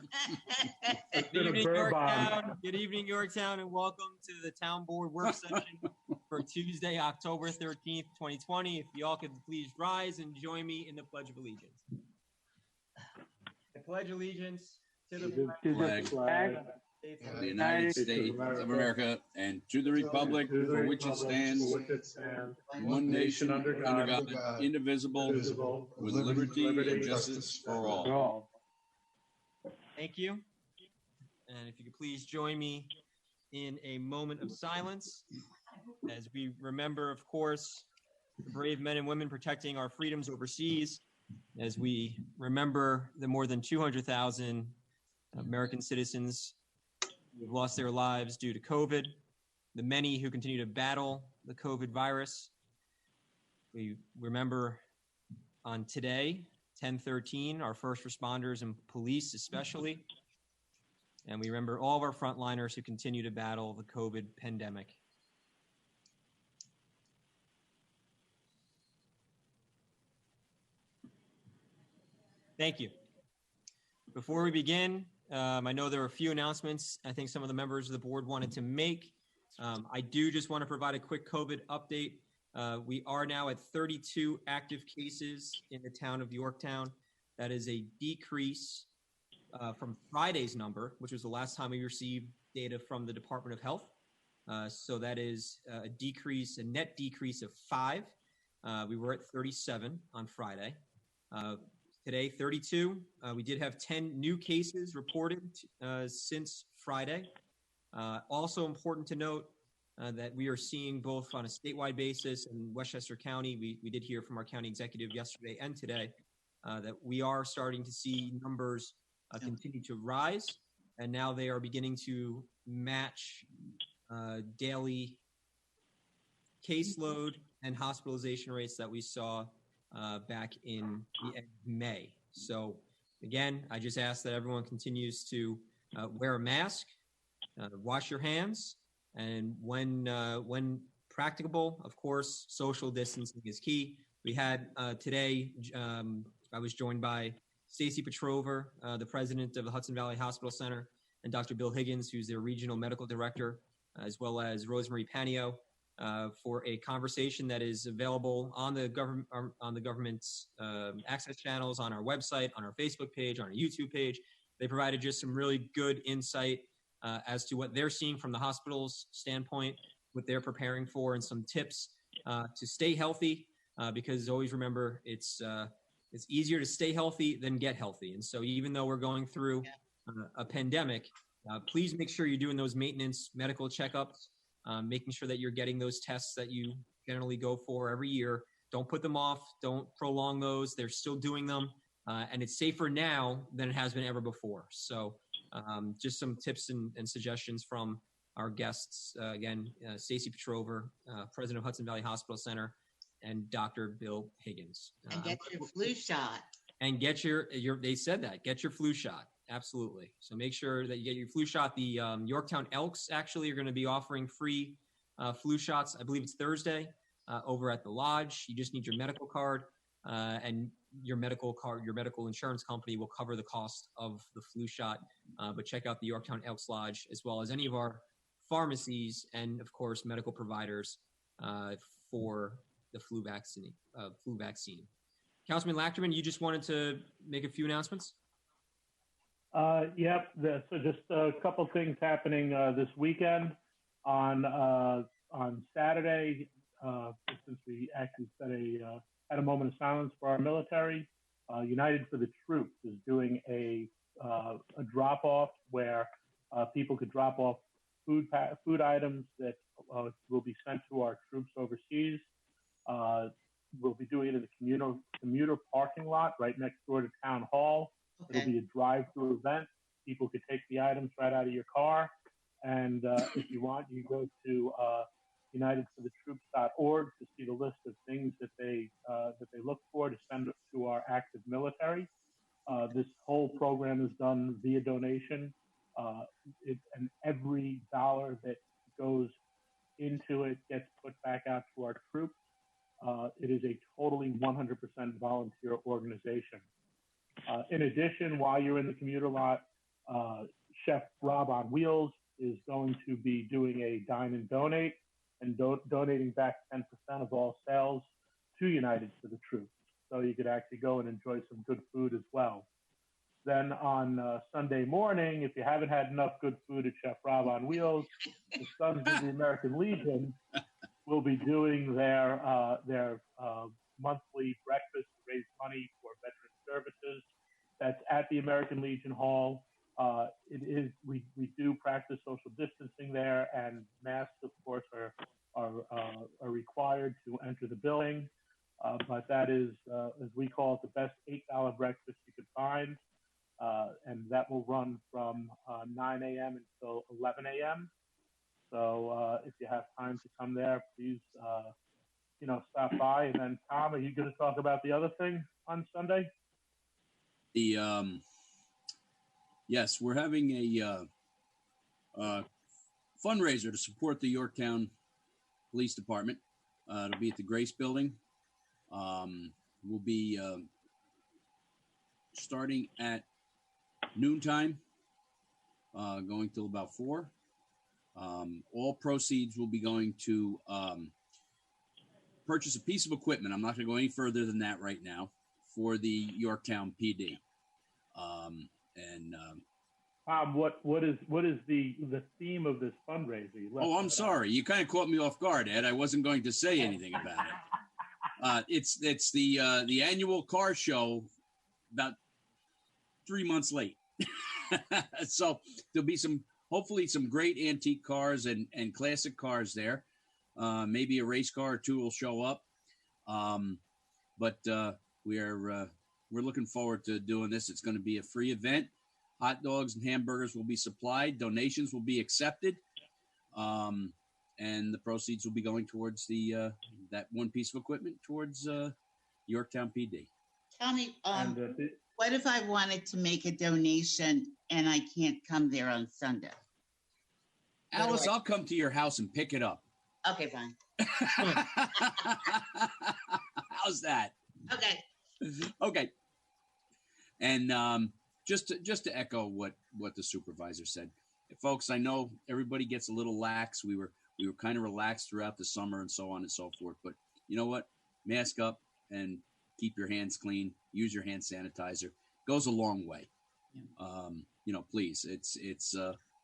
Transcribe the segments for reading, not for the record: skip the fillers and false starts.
Good evening, Yorktown. Good evening, Yorktown, and welcome to the Town Board Work Session for Tuesday, October 13th, 2020. If you all could please rise and join me in the Pledge of Allegiance. I pledge allegiance to the flag of the United States of America and to the republic for which it stands, one nation under God, indivisible, with liberty and justice for all. Thank you. And if you could please join me in a moment of silence as we remember, of course, the brave men and women protecting our freedoms overseas, as we remember the more than 200,000 American citizens who have lost their lives due to COVID, the many who continue to battle the COVID virus. We remember on today, 10/13, our first responders and police especially, and we remember all of our frontliners who continue to battle the COVID pandemic. Thank you. Before we begin, I know there are a few announcements I think some of the members of the board wanted to make. I do just want to provide a quick COVID update. We are now at 32 active cases in the town of Yorktown. That is a decrease from Friday's number, which was the last time we received data from the Department of Health. So that is a decrease, a net decrease of 5. We were at 37 on Friday. Today, 32. We did have 10 new cases reported since Friday. Also important to note that we are seeing both on a statewide basis in Westchester County. We did hear from our county executive yesterday and today that we are starting to see numbers continue to rise, and now they are beginning to match daily caseload and hospitalization rates that we saw back in the end of May. So again, I just ask that everyone continues to wear a mask, wash your hands, and when practicable, of course, social distancing is key. We had today, I was joined by Stacy Petrover, the president of the Hudson Valley Hospital Center, and Dr. Bill Higgins, who's their regional medical director, as well as Rosemary Panio, for a conversation that is available on the government's access channels, on our website, on our Facebook page, on our YouTube page. They provided just some really good insight as to what they're seeing from the hospital's standpoint, what they're preparing for, and some tips to stay healthy. Because always remember, it's easier to stay healthy than get healthy. And so even though we're going through a pandemic, please make sure you're doing those maintenance medical checkups. Making sure that you're getting those tests that you generally go for every year. Don't put them off. Don't prolong those. They're still doing them. And it's safer now than it has been ever before. So just some tips and suggestions from our guests. Again, Stacy Petrover, president of Hudson Valley Hospital Center, and Dr. Bill Higgins. And get your flu shot. And get your they said that, get your flu shot. Absolutely. So make sure that you get your flu shot. The Yorktown Elks actually are going to be offering free flu shots. I believe it's Thursday over at the lodge. You just need your medical card and your medical insurance company will cover the cost of the flu shot. But check out the Yorktown Elks Lodge as well as any of our pharmacies and, of course, medical providers for the flu vaccine. Councilman Lachterman, you just wanted to make a few announcements? Yep. So just a couple things happening this weekend. On Saturday, since we actually had a moment of silence for our military, United for the Troops is doing a drop-off where people could drop off food items that will be sent to our troops overseas. We'll be doing it in the commuter parking lot right next door to Town Hall. Okay. It'll be a drive-through event. People could take the items right out of your car. And if you want, you go to unitedforthetroops.org to see the list of things that they look for to send to our active military. This whole program is done via donation. And every dollar that goes into it gets put back out to our troops. It is a totally 100% volunteer organization. In addition, while you're in the commuter lot, Chef Rob on Wheels is going to be doing a dine and donate and donating back 10% of all sales to United for the Troops. So you could actually go and enjoy some good food as well. Then on Sunday morning, if you haven't had enough good food at Chef Rob on Wheels, the Sons of the American Legion will be doing their monthly breakfast to raise money for veteran services. That's at the American Legion Hall. We do practice social distancing there, and masks, of course, are required to enter the building. But that is, as we call it, the best $8 breakfast you could find. And that will run from 9 a.m. until 11 a.m. So if you have time to come there, please, stop by. And then, Tom, are you going to talk about the other thing on Sunday? Yes, we're having a fundraiser to support the Yorktown Police Department. It'll be at the Grace Building. We'll be starting at noontime, going till about 4. All proceeds will be going to purchase a piece of equipment. I'm not going to go any further than that right now, for the Yorktown PD. What is the theme of this fundraiser? Oh, I'm sorry. You kind of caught me off guard, Ed. I wasn't going to say anything about it. It's the annual car show, about 3 months late. So there'll be hopefully some great antique cars and classic cars there. Maybe a race car or two will show up. But we're looking forward to doing this. It's going to be a free event. Hot dogs and hamburgers will be supplied. Donations will be accepted. And the proceeds will be going towards that one piece of equipment towards Yorktown PD. Tell me, what if I wanted to make a donation and I can't come there on Sunday? Alice, I'll come to your house and pick it up. Okay, fine. How's that? Okay. Okay. And just to echo what the supervisor said, folks, I know everybody gets a little lax. We were kind of relaxed throughout the summer and so on and so forth. But you know what? Mask up and keep your hands clean. Use your hand sanitizer. Goes a long way. Yeah. Please. It's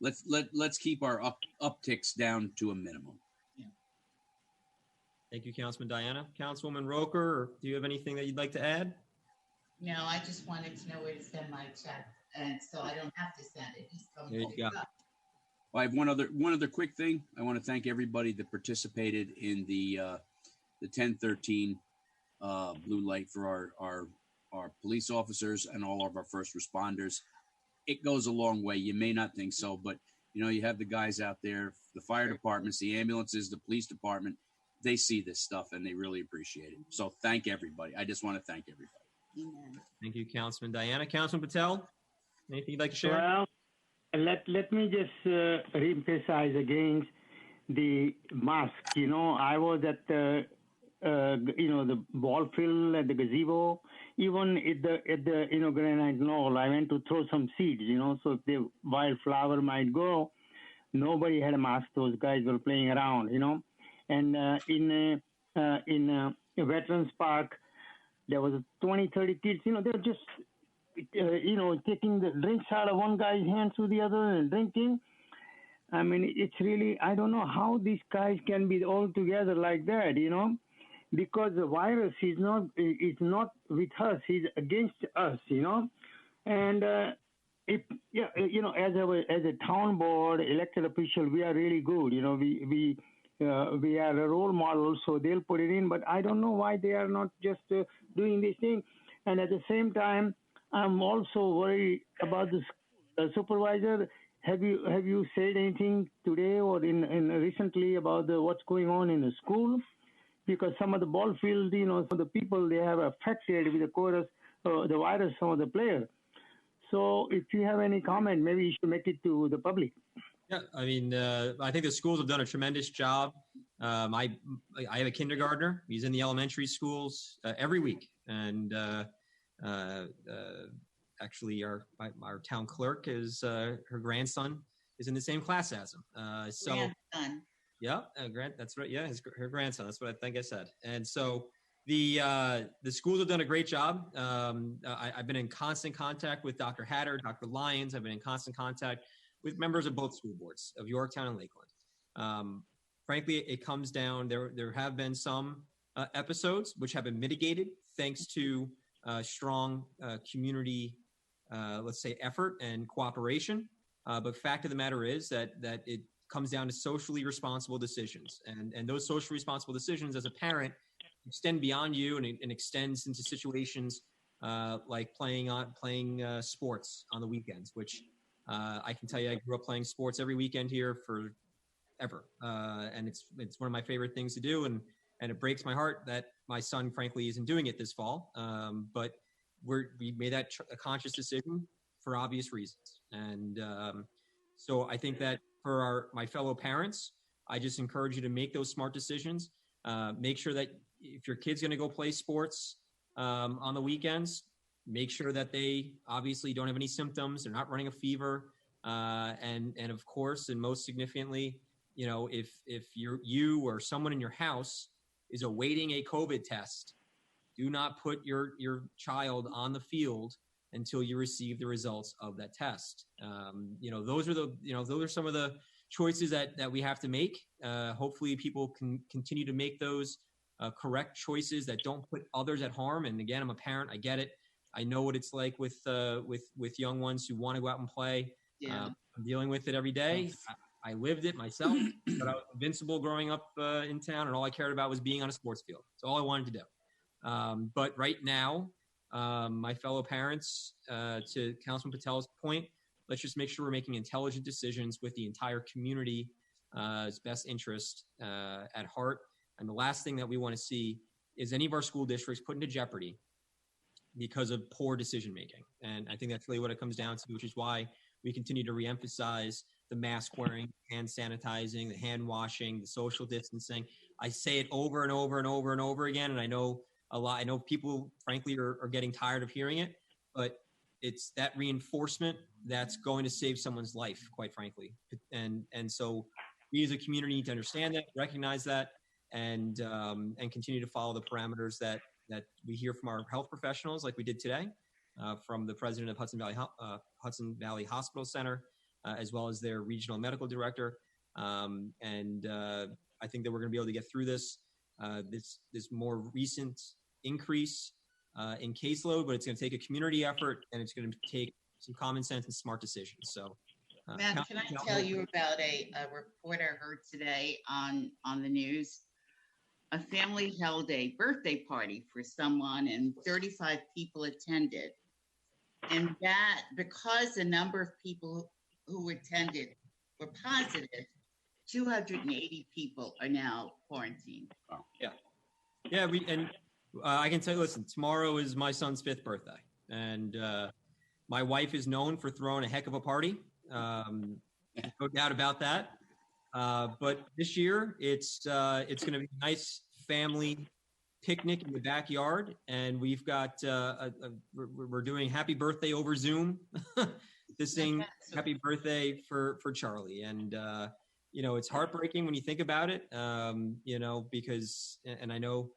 let's keep our upticks down to a minimum. Yeah. Thank you, Councilman Diana. Councilwoman Roker, do you have anything that you'd like to add? No, I just wanted to know where to send my check, and so I don't have to send it. Just come There you go. up. Well, I have one other quick thing. I want to thank everybody that participated in the 1013 blue light for our police officers and all of our first responders. It goes a long way. You may not think so, but you have the guys out there, the fire departments, the ambulances, the police department. They see this stuff and they really appreciate it. So thank everybody. I just want to thank everybody. Amen. Thank you, Councilman Diana. Councilman Patel, anything you'd like to share? Well, let me just re-emphasize again the mask. I was at the ball field at the gazebo, even at the granite knoll. I went to throw some seeds, so if the wildflower might grow. Nobody had a mask. Those guys were playing around, And in Veterans Park, there was 20, 30 kids. They were just, taking the drinks out of one guy's hands to the other and drinking. I mean, it's really, I don't know how these guys can be all together like that, because the virus is not with us, it's against us, And as a town board, elected official, we are really good, we are a role model, so they'll put it in. But I don't know why they are not just doing this thing. And at the same time, I'm also worried about the supervisor. Have you said anything today or in recently about what's going on in the school? Because some of the ball fields, some of the people they have affected with the virus, some of the players. So if you have any comment, maybe you should make it to the public. Yeah, I mean, I think the schools have done a tremendous job. I have a kindergartner. He's in the elementary schools every week, and actually our town clerk is her grandson is in the same class as him. Grandson. Yeah, that's right. Yeah, her grandson. That's what I think I said. And so the schools have done a great job. I've been in constant contact with Dr. Hatter, Dr. Lyons. I've been in constant contact with members of both school boards of Yorktown and Lakeland. Frankly, it comes down. There have been some episodes which have been mitigated thanks to strong community, let's say, effort and cooperation. But fact of the matter is that it comes down to socially responsible decisions, and those socially responsible decisions, as a parent, extend beyond you and extends into situations like playing sports on the weekends, which I can tell you, I grew up playing sports every weekend here forever, and it's one of my favorite things to do, and it breaks my heart that my son, frankly, isn't doing it this fall. But we made that a conscious decision for obvious reasons, and so I think that for my fellow parents, I just encourage you to make those smart decisions. Make sure that if your kid's going to go play sports on the weekends, make sure that they obviously don't have any symptoms. They're not running a fever. And of course, and most significantly, if you or someone in your house is awaiting a COVID test, do not put your child on the field until you receive the results of that test. Those are some of the choices that we have to make. Hopefully people can continue to make those correct choices that don't put others at harm. And again, I'm a parent. I get it. I know what it's like with young ones who want to go out and play. Yeah. I'm dealing with it every day. I lived it myself, but I was invincible growing up in town, and all I cared about was being on a sports field. That's all I wanted to do. But right now, my fellow parents, to Councilman Patel's point, let's just make sure we're making intelligent decisions with the entire community's best interest at heart. And the last thing that we want to see is any of our school districts put into jeopardy because of poor decision making. And I think that's really what it comes down to, which is why we continue to reemphasize the mask wearing, hand sanitizing, the hand washing, the social distancing. I say it over and over and over and over again, and I know people, frankly, are getting tired of hearing it, but it's that reinforcement that's going to save someone's life, quite frankly. And so we as a community need to understand that, recognize that, and continue to follow the parameters that we hear from our health professionals, like we did today, from the president of Hudson Valley Hospital Center, as well as their regional medical director. And I think that we're going to be able to get through this more recent increase in caseload, but it's going to take a community effort, and it's going to take some common sense and smart decisions. So, Matt, can I tell you about a report I heard today on the news? A family held a birthday party for someone, and 35 people attended. And that, because the number of people who attended were positive, 280 people are now quarantined. Wow. Yeah. I can tell you, listen, tomorrow is my son's 5th birthday, and my wife is known for throwing a heck of a party. No doubt about that. But this year, it's going to be a nice family picnic in the backyard, and we've got we're doing happy birthday over Zoom to sing happy birthday for Charlie. And it's heartbreaking when you think about it, because, and I know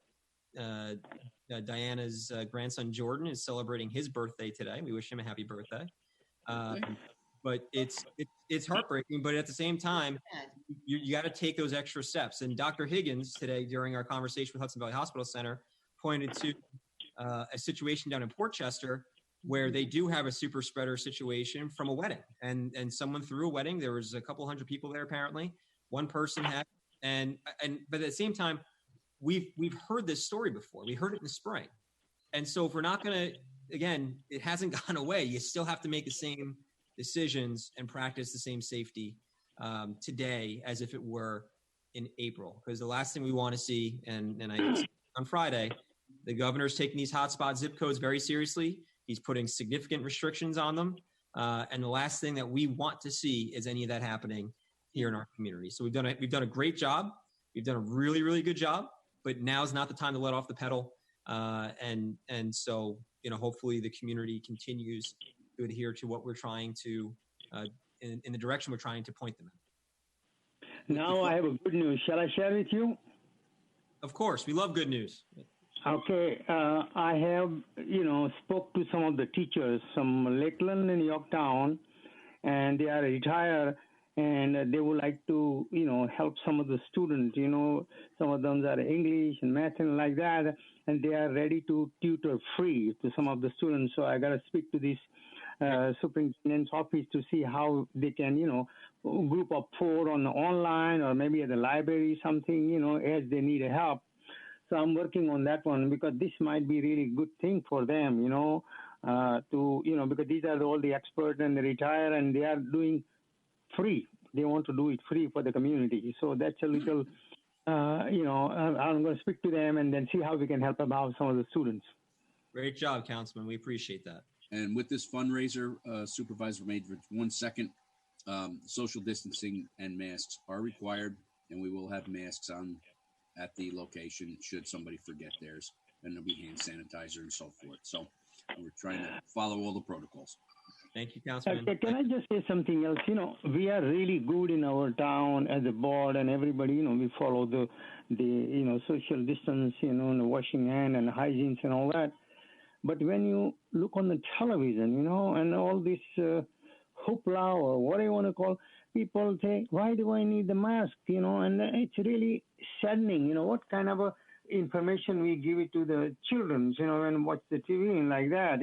Diana's grandson Jordan is celebrating his birthday today. We wish him a happy birthday. But it's heartbreaking, but at the same time, you got to take those extra steps. And Dr. Higgins today, during our conversation with Hudson Valley Hospital Center, pointed to a situation down in Port Chester where they do have a super spreader situation from a wedding, and someone threw a wedding. There was a couple hundred people there apparently. One person had, but at the same time, we've heard this story before. We heard it in the spring, and so if we're not going to, again, it hasn't gone away. You still have to make the same decisions and practice the same safety today as if it were in April. Because the last thing we want to see, and I on Friday, the governor's taking these hotspot zip codes very seriously. He's putting significant restrictions on them. And the last thing that we want to see is any of that happening here in our community. So we've done a great job. We've done a really, really good job, but now's not the time to let off the pedal. And so, hopefully the community continues to adhere to what we're trying to, in the direction we're trying to point them in. Now I have a good news. Shall I share with you? Of course, we love good news. Okay, I have, spoke to some of the teachers from Lakeland and Yorktown, and they are retired, and they would like to, help some of the students. Some of them are English and math and like that, and they are ready to tutor free to some of the students. So I got to speak to this superintendent's office to see how they can, group of 4 on online or maybe at the library, something, as they need help. So I'm working on that one because this might be really good thing for them, because these are all the experts and they retire and they are doing free. They want to do it free for the community. So that's a little, I'm going to speak to them and then see how we can help out some of the students. Great job, Councilman. We appreciate that. And with this fundraiser, Supervisor made for 1 second, social distancing and masks are required, and we will have masks on at the location should somebody forget theirs, and there'll be hand sanitizer and so forth. So we're trying to follow all the protocols. Thank you, Councilman. Okay, can I just say something else? We are really good in our town as a board and everybody, we follow the social distance, and washing hand and hygiene and all that. But when you look on the television, and all this hoopla or whatever you want to call, people say, why do I need the mask? And it's really saddening, what kind of information we give it to the children, and watch the TV and like that,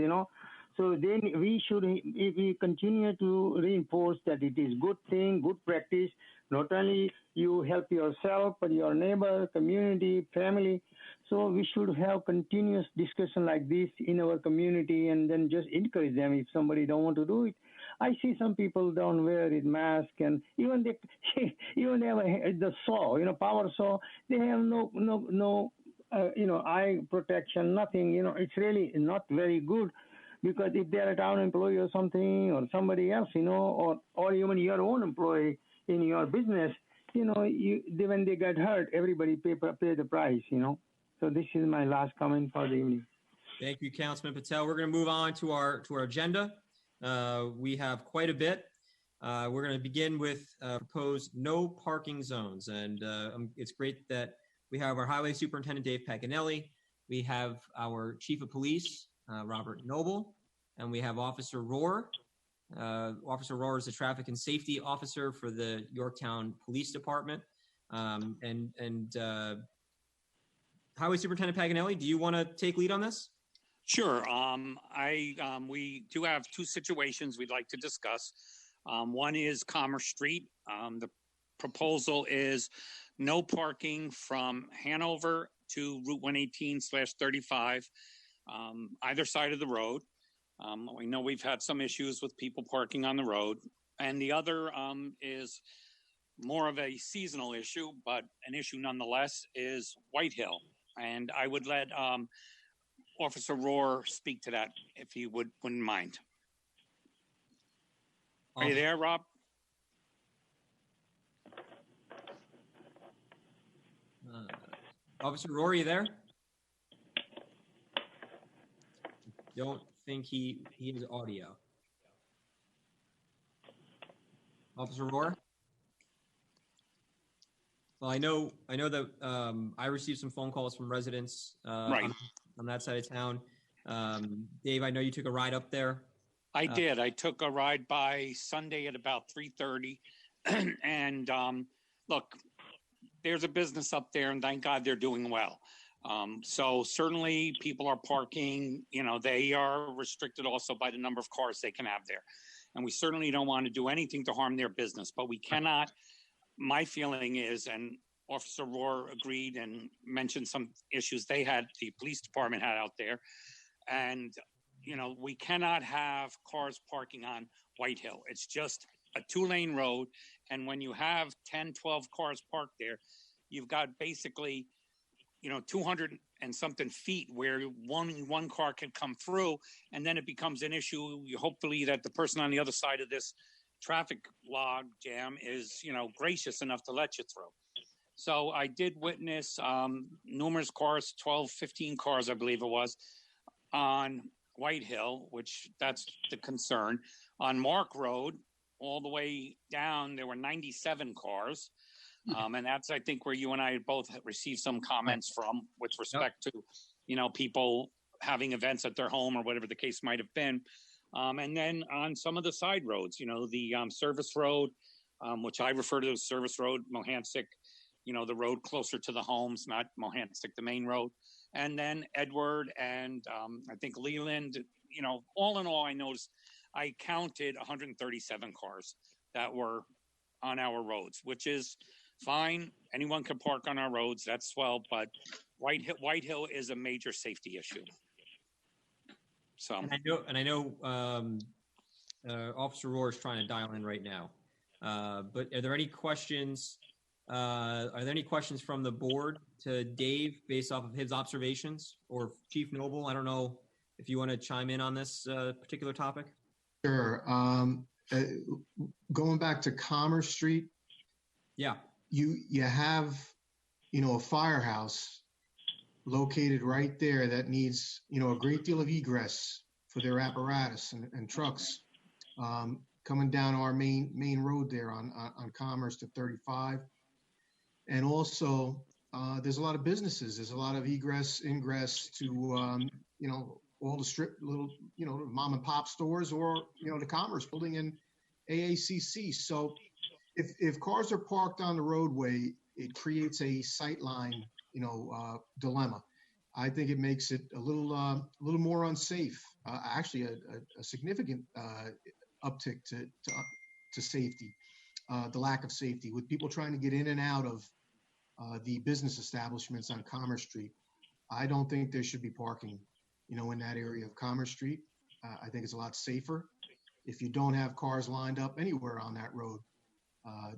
So then we should, if we continue to reinforce that it is good thing, good practice, not only you help yourself, but your neighbor, community, family. So we should have continuous discussion like this in our community and then just encourage them if somebody don't want to do it. I see some people don't wear it mask and even they have the saw, power saw. They have no eye protection, nothing. It's really not very good because if they're a town employee or something or somebody else, or even your own employee in your business, when they get hurt, everybody pay the price, So this is my last comment for the evening. Thank you, Councilman Patel. We're going to move on to our agenda. We have quite a bit. We're going to begin with proposed no parking zones. And it's great that we have our Highway Superintendent, Dave Paganelli. We have our Chief of Police, Robert Noble, and we have Officer Rohr. Officer Rohr is the Traffic and Safety Officer for the Yorktown Police Department. Highway Superintendent Paganelli, do you want to take lead on this? Sure. We do have 2 situations we'd like to discuss. One is Commerce Street. The proposal is no parking from Hanover to Route 118/35, either side of the road. We know we've had some issues with people parking on the road. And the other is more of a seasonal issue, but an issue nonetheless, is White Hill. And I would let Officer Rohr speak to that if he wouldn't mind. Are you there, Rob? Officer Rohr, are you there? Don't think he has audio. Officer Rohr? Well, I know that I received some phone calls from residents Right. on that side of town. Dave, I know you took a ride up there. I did. I took a ride by Sunday at about 3:30. And look, there's a business up there, and thank God they're doing well. So certainly people are parking, they are restricted also by the number of cars they can have there. And we certainly don't want to do anything to harm their business, but we cannot. My feeling is, and Officer Rohr agreed and mentioned some issues the police department had out there. And, we cannot have cars parking on White Hill. It's just a 2-lane road. And when you have 10, 12 cars parked there, you've got basically, 200 and something feet where one car can come through. And then it becomes an issue, hopefully, that the person on the other side of this traffic log jam is, gracious enough to let you through. So I did witness numerous cars, 12, 15 cars, I believe it was, on White Hill, which that's the concern. On Mark Road, all the way down, there were 97 cars. And that's, I think, where you and I both received some comments from with respect to, people having events at their home or whatever the case might have been. And then on some of the side roads, the service road, which I refer to as service road, Mohansick, the road closer to the homes, not Mohansick, the main road. And then Edward and I think Leland, all in all, I counted 137 cars that were on our roads, which is fine. Anyone can park on our roads. That's swell. But White Hill is a major safety issue. So, and I know Officer Rohr is trying to dial in right now. But are there any questions? Are there any questions from the board to Dave based off of his observations, or Chief Noble? I don't know if you want to chime in on this particular topic. Sure. Going back to Commerce Street. Yeah. You have, a firehouse located right there that needs, a great deal of egress for their apparatus and trucks coming down our main road there on Commerce to 35. And also, there's a lot of businesses. There's a lot of egress, ingress to, all the strip little, mom and pop stores or, the Commerce building and AACC. So if cars are parked on the roadway, it creates a sightline, dilemma. I think it makes it a little more unsafe. Actually, a significant uptick to safety, the lack of safety with people trying to get in and out of the business establishments on Commerce Street. I don't think there should be parking, in that area of Commerce Street. I think it's a lot safer if you don't have cars lined up anywhere on that road.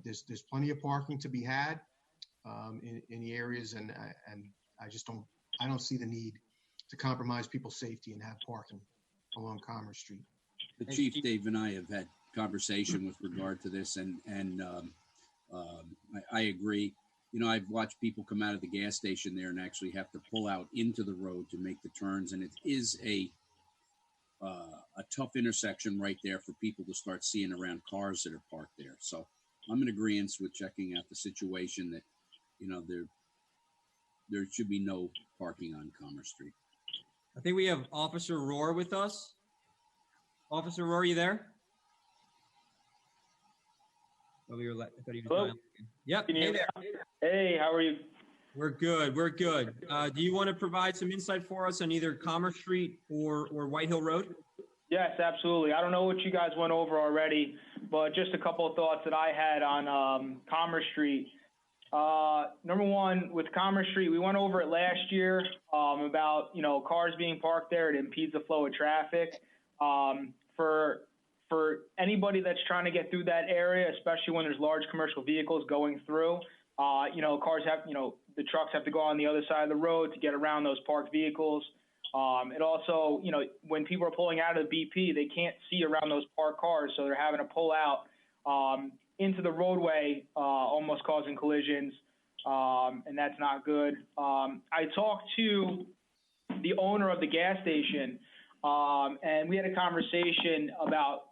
There's plenty of parking to be had in the areas, and I don't see the need to compromise people's safety and have parking along Commerce Street. The Chief, Dave, and I have had conversation with regard to this, and I agree. I've watched people come out of the gas station there and actually have to pull out into the road to make the turns, and it is a tough intersection right there for people to start seeing around cars that are parked there. So I'm in agreement with checking out the situation that, there should be no parking on Commerce Street. I think we have Officer Rohr with us. Officer Rohr, are you there? Oh, I thought he was Hello? dialing in. Yep. Can you Hey there. Hey, how are you? We're good. Do you want to provide some insight for us on either Commerce Street or White Hill Road? Yes, absolutely. I don't know what you guys went over already, but just a couple of thoughts that I had on Commerce Street. Number one, with Commerce Street, we went over it last year about, cars being parked there. It impedes the flow of traffic. For anybody that's trying to get through that area, especially when there's large commercial vehicles going through, cars have, the trucks have to go on the other side of the road to get around those parked vehicles. It also, when people are pulling out of the BP, they can't see around those parked cars, so they're having to pull out into the roadway, almost causing collisions, and that's not good. I talked to the owner of the gas station, and we had a conversation about,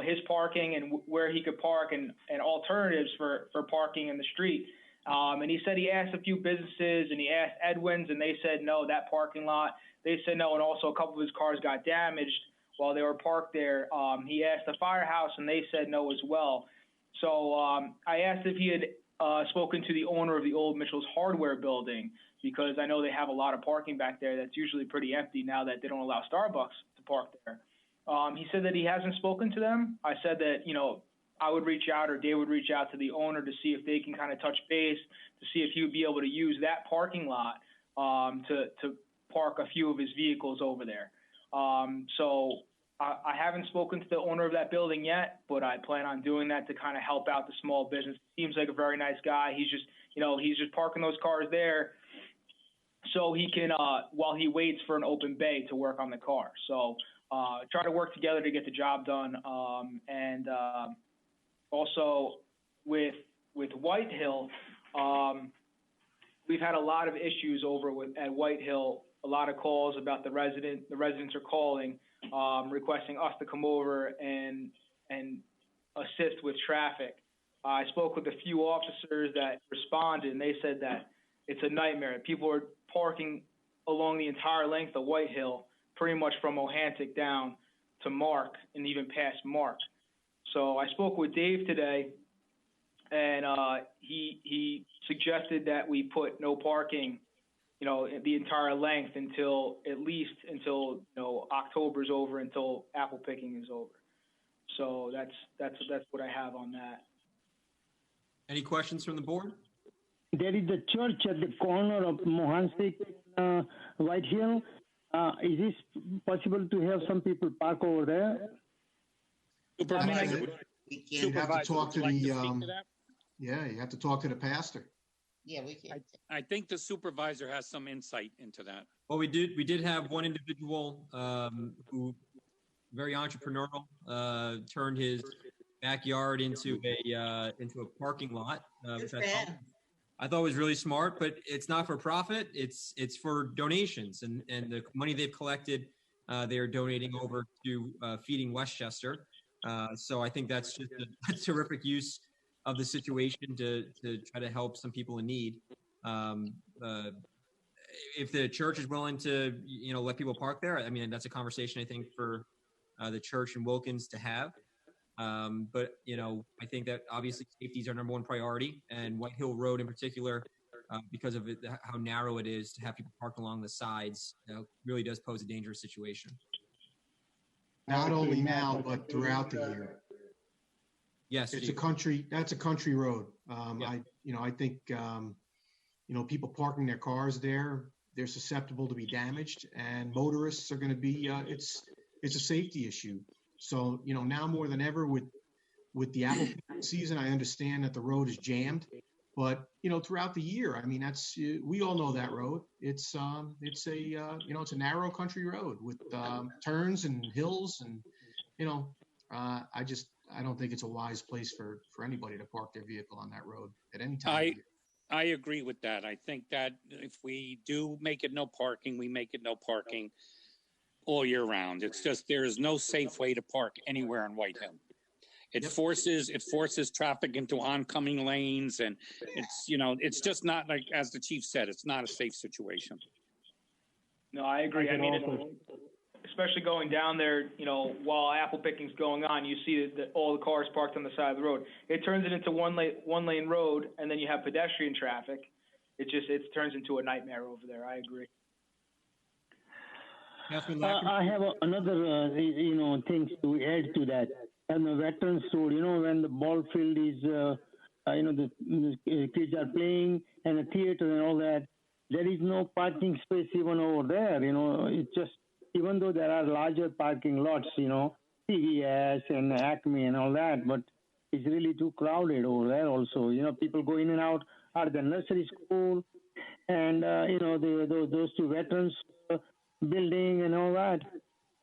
his parking and where he could park and alternatives for parking in the street. And he said he asked a few businesses and he asked Edwin's, and they said no, that parking lot. They said no, and also a couple of his cars got damaged while they were parked there. He asked the firehouse, and they said no as well. So I asked if he had spoken to the owner of the old Mitchell's Hardware building, because I know they have a lot of parking back there that's usually pretty empty now that they don't allow Starbucks to park there. He said that he hasn't spoken to them. I said that, I would reach out, or Dave would reach out to the owner to see if they can kind of touch base, to see if he would be able to use that parking lot to park a few of his vehicles over there. So I haven't spoken to the owner of that building yet, but I plan on doing that to kind of help out the small business. Seems like a very nice guy. He's just, he's just parking those cars there so he can, while he waits for an open bay to work on the car. So try to work together to get the job done. And also with White Hill, We've had a lot of issues at White Hill. A lot of calls about the residents. The residents are calling, requesting us to come over and assist with traffic. I spoke with a few officers that responded, and they said that it's a nightmare. People are parking along the entire length of White Hill, pretty much from Ohantic down to Mark and even past Mark. So I spoke with Dave today, and he suggested that we put no parking, the entire length until October's over, until apple picking is over. So that's what I have on that. Any questions from the board? There is a church at the corner of Mohansic, White Hill. Is this possible to have some people park over there? Supervisor, You have to talk to you have to talk to the pastor. Yeah, we can. I think the supervisor has some insight into that. Well, we did have one individual who, very entrepreneurial, turned his backyard into a parking lot, which I thought was really smart. But it's not for profit; it's for donations, and the money they've collected, they are donating over to Feeding Westchester. So I think that's just a terrific use of the situation to try to help some people in need. If the church is willing to, let people park there, I mean, that's a conversation I think for the church in Wilkins to have. But I think that obviously safety is our number one priority, and White Hill Road in particular, because of how narrow it is, to have people park along the sides, really does pose a dangerous situation. Not only now, but throughout the year. Yes, that's a country road. I think, people parking their cars there, they're susceptible to be damaged, and motorists are going to be, it's a safety issue. So, now more than ever with the apple season, I understand that the road is jammed, but, throughout the year, I mean, we all know that road. It's a narrow country road with turns and hills, and, I don't think it's a wise place for anybody to park their vehicle on that road at any time. I agree with that. I think that if we do make it no parking, we make it no parking all year round. It's just there is no safe way to park anywhere in White Hill. It forces traffic into oncoming lanes, and it's just not, like as the chief said, it's not a safe situation. No, I agree. I mean, especially going down there, while apple picking's going on, you see that all the cars parked on the side of the road. It turns it into one lane road, and then you have pedestrian traffic. It turns into a nightmare over there. I agree. I have another, things to add to that. And the Veterans Road, when the ball field is, the kids are playing, and the theater and all that, there is no parking space even over there. It's just, even though there are larger parking lots, CVS and Acme and all that, but it's really too crowded over there also. People go in and out at the nursery school and, those two veterans building and all that.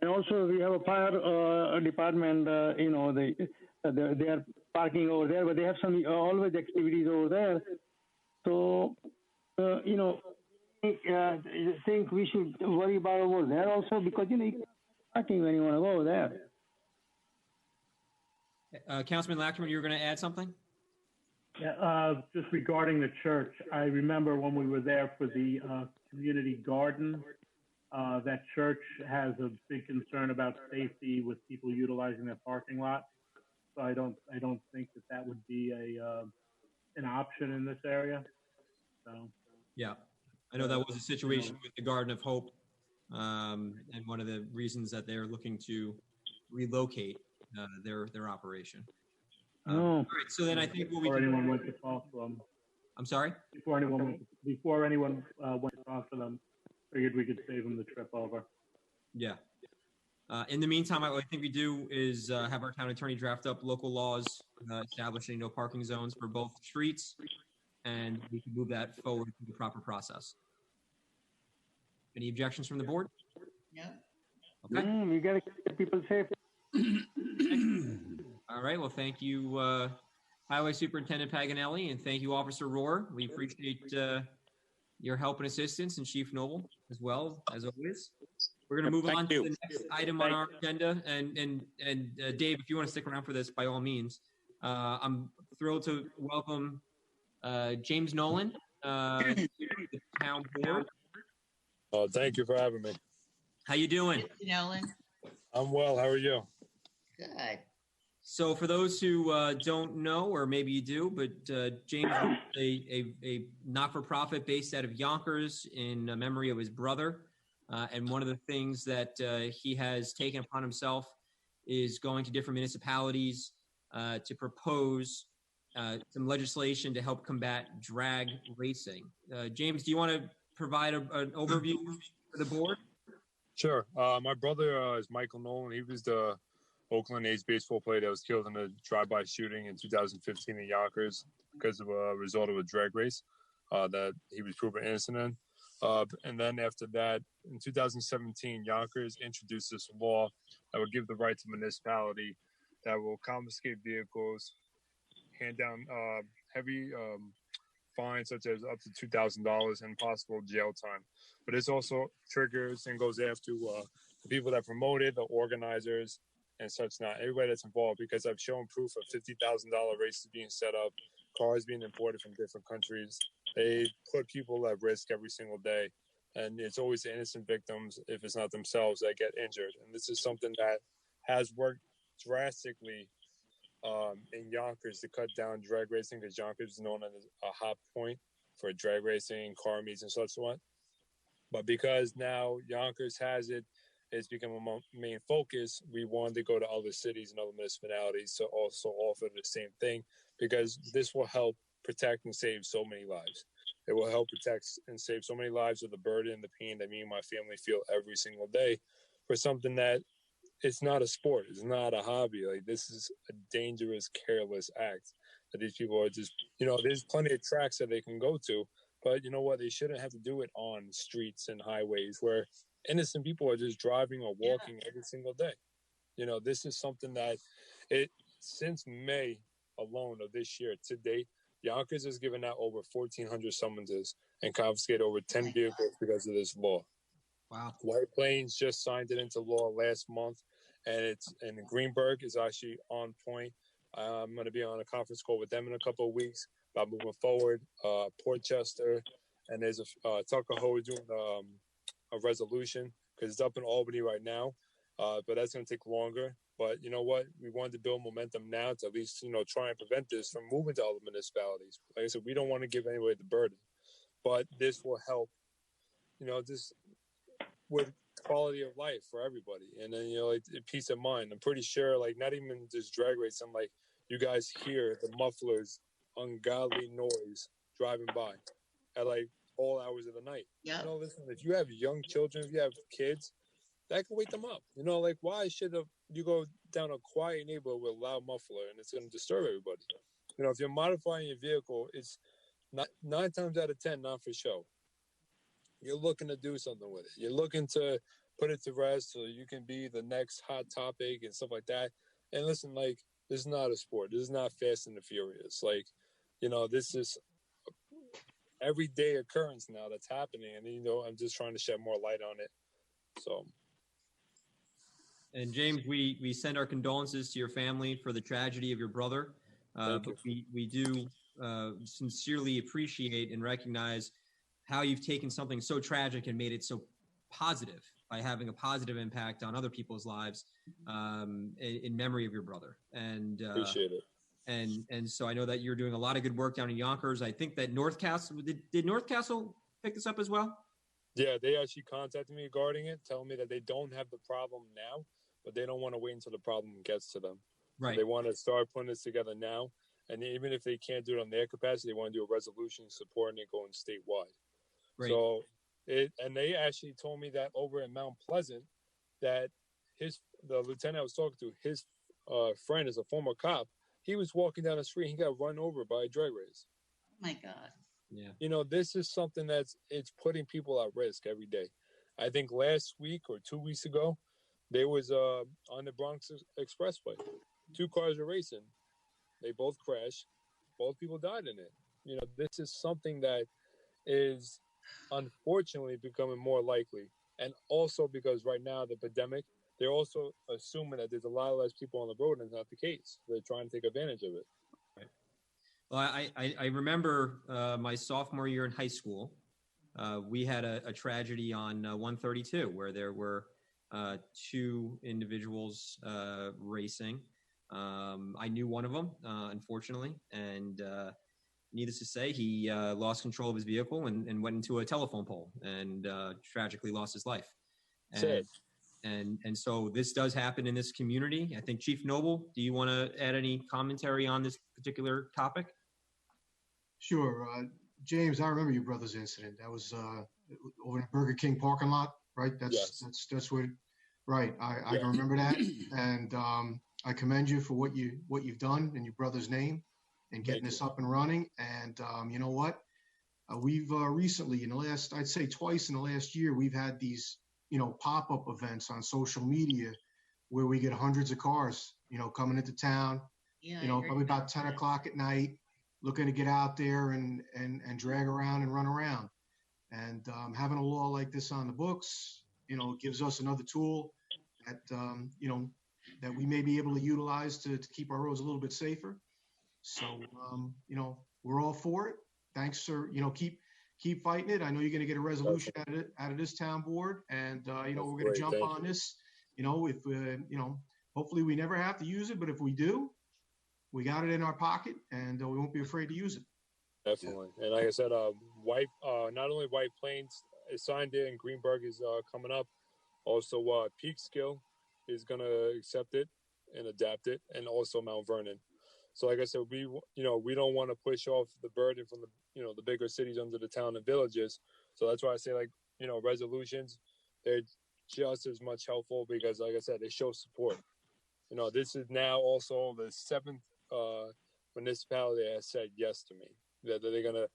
And also we have a fire department, they are parking over there, but they have some always activities over there. So, I think we should worry about over there also, because, you can't parking when you want to go over there. Councilman Lachman, you were going to add something? Yeah, just regarding the church, I remember when we were there for the community garden, that church has a big concern about safety with people utilizing their parking lot. So I don't think that would be an option in this area. So yeah, I know that was a situation with the Garden of Hope, and one of the reasons that they're looking to relocate their operation. All right, so then I think what we before anyone went to talk to them. I'm sorry? Before anyone went to talk to them, figured we could save them the trip over. Yeah. In the meantime, what I think we do is have our town attorney draft up local laws establishing no parking zones for both streets, and we can move that forward through the proper process. Any objections from the board? No. Okay. We got to keep people safe. All right. Well, thank you, Highway Superintendent Paganelli, and thank you, Officer Rohr. We appreciate your help and assistance, and Chief Noble as well, as always. We're going to move on to the next item on our agenda. And Dave, if you want to stick around for this, by all means. I'm thrilled to welcome James Nolan to the town board. Oh, thank you for having me. How you doing, Nolan? I'm well. How are you? Good. So for those who don't know, or maybe you do, but James is a not-for-profit based out of Yonkers in memory of his brother. And one of the things that he has taken upon himself is going to different municipalities to propose some legislation to help combat drag racing. James, do you want to provide an overview for the board? Sure. My brother is Michael Nolan. He was the Oakland A's baseball player that was killed in a drive-by shooting in 2015 in Yonkers because of a result of a drag race that he was proven innocent in. And then after that, in 2017, Yonkers introduced this law that would give the right to municipality that will confiscate vehicles, hand down heavy fines such as up to $2,000 and possible jail time. But this also triggers and goes after the people that promote it, the organizers, and such not. Everybody that's involved, because I've shown proof of $50,000 races being set up, cars being imported from different countries. They put people at risk every single day. And it's always the innocent victims, if it's not themselves, that get injured. And this is something that has worked drastically in Yonkers to cut down drag racing, because Yonkers is known as a hot point for drag racing, car meets, and such what. But because now Yonkers has it, it's become a main focus. We wanted to go to other cities and other municipalities to also offer the same thing, because this will help protect and save so many lives. It will help protect and save so many lives of the burden and the pain that me and my family feel every single day for something that it's not a sport. It's not a hobby. Like, this is a dangerous, careless act that these people are just, there's plenty of tracks that they can go to, but you know what? They shouldn't have to do it on streets and highways where innocent people are just driving or walking every single day. This is something that since May alone of this year to date, Yonkers has given out over 1,400 summonses and confiscated over 10 vehicles because of this law. Wow. White Plains just signed it into law last month, and Greenberg is actually on point. I'm going to be on a conference call with them in a couple of weeks about moving forward. Portchester, and there's Tuckahoe doing a resolution because it's up in Albany right now, but that's going to take longer. But you know what? We wanted to build momentum now to at least, try and prevent this from moving to other municipalities. Like I said, we don't want to give anybody the burden, but this will help, just with quality of life for everybody. And then, peace of mind. I'm pretty sure, not even just drag race, I'm like, you guys hear the mufflers, ungodly noise driving by at all hours of the night. Yeah. Listen, if you have young children, if you have kids, that can wake them up. Why should you go down a quiet neighborhood with a loud muffler and it's going to disturb everybody? If you're modifying your vehicle, it's not 9 times out of 10 not for show. You're looking to do something with it. You're looking to put it to rest so you can be the next hot topic and stuff like that. And listen, this is not a sport. This is not Fast and the Furious. This is everyday occurrence now that's happening. And, I'm just trying to shed more light on it. So. And James, we send our condolences to your family for the tragedy of your brother. But we do sincerely appreciate and recognize how you've taken something so tragic and made it so positive by having a positive impact on other people's lives in memory of your brother. And appreciate it. And so I know that you're doing a lot of good work down in Yonkers. I think that North Castle, did North Castle pick this up as well? Yeah, they actually contacted me regarding it, telling me that they don't have the problem now, but they don't want to wait until the problem gets to them. Right. So they want to start putting this together now. And even if they can't do it on their capacity, they want to do a resolution supporting it going statewide. Right. So and they actually told me that over in Mount Pleasant, that the lieutenant I was talking to, his friend is a former cop. He was walking down the street. He got run over by a drag race. Oh my God. Yeah. This is something it's putting people at risk every day. I think last week or 2 weeks ago, there was on the Bronx Expressway, 2 cars were racing. They both crashed. both people died in it. You know, this is something that is unfortunately becoming more likely. And also because right now, the pandemic, they're also assuming that there's a lot less people on the road, and it's not the case. They're trying to take advantage of it. Right. Well, I remember my sophomore year in high school, we had a tragedy on 132 where there were two individuals racing. I knew one of them, unfortunately, and needless to say, he lost control of his vehicle and went into a telephone pole and tragically lost his life. And so this does happen in this community. I think Chief Noble, do you want to add any commentary on this particular topic? Sure. James, I remember your brother's incident. That was over in the Burger King parking lot, right? That's what, right. I remember that. And I commend you for what you've done in your brother's name and getting this up and running. And you know what? We've recently, in the last, I'd say twice in the last year, we've had these, pop-up events on social media where we get hundreds of cars, coming into town, probably about 10 o'clock at night, looking to get out there and drag around and run around. And having a law like this on the books, gives us another tool that, that we may be able to utilize to keep our roads a little bit safer. So, we're all for it. Thanks, sir. Keep fighting it. I know you're going to get a resolution out of this town board, and we're going to jump on this. If hopefully we never have to use it, but if we do, we got it in our pocket, and we won't be afraid to use it. Definitely. And like I said, not only White Plains is signed in, Greenberg is coming up. Also, Peekskill is going to accept it and adapt it, and also Mount Vernon. So like I said, we don't want to push off the burden from the bigger cities under the town and villages. So that's why I say, resolutions, they're just as much helpful because, like I said, they show support. This is now also the seventh municipality that has said yes to me, that they're going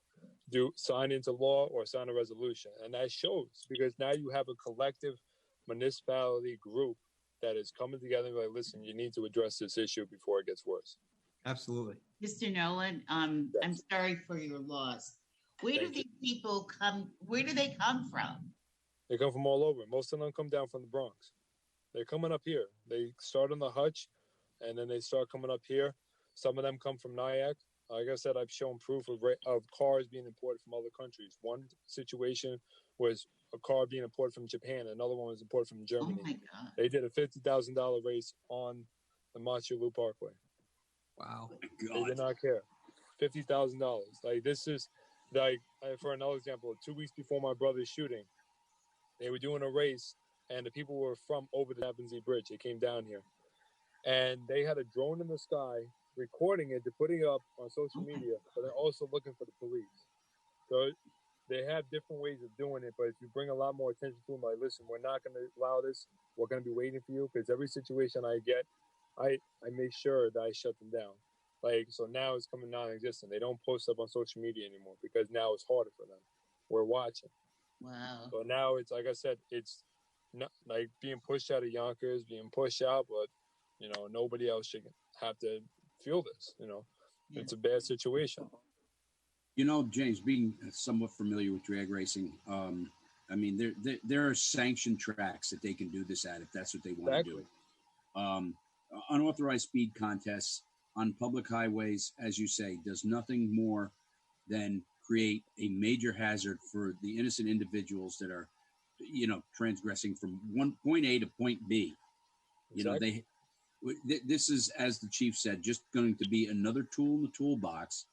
to sign into law or sign a resolution. And that shows because now you have a collective municipality group that is coming together and like, listen, you need to address this issue before it gets worse. Absolutely. Mr. Nolan, I'm sorry for your loss. Where do these people come? Where do they come from? They come from all over. Most of them come down from the Bronx. They're coming up here. They start on the Hutch, and then they start coming up here. Some of them come from Nyack. Like I said, I've shown proof of cars being imported from other countries. One situation was a car being imported from Japan. Another one was imported from Germany. Oh my God. They did a $50,000 race on the Montreal Parkway. Wow. They did not care. $50,000. This is for another example, 2 weeks before my brother's shooting, they were doing a race and the people were from over the Tappan Zee Bridge. They came down here and they had a drone in the sky recording it, to putting it up on social media, but they're also looking for the police. So they have different ways of doing it, but if you bring a lot more attention to them, like, listen, we're not going to allow this. We're going to be waiting for you, because every situation I get, I make sure that I shut them down. So now it's coming non-existent. They don't post up on social media anymore because now it's harder for them. We're watching. Wow. So now it's, like I said, it's not like being pushed out of Yonkers, being pushed out, but, nobody else should have to feel this, It's a bad situation. James, being somewhat familiar with drag racing, there are sanctioned tracks that they can do this at if that's what they want to do. Unauthorized speed contests on public highways, as you say, does nothing more than create a major hazard for the innocent individuals that are, transgressing from point A to point B. Exactly. This is, as the chief said, just going to be another tool in the toolbox.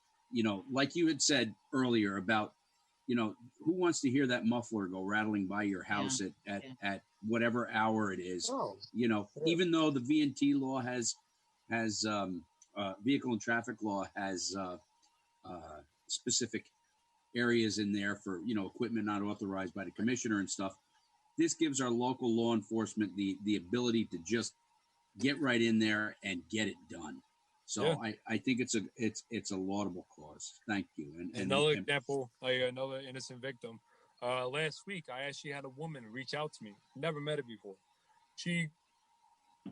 Like you had said earlier about, who wants to hear that muffler go rattling by your house at whatever hour it is? Oh, even though the V&T law has vehicle and traffic law has specific areas in there for, equipment not authorized by the commissioner and stuff. This gives our local law enforcement the ability to just get right in there and get it done. So I think it's a laudable cause. Thank you. And another example, another innocent victim. Last week, I actually had a woman reach out to me. Never met her before.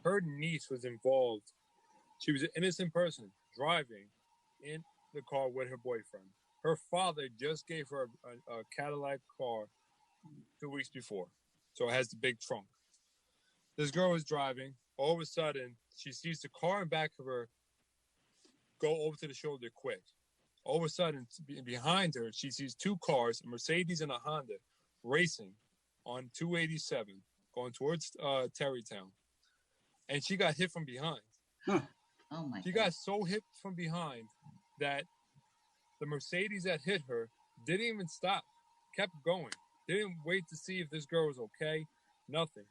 Her niece was involved. She was an innocent person driving the car with her boyfriend. Her father just gave her a Cadillac car 2 weeks before. So it has the big trunk. This girl was driving. All of a sudden, she sees the car in back of her go over to the shoulder quick. All of a sudden, behind her, she sees two cars, a Mercedes and a Honda, racing on 287, going towards Terrytown. And she got hit from behind. Oh my She God. got so hit from behind that the Mercedes that hit her didn't even stop, kept going. Didn't wait to see if this girl was okay. Nothing.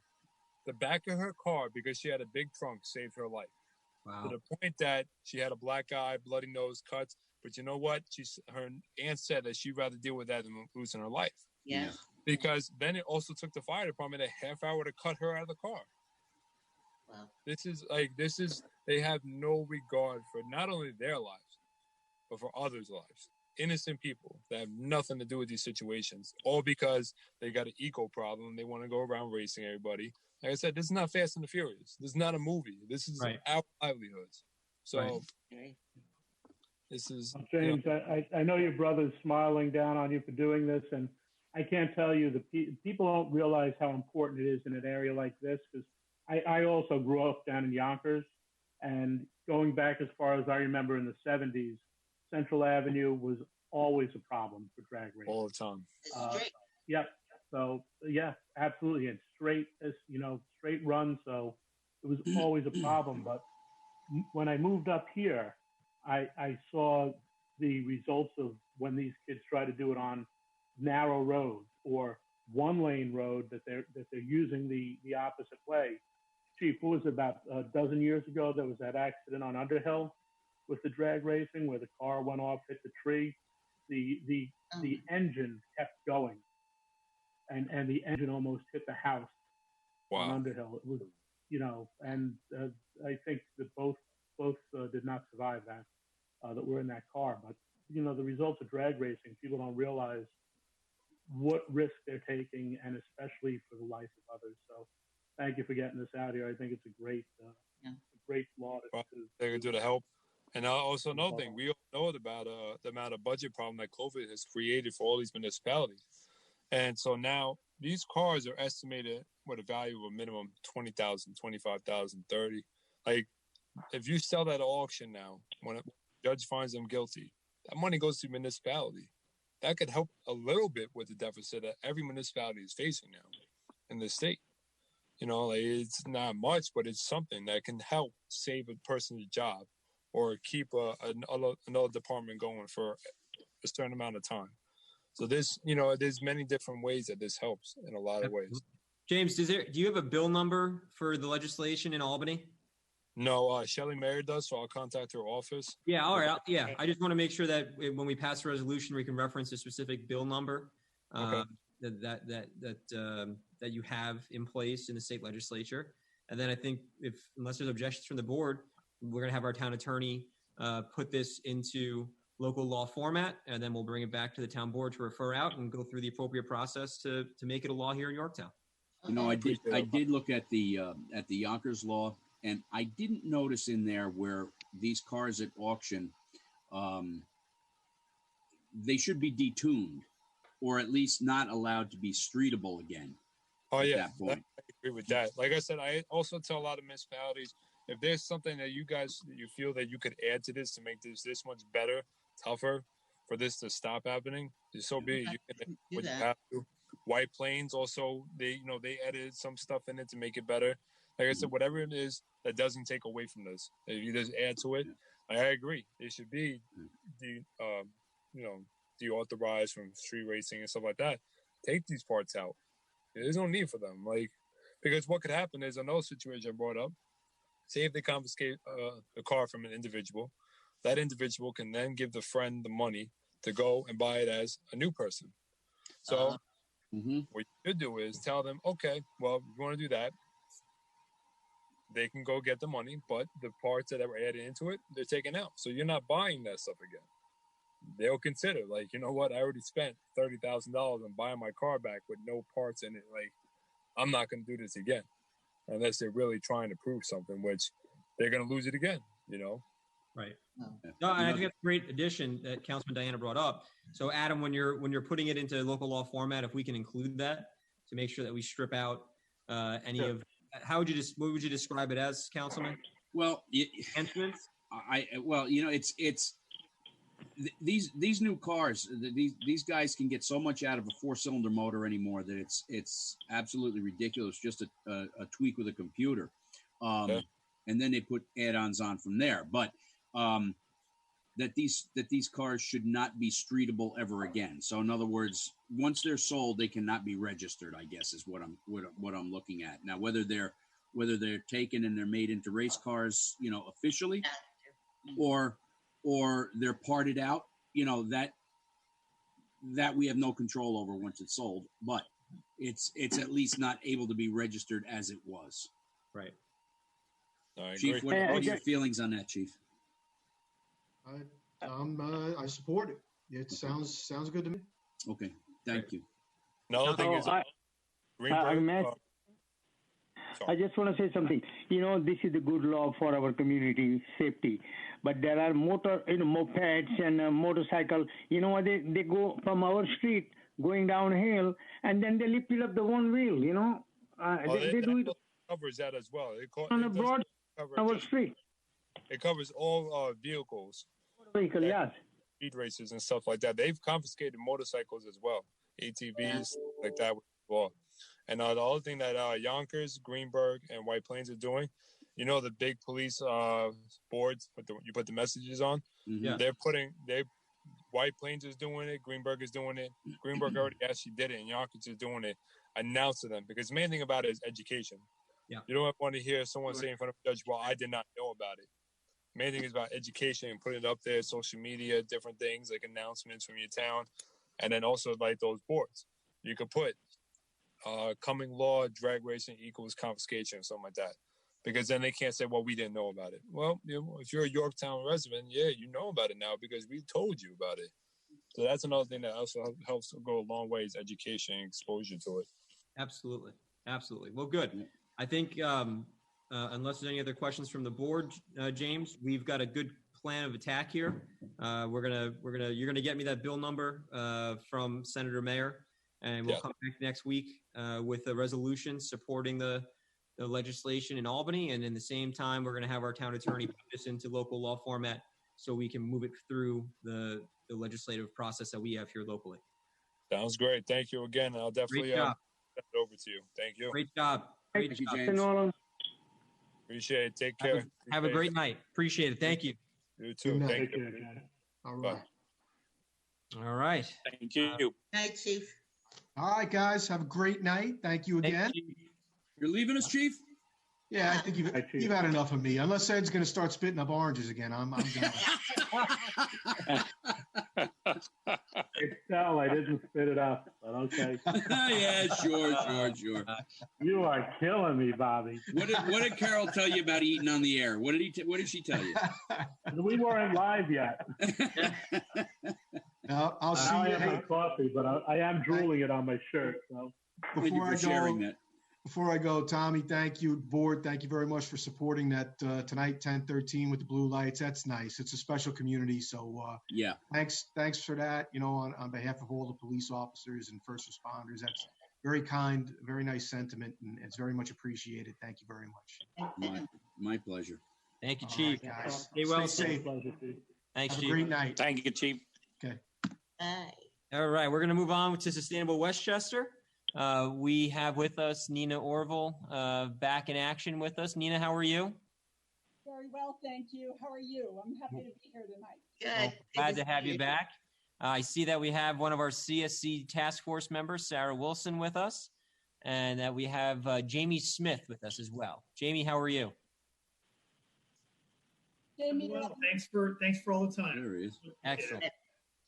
The back of her car, because she had a big trunk, saved her life. Wow. To the point that she had a black eye, bloody nose, cuts. But you know what? Her aunt said that she'd rather deal with that than losing her life. Yes. Because then it also took the fire department a half hour to cut her out of the car. Wow. They have no regard for not only their lives, but for others' lives. Innocent people that have nothing to do with these situations, all because they got an ego problem. They want to go around racing everybody. Like I said, this is not Fast and the Furious. This is not a movie. This is our livelihoods. So Right. this is James, I know your brother's smiling down on you for doing this, and I can't tell you, people don't realize how important it is in an area like this, because I also grew up down in Yonkers, and going back as far as I remember in the 70s, Central Avenue was always a problem for drag racing. all the time. Yep. So yeah, absolutely. And straight run. So it was always a problem. But when I moved up here, I saw the results of when these kids try to do it on narrow roads or one lane road that they're using the opposite way. Chief, what was it, about a dozen years ago? There was that accident on Underhill with the drag racing where the car went off, hit the tree. The engine kept going, and the engine almost hit the house on Underhill. It was, and I think that both did not survive that were in that car. But the results of drag racing, people don't realize what risk they're taking, and especially for the life of others. So thank you for getting this out here. I think it's a great law. They can do to help. And also another thing, we all know about the amount of budget problem that COVID has created for all these municipalities. And so now these cars are estimated with a value of a minimum 20,000, 25,000, 30. Like, if you sell that at auction now, when a judge finds them guilty, that money goes to the municipality. That could help a little bit with the deficit that every municipality is facing now in the state. It's not much, but it's something that can help save a person's job or keep another department going for a certain amount of time. So there's many different ways that this helps in a lot of ways. James, do you have a bill number for the legislation in Albany? No, Shelley Mayer does, so I'll contact her office. Yeah, all right. I just want to make sure that when we pass a resolution, we can reference a specific bill number that you have in place in the state legislature. And then I think unless there's objections from the board, we're going to have our town attorney put this into local law format, and then we'll bring it back to the town board to refer out and go through the appropriate process to make it a law here in Yorktown. I did look at the Yonkers law, and I didn't notice in there where these cars at auction, they should be detuned, or at least not allowed to be streetable again. Oh yeah, I agree with that. Like I said, I also tell a lot of municipalities, if there's something that you feel that you could add to this to make this much better, tougher, for this to stop happening, so be it. You can what you have to. White Plains also, they edited some stuff in it to make it better. Like I said, whatever it is that doesn't take away from this, if you just add to it, I agree. It should be deauthorized from street racing and stuff like that. Take these parts out. There's no need for them. Because what could happen is another situation I brought up. Say if they confiscate the car from an individual, that individual can then give the friend the money to go and buy it as a new person. So what you could do is tell them, okay, well, if you want to do that, they can go get the money, but the parts that were added into it, they're taken out. So you're not buying that stuff again. They'll consider, you know what, I already spent $30,000 on buying my car back with no parts in it. I'm not going to do this again unless they're really trying to prove something, which they're going to lose it again, Right. No. No, and I think that's a great addition that Councilman Diana brought up. So, Adam, when you're putting it into local law format, if we can include that to make sure that we strip out any Sure. of, what would you describe it as, Councilman? Well, Enhancements? These new cars, these guys can get so much out of a 4-cylinder motor anymore that it's absolutely ridiculous. Just a tweak with a computer, and then they put add-ons on from there. But that these cars should not be streetable ever again. So in other words, once they're sold, they cannot be registered, I guess is what I'm looking at. Now, whether they're taken and they're made into race cars, officially, or they're parted out, that we have no control over once it's sold, but it's at least not able to be registered as it was. Right. Chief, what are your feelings on that, Chief? I support it. It sounds good to me. Okay, thank you. Another thing is, I just want to say something. This is a good law for our community safety, but there are mopeds and motorcycle. They go from our street going downhill, and then they lift it up the one wheel. They do it. Covers that as well. On a broad our street. It covers all vehicles. Vehicle, yes. Speed races and stuff like that. They've confiscated motorcycles as well, ATVs like that. And the other thing that Yonkers, Greenberg, and White Plains are doing, the big police boards you put the messages on. Mm-hmm. Yeah. White Plains is doing it. Greenberg is doing it. Greenberg already actually did it, and Yonkers is doing it. Announce to them, because the main thing about it is education. Yeah. You don't want to hear someone say in front of a judge, "Well, I did not know about it." The main thing is about education and putting it up there, social media, different things like announcements from your town, and then also like those boards. You could put coming law, drag racing equals confiscation or something like that. Because then they can't say, well, we didn't know about it. Well, if you're a Yorktown resident, yeah, you know about it now because we told you about it. So that's another thing that also helps go a long way is education and exposure to it. Absolutely. Well, good. I think unless there's any other questions from the board, James, we've got a good plan of attack here. You're gonna get me that bill number from Senator Mayer, and we'll come back next week with a resolution supporting the legislation in Albany. And in the same time, we're going to have our town attorney put this into local law format so we can move it through the legislative process that we have here locally. Sounds great. Thank you again. I'll definitely send it over to you. Thank you. Great job. Thank you, James. Appreciate it. Take care. Have a great night. Appreciate it. Thank you. You too. Thank you. All right. All right. Thank you. Night, Chief. All right, guys. Have a great night. Thank you again. You're leaving us, Chief? Yeah, I think you've had enough of me. Unless Ed's going to start spitting up oranges again, I'm done. Excel, I didn't spit it up, but okay. Yeah, sure. You are killing me, Bobby. What did Carol tell you about eating on the air? What did she tell you? We weren't live yet. I'll see I you. have my coffee, but I am drooling it on my shirt. So Thank you for sharing that. Before I go, Tommy, thank you. Board, thank you very much for supporting that tonight, 10:13 with the blue lights. That's nice. It's a special community. So yeah, thanks for that. On behalf of all the police officers and first responders, that's very kind, very nice sentiment, and it's very much appreciated. Thank you very much. My pleasure. Thank you, Chief. All right, guys. Stay well. Stay safe. Thanks, Have Chief. a great night. Thank you, Chief. Okay. Bye. All right, we're going to move on to Sustainable Westchester. We have with us Nina Orville back in action with us. Nina, how are you? Very well, thank you. How are you? I'm happy to be here tonight. Good. Glad to have you back. I see that we have one of our CSC task force members, Sarah Wilson, with us, and that we have Jamie Smith with us as well. Jamie, how are you? Jamie, well, thanks for all the time. There he is.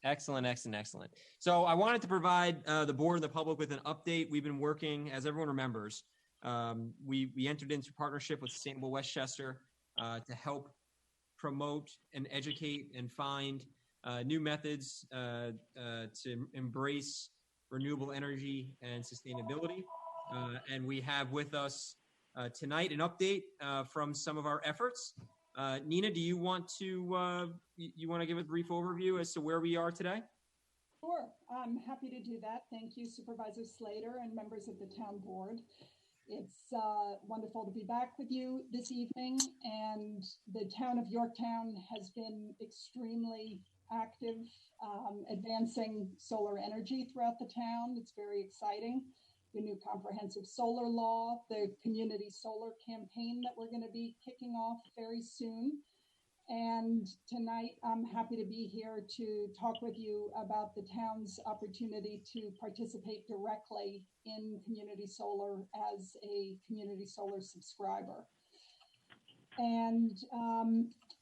Excellent. So I wanted to provide the board and the public with an update. We've been working, as everyone remembers, we entered into partnership with Sustainable Westchester to help promote and educate and find new methods to embrace renewable energy and sustainability. And we have with us tonight an update from some of our efforts. Nina, do you want to you want to give a brief overview as to where we are today? Sure, I'm happy to do that. Thank you, Supervisor Slater and members of the town board. It's wonderful to be back with you this evening, and the town of Yorktown has been extremely active advancing solar energy throughout the town. It's very exciting. The new comprehensive solar law, the community solar campaign that we're going to be kicking off very soon. And tonight, I'm happy to be here to talk with you about the town's opportunity to participate directly in community solar as a community solar subscriber. And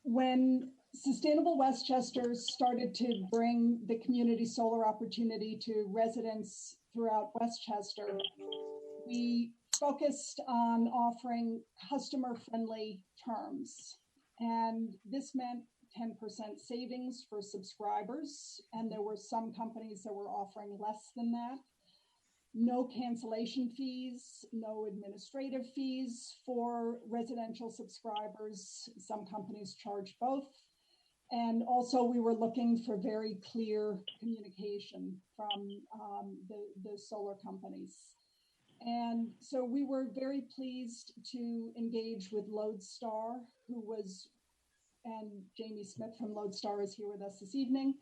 when Sustainable Westchester started to bring the community solar opportunity to residents throughout Westchester, we focused on offering customer-friendly terms. And this meant 10% savings for subscribers, and there were some companies that were offering less than that. No cancellation fees, no administrative fees for residential subscribers. Some companies charge both. And also we were looking for very clear communication from the solar companies. And so we were very pleased to engage with Lodestar, and Jamie Smith from Lodestar is here with us this evening,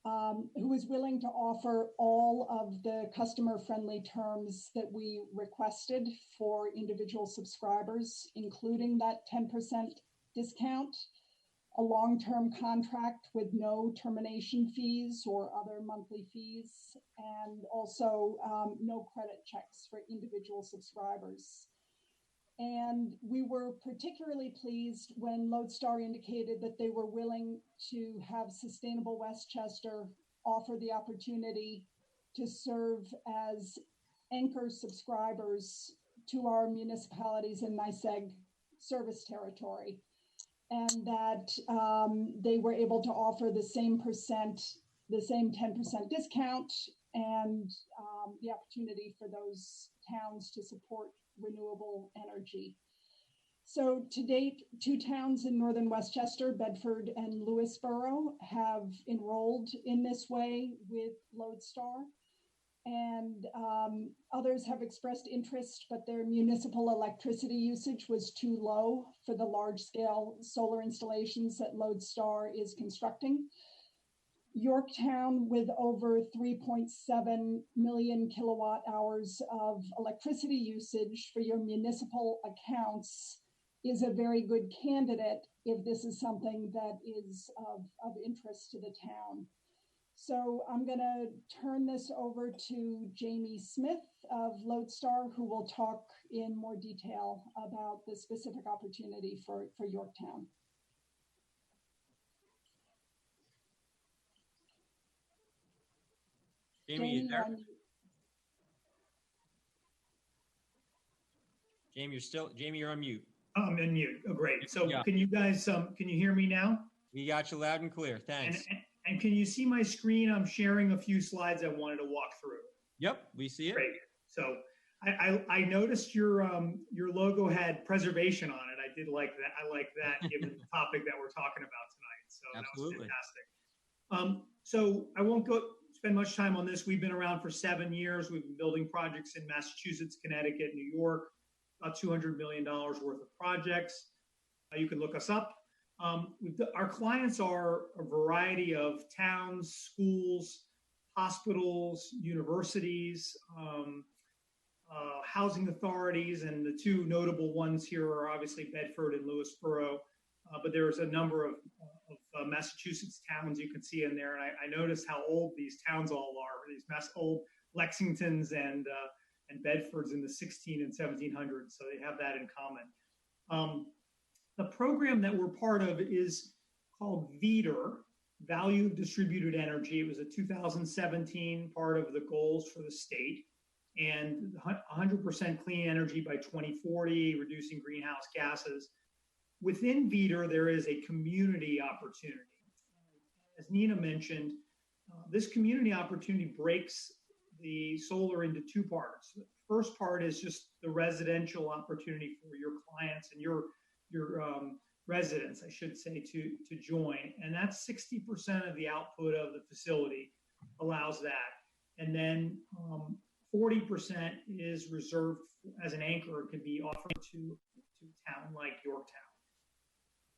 who was willing to offer all of the customer-friendly terms that we requested for individual subscribers, including that 10% discount, a long-term contract with no termination fees or other monthly fees, and also no credit checks for individual subscribers. And we were particularly pleased when Lodestar indicated that they were willing to have Sustainable Westchester offer the opportunity to serve as anchor subscribers to our municipalities in NYSEG service territory, and that they were able to offer the same 10% discount and the opportunity for those towns to support renewable energy. So to date, 2 towns in northern Westchester, Bedford and Lewisboro, have enrolled in this way with Lodestar. And others have expressed interest, but their municipal electricity usage was too low for the large-scale solar installations that Lodestar is constructing. Yorktown, with over 3.7 million kilowatt hours of electricity usage for your municipal accounts, is a very good candidate if this is something that is of interest to the town. So I'm going to turn this over to Jamie Smith of Lodestar, who will talk in more detail about the specific opportunity for Yorktown. Jamie, you there? Jamie, you're on mute. I'm in mute. Oh, great. So Yeah. Can you guys, can you hear me now? We got you loud and clear. Thanks. And can you see my screen? I'm sharing a few slides I wanted to walk through. Yep, we see it. Great. So I noticed your logo had preservation on it. I did like that. I like that given the topic that we're talking about tonight. So Absolutely. That was fantastic. So I won't spend much time on this. We've been around for 7 years. We've been building projects in Massachusetts, Connecticut, New York, about $200 million worth of projects. You can look us up. Our clients are a variety of towns, schools, hospitals, universities, housing authorities, and the 2 notable ones here are obviously Bedford and Lewisboro. But there's a number of Massachusetts towns you can see in there, and I noticed how old these towns all are. These old Lexingtons and Bedfords in the 16 and 1700s, so they have that in common. The program that we're part of is called VDER, Value of Distributed Energy. It was a 2017 part of the goals for the state, and 100% clean energy by 2040, reducing greenhouse gases. Within VDER, there is a community opportunity. As Nina mentioned, this community opportunity breaks the solar into 2 parts. The first part is just the residential opportunity for your clients and your residents, I should say, to join. And that's 60% of the output of the facility allows that. And then 40% is reserved as an anchor, can be offered to a town like Yorktown.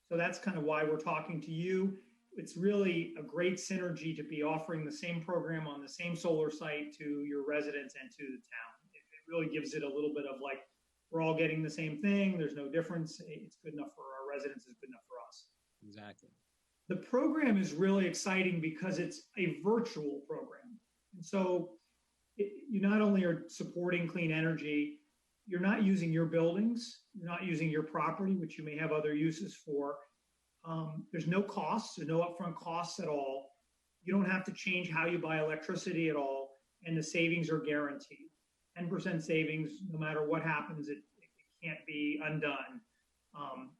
So that's kind of why we're talking to you. It's really a great synergy to be offering the same program on the same solar site to your residents and to the town. It really gives it a little bit of like, we're all getting the same thing. There's no difference. It's good enough for our residents. It's good enough for us. Exactly. The program is really exciting because it's a virtual program. And so you not only are supporting clean energy, you're not using your buildings, you're not using your property, which you may have other uses for. There's no costs, there's no upfront costs at all. You don't have to change how you buy electricity at all, and the savings are guaranteed. 10% savings, no matter what happens, it can't be undone.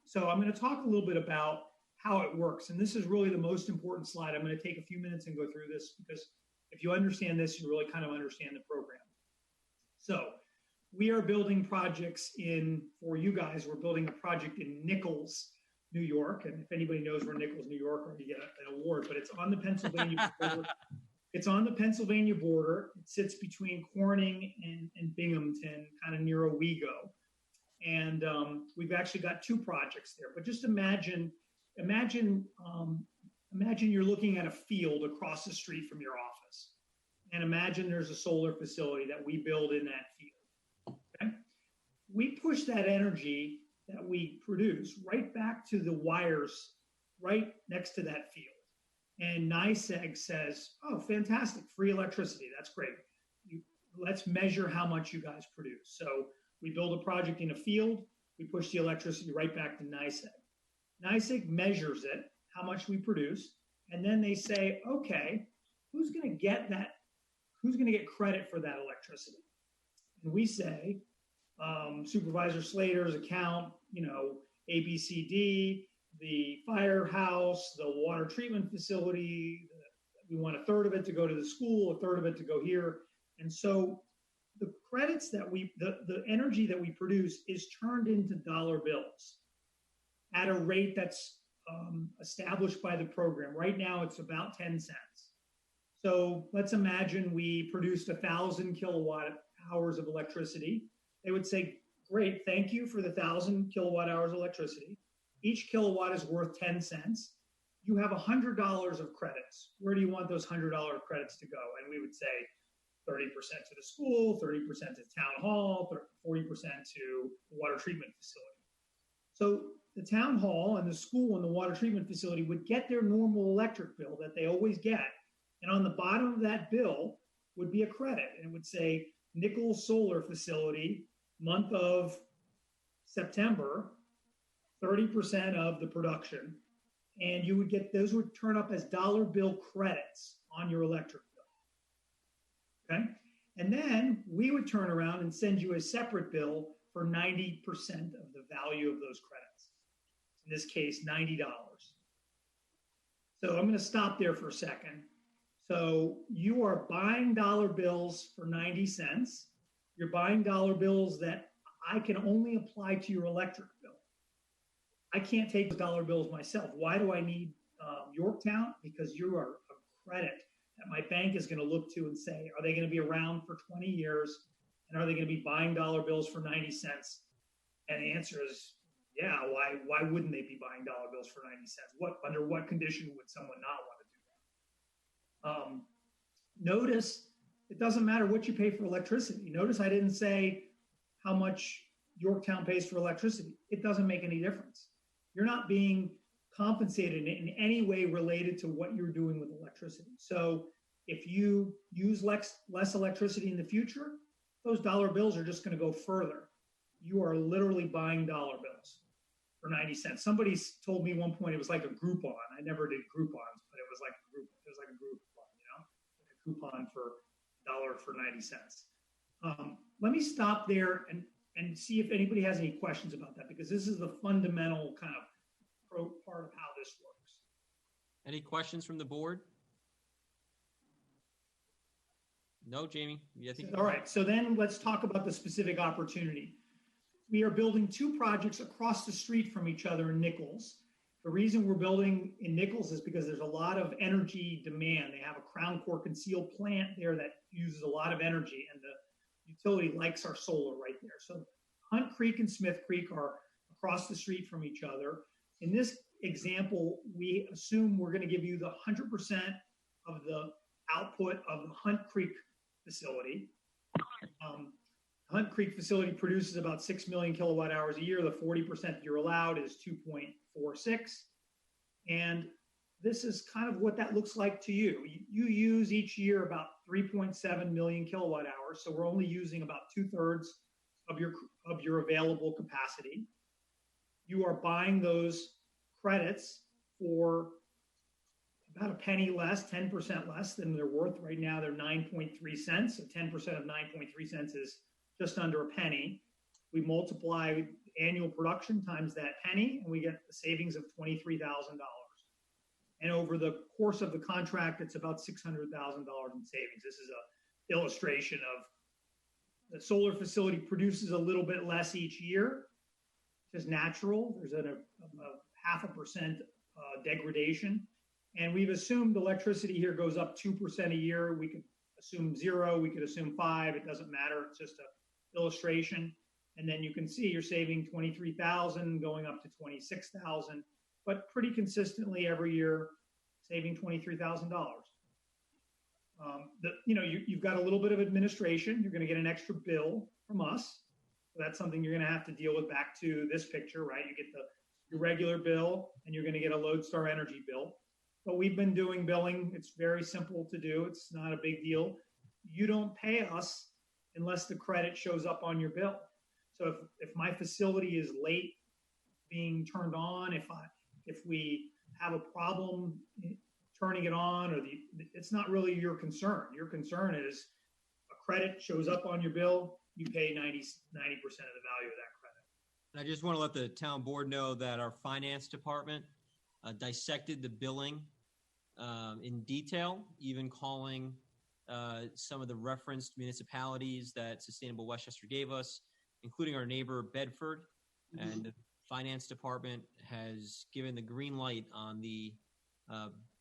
So I'm going to talk a little bit about how it works. And this is really the most important slide. I'm going to take a few minutes and go through this because if you understand this, you really kind of understand the program. So we are building projects for you guys, we're building a project in Nichols, New York. And if anybody knows where Nichols, New York, or you get an award, but it's on the Pennsylvania border. It's on the Pennsylvania border. It sits between Corning and Binghamton, kind of near Owego. And we've actually got 2 projects there. But just imagine you're looking at a field across the street from your office. And imagine there's a solar facility that we build in that field. Okay? We push that energy that we produce right back to the wires right next to that field. And NYSEG says, oh, fantastic, free electricity. That's great. Let's measure how much you guys produce. So we build a project in a field. We push the electricity right back to NYSEG. NYSEG measures it, how much we produce. And then they say, okay, who's going to get that? Who's going to get credit for that electricity? And we say, Supervisor Slater's account, ABCD, the firehouse, the water treatment facility. We want 1/3 of it to go to the school, 1/3 of it to go here. And so the credits that the energy that we produce is turned into dollar bills at a rate that's established by the program. Right now, it's about 10 cents. So let's imagine we produced 1,000 kilowatt hours of electricity. They would say, great, thank you for the 1,000 kilowatt hours of electricity. Each kilowatt is worth 10 cents. You have $100 of credits. Where do you want those $100 credits to go? And we would say 30% to the school, 30% to town hall, 40% to the water treatment facility. So the town hall and the school and the water treatment facility would get their normal electric bill that they always get. And on the bottom of that bill would be a credit. And it would say Nichols Solar Facility, month of September, 30% of the production. And you would get, those would turn up as dollar bill credits on your electric bill. Okay? And then we would turn around and send you a separate bill for 90% of the value of those credits. In this case, $90. So I'm going to stop there for a second. So you are buying dollar bills for 90 cents. You're buying dollar bills that I can only apply to your electric bill. I can't take those dollar bills myself. Why do I need Yorktown? Because you are a credit that my bank is going to look to and say, are they going to be around for 20 years? And are they going to be buying dollar bills for 90 cents? And the answer is, yeah, why wouldn't they be buying dollar bills for 90 cents? Under what condition would someone not want to do that? Notice it doesn't matter what you pay for electricity. Notice I didn't say how much Yorktown pays for electricity. It doesn't make any difference. You're not being compensated in any way related to what you're doing with electricity. So if you use less electricity in the future, those dollar bills are just going to go further. You are literally buying dollar bills for 90 cents. Somebody told me one point it was like a Groupon. I never did Groupons, but it was like a Groupon, like a coupon for $1 for 90 cents. Let me stop there and see if anybody has any questions about that, because this is the fundamental kind of part of how this works. Any questions from the board? No, Jamie. All right. So then let's talk about the specific opportunity. We are building 2 projects across the street from each other in Nichols. The reason we're building in Nichols is because there's a lot of energy demand. They have a Crown Core concealed plant there that uses a lot of energy, and the utility likes our solar right there. So Hunt Creek and Smith Creek are across the street from each other. In this example, we assume we're going to give you the 100% of the output of the Hunt Creek facility. Hunt Creek facility produces about 6 million kilowatt hours a year. The 40% you're allowed is 2.46. And this is kind of what that looks like to you. You use each year about 3.7 million kilowatt hours. So we're only using about 2/3 of your available capacity. You are buying those credits for about a penny less, 10% less than they're worth. Right now, they're 9.3 cents. So 10% of 9.3 cents is just under a penny. We multiply annual production times that penny, and we get the savings of $23,000. And over the course of the contract, it's about $600,000 in savings. This is an illustration of the solar facility produces a little bit less each year, which is natural. There's a 0.5% degradation. And we've assumed electricity here goes up 2% a year. We could assume 0, we could assume 5, it doesn't matter. It's just an illustration. And then you can see you're saving $23,000 going up to $26,000, but pretty consistently every year saving $23,000. You've got a little bit of administration. You're going to get an extra bill from us. So that's something you're going to have to deal with. Back to this picture, right? You get your regular bill, and you're going to get a Lodestar Energy bill. But we've been doing billing. It's very simple to do. It's not a big deal. You don't pay us unless the credit shows up on your bill. So if my facility is late being turned on, if we have a problem turning it on, it's not really your concern. Your concern is a credit shows up on your bill, you pay 90% of the value of that credit. And I just want to let the town board know that our finance department dissected the billing in detail, even calling some of the referenced municipalities that Sustainable Westchester gave us, including our neighbor Bedford. Mm-hmm. And the finance department has given the green light on the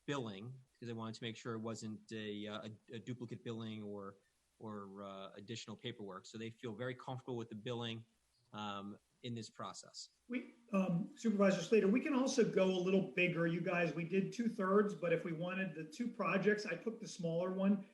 billing because they wanted to make sure it wasn't a duplicate billing or additional paperwork. So they feel very comfortable with the billing in this process. Supervisor Slater, we can also go a little bigger. You guys, we did 2/3, but if we wanted the 2 projects, I took the smaller one.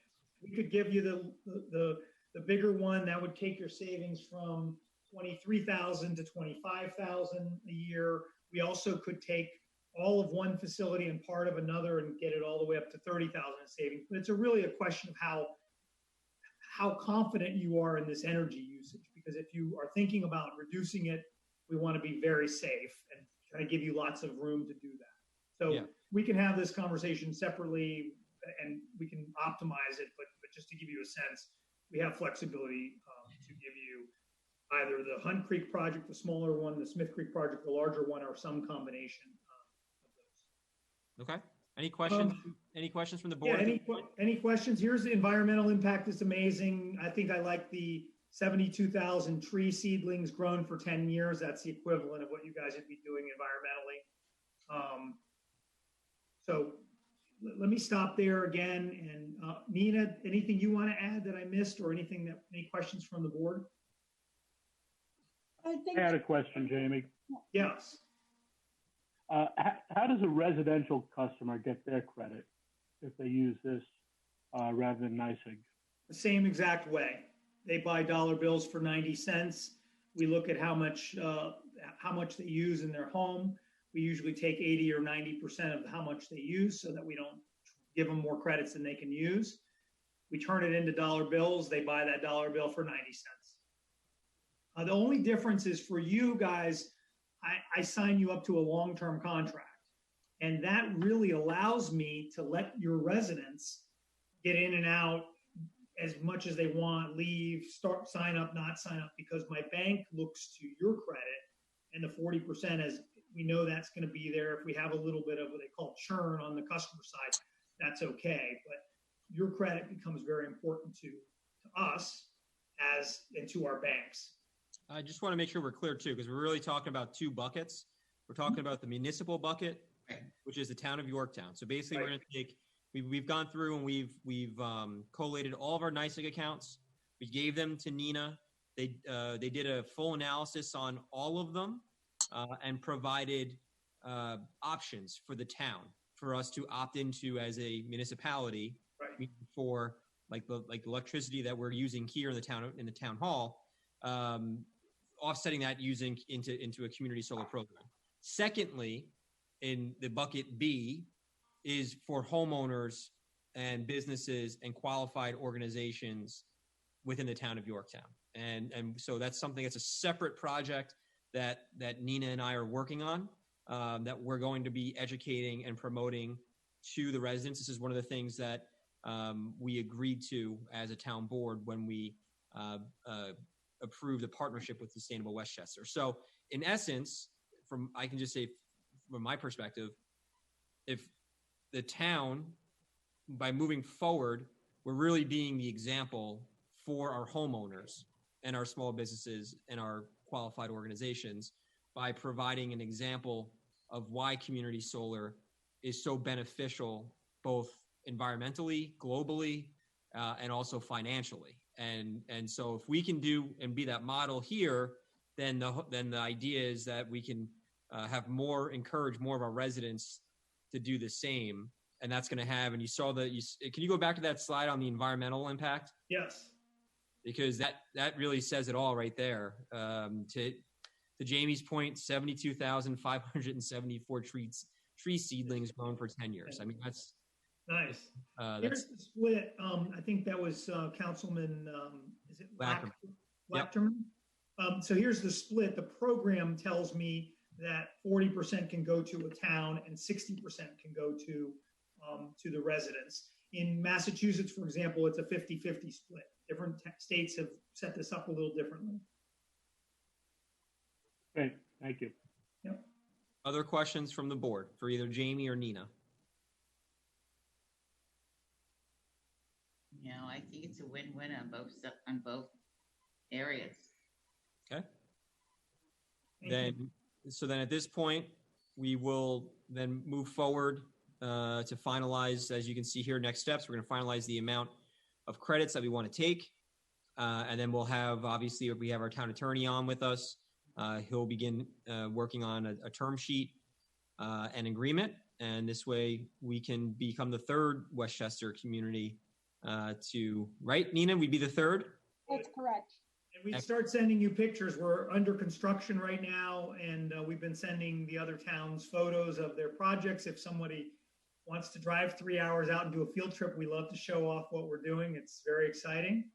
We could give you the bigger one. That would take your savings from $23,000 to $25,000 a year. We also could take all of one facility and part of another and get it all the way up to $30,000 in savings. But it's really a question of how confident you are in this energy usage. Because if you are thinking about reducing it, we want to be very safe and try to give you lots of room to do that. So we can have this conversation separately and we can optimize it, but just to give you a sense, we have flexibility to give you either the Hunt Creek project, the smaller one, the Smith Creek project, the larger one, or some combination of those. Okay. Any questions? Any questions from the board? Yeah, any questions? Here's the environmental impact. It's amazing. I think I like the 72,000 tree seedlings grown for 10 years. That's the equivalent of what you guys would be doing environmentally. So let me stop there again. And Nina, anything you want to add that I missed or any questions from the board? I had a question, Jamie. Yes. How does a residential customer get their credit if they use this rather than NYSEG? The same exact way. They buy dollar bills for 90 cents. We look at how much they use in their home. We usually take 80 or 90% of how much they use so that we don't give them more credits than they can use. We turn it into dollar bills. They buy that dollar bill for 90 cents. The only difference is for you guys, I sign you up to a long-term contract. And that really allows me to let your residents get in and out as much as they want, leave, start, sign up, not sign up, because my bank looks to your credit and the 40% as we know that's going to be there. If we have a little bit of what they call churn on the customer side, that's okay. But your credit becomes very important to us and to our banks. I just want to make sure we're clear too, because we're really talking about 2 buckets. We're talking about the municipal bucket, which is the town of Yorktown. So basically, we're going to take. We've gone through and we've collated all of our NYSEG accounts. We gave them to Nina. They did a full analysis on all of them and provided options for the town for us to opt into as a municipality for like the electricity that we're using here in the town hall, offsetting that using into a community solar program. Secondly, in the bucket B is for homeowners and businesses and qualified organizations within the town of Yorktown. And so that's something that's a separate project that Nina and I are working on, that we're going to be educating and promoting to the residents. This is one of the things that we agreed to as a town board when we approved a partnership with Sustainable Westchester. So in essence, I can just say from my perspective, if the town, by moving forward, we're really being the example for our homeowners and our small businesses and our qualified organizations by providing an example of why community solar is so beneficial, both environmentally, globally, and also financially. And so if we can do and be that model here, then the idea is that we can encourage more of our residents to do the same. And that's going to have, and you saw can you go back to that slide on the environmental impact? Yes. Because that really says it all right there. To Jamie's point, 72,574 tree seedlings grown for 10 years. I mean, that's nice. Here's the split. I think that was Councilman, is it Lachterman? Yep. So here's the split. The program tells me that 40% can go to a town and 60% can go to the residents. In Massachusetts, for example, it's a 50-50 split. Different states have set this up a little differently. Great, thank you. Yep. Other questions from the board for either Jamie or Nina? No, I think it's a win-win on both areas. Okay. So then at this point, we will then move forward to finalize, as you can see here, next steps. We're going to finalize the amount of credits that we want to take. And then we'll have, obviously, we have our town attorney on with us. He'll begin working on a term sheet and agreement. And this way we can become the third Westchester community right, Nina? We'd be the third? That's correct. And we start sending you pictures. We're under construction right now, and we've been sending the other towns photos of their projects. If somebody wants to drive 3 hours out and do a field trip, we love to show off what we're doing. It's very exciting.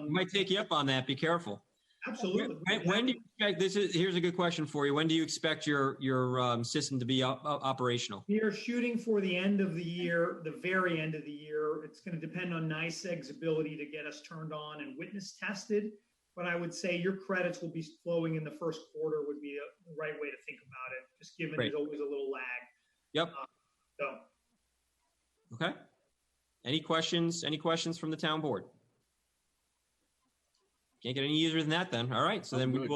We might take you up on that. Be careful. Absolutely. When do you expect, here's a good question for you. When do you expect your system to be operational? We are shooting for the end of the year, the very end of the year. It's going to depend on NYSEG's ability to get us turned on and witness tested. But I would say your credits will be flowing in the first quarter would be the right way to think about it, just given there's always a little lag. Yep. Okay. Any questions from the town board? Can't get any easier than that then. All right. So then we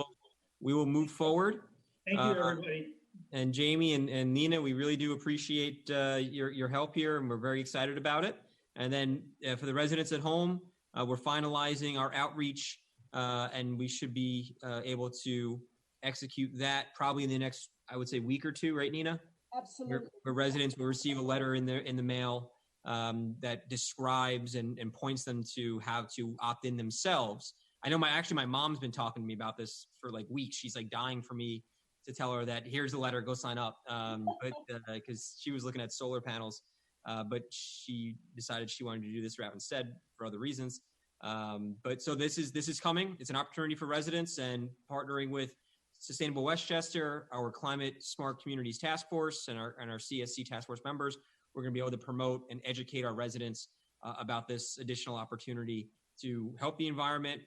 will move forward. Thank you, everybody. And Jamie and Nina, we really do appreciate your help here, and we're very excited about it. And then for the residents at home, we're finalizing our outreach, and we should be able to execute that probably in the next, I would say, week or two, right, Nina? Absolutely. Where residents will receive a letter in the mail that describes and points them to how to opt in themselves. I know my mom's been talking to me about this for like weeks. She's like dying for me to tell her that here's the letter, go sign up. But because she was looking at solar panels, but she decided she wanted to do this route instead for other reasons. But so this is coming. It's an opportunity for residents, and partnering with Sustainable Westchester, our Climate Smart Communities Task Force, and our CSC Task Force members, we're going to be able to promote and educate our residents about this additional opportunity to help the environment,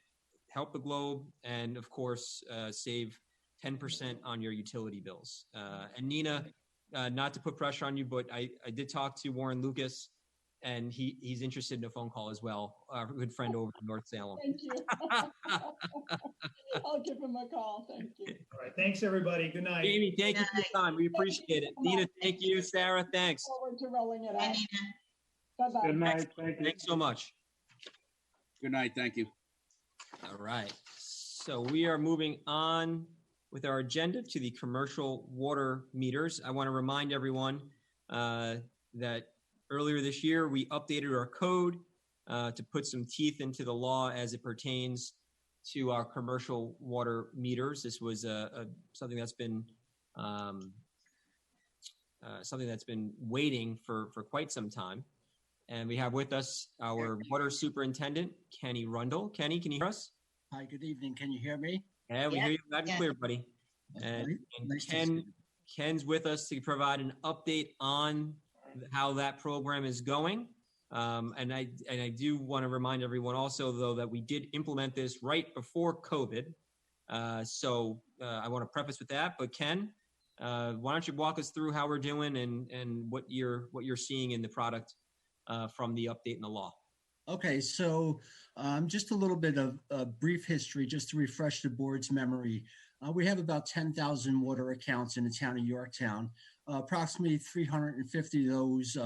help the globe, and of course, save 10% on your utility bills. And Nina, not to put pressure on you, but I did talk to Warren Lucas and he's interested in a phone call as well. Our good friend over in North Salem. Thank you. I'll give him a call. Thank you. All right. Thanks, everybody. Good night. Amy, thank you for your time. We appreciate it. Nina, thank you. Sarah, thanks. Forward to rolling it And out. Nina, Bye-bye. Good night. Thank you. Thanks so much. Good night. Thank you. All right. So we are moving on with our agenda to the commercial water meters. I want to remind everyone that earlier this year, we updated our code to put some teeth into the law as it pertains to our commercial water meters. This was something that's been waiting for quite some time. And we have with us our water superintendent, Kenny Rundle. Kenny, can you hear us? Hi, good evening. Can you hear me? Yeah, we hear you loud and clear, buddy. And Nice to see you. Ken's with us to provide an update on how that program is going. And I do want to remind everyone also, though, that we did implement this right before COVID. So I want to preface with that. But Ken, why don't you walk us through how we're doing and what you're seeing in the product from the update in the law? Okay, so just a little bit of brief history, just to refresh the board's memory. We have about 10,000 water accounts in the town of Yorktown. Approximately 350 of those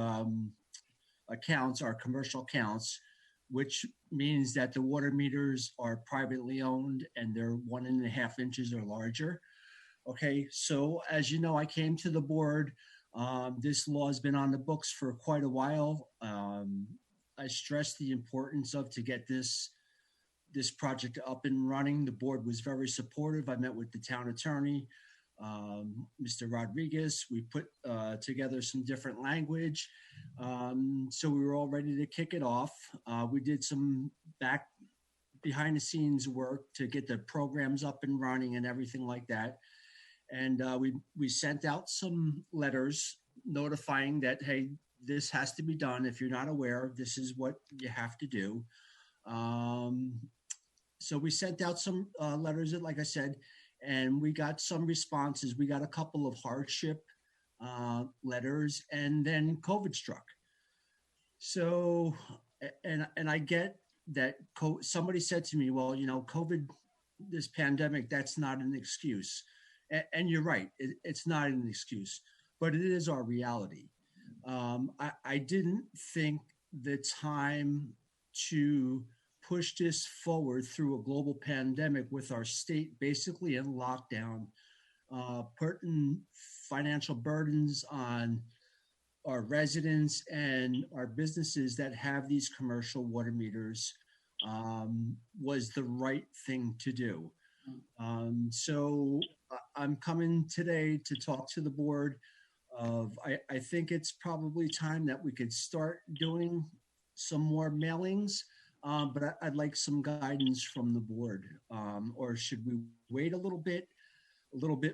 accounts are commercial accounts, which means that the water meters are privately owned and they're 1.5 inches or larger. Okay, so as you know, I came to the board. This law has been on the books for quite a while. I stressed the importance of to get this project up and running. The board was very supportive. I met with the town attorney, Mr. Rodriguez. We put together some different language. So we were all ready to kick it off. We did some behind the scenes work to get the programs up and running and everything like that. And we sent out some letters notifying that, hey, this has to be done. If you're not aware, this is what you have to do. So we sent out some letters, like I said, and we got some responses. We got a couple of hardship letters, and then COVID struck. So, and I get that somebody said to me, well, you know, COVID, this pandemic, that's not an excuse. And you're right, it's not an excuse, but it is our reality. I didn't think the time to push this forward through a global pandemic with our state basically in lockdown, putting financial burdens on our residents and our businesses that have these commercial water meters was the right thing to do. So I'm coming today to talk to the board of, I think it's probably time that we could start doing some more mailings, but I'd like some guidance from the board. Or should we wait a little bit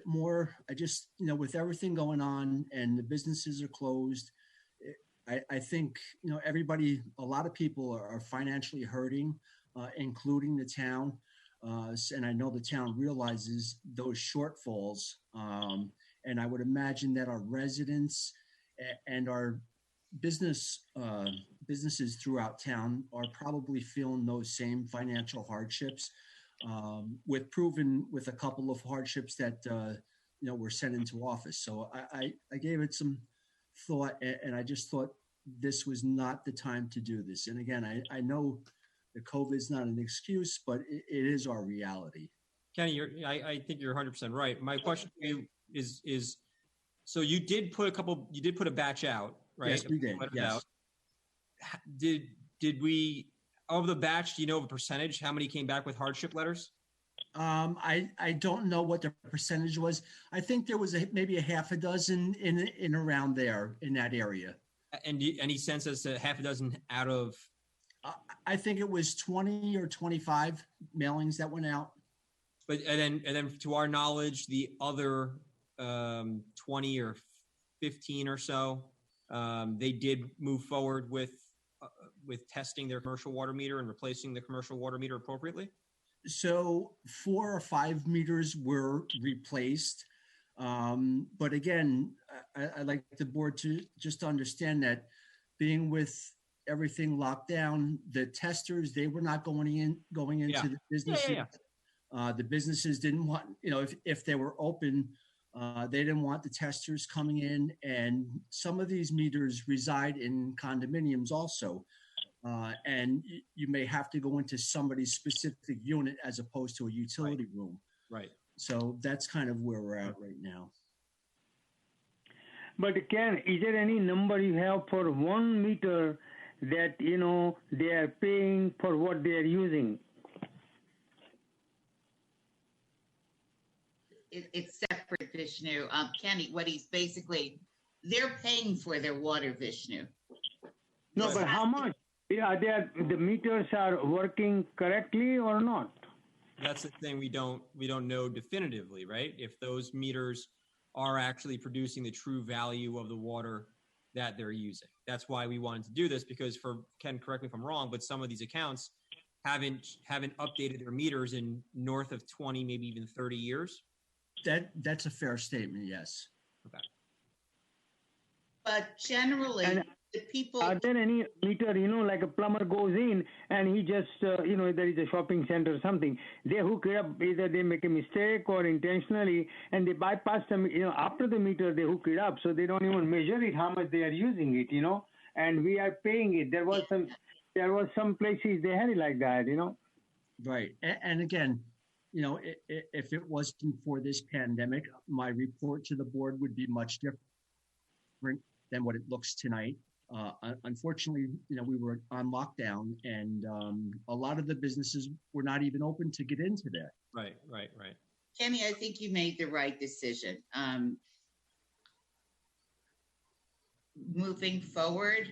more? I just, you know, with everything going on and the businesses are closed, I think, you know, everybody, a lot of people are financially hurting, including the town. And I know the town realizes those shortfalls. And I would imagine that our residents and our businesses throughout town are probably feeling those same financial hardships, with a couple of hardships that, you know, were sent into office. So I gave it some thought, and I just thought this was not the time to do this. And again, I know the COVID is not an excuse, but it is our reality. Kenny, I think you're 100% right. My question to you is so you did put a batch out, right? Yes, we did. Yes. Did we, of the batch, do you know the percentage, how many came back with hardship letters? I don't know what the percentage was. I think there was maybe a half a dozen in around there in that area. And any sense as to half a dozen out of? I think it was 20 or 25 mailings that went out. But and then to our knowledge, the other 20 or 15 or so, they did move forward with testing their commercial water meter and replacing the commercial water meter appropriately. So 4 or 5 meters were replaced. But again, I'd like the board to just understand that being with everything locked down, the testers, they were not going into Yeah. the businesses. The businesses didn't want, if they were open, they didn't want the testers coming in. And some of these meters reside in condominiums also. And you may have to go into somebody's specific unit as opposed to a utility room. Right. So that's kind of where we're at right now. But Ken, is there any number you have for 1 meter that, they are paying for what they are using? It's separate, Vishnu. Kenny, what he's basically, they're paying for their water, Vishnu. No, but how much? Yeah, the meters are working correctly or not? That's the thing we don't know definitively, right? If those meters are actually producing the true value of the water that they're using. That's why we wanted to do this, because for Ken, correct me if I'm wrong, but some of these accounts haven't updated their meters in north of 20, maybe even 30 years. That's a fair statement, yes. Okay. But generally, the people. Are there any meter, like a plumber goes in and he just, there is a shopping center or something. They hook it up, either they make a mistake or intentionally, and they bypass them, after the meter, they hook it up. So they don't even measure it, how much they are using it, and we are paying it. There was some places they had it like that, Right. And again, if it wasn't for this pandemic, my report to the board would be much different than what it looks tonight. Unfortunately, we were on lockdown, and a lot of the businesses were not even open to get into there. Right. Kenny, I think you made the right decision. Moving forward,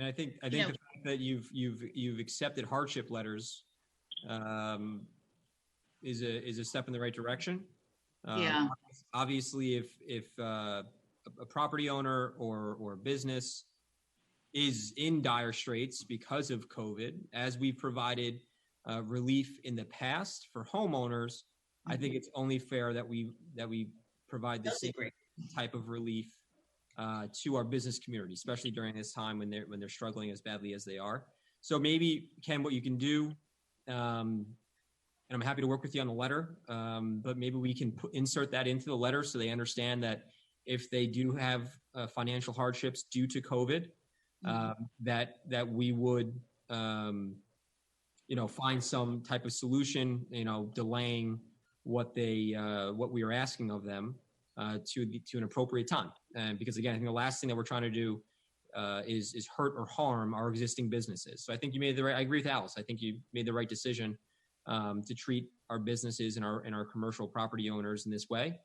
I think the fact that you've accepted hardship letters is a step in the right direction. Obviously, if a property owner or a business is in dire straits because of COVID, as we provided relief in the past for homeowners, I think it's only fair that we provide the same type of relief to our business community, especially during this time when they're struggling as badly as they are. So maybe, Ken, what you can do, and I'm happy to work with you on the letter, but maybe we can insert that into the letter so they understand that if they do have financial hardships due to COVID, that we would, find some type of solution, delaying what we are asking of them to an appropriate time. And because again, I think the last thing that we're trying to do is hurt or harm our existing businesses. So I think you made I agree with Alice. I think you made the right decision to treat our businesses and our commercial property owners in this way.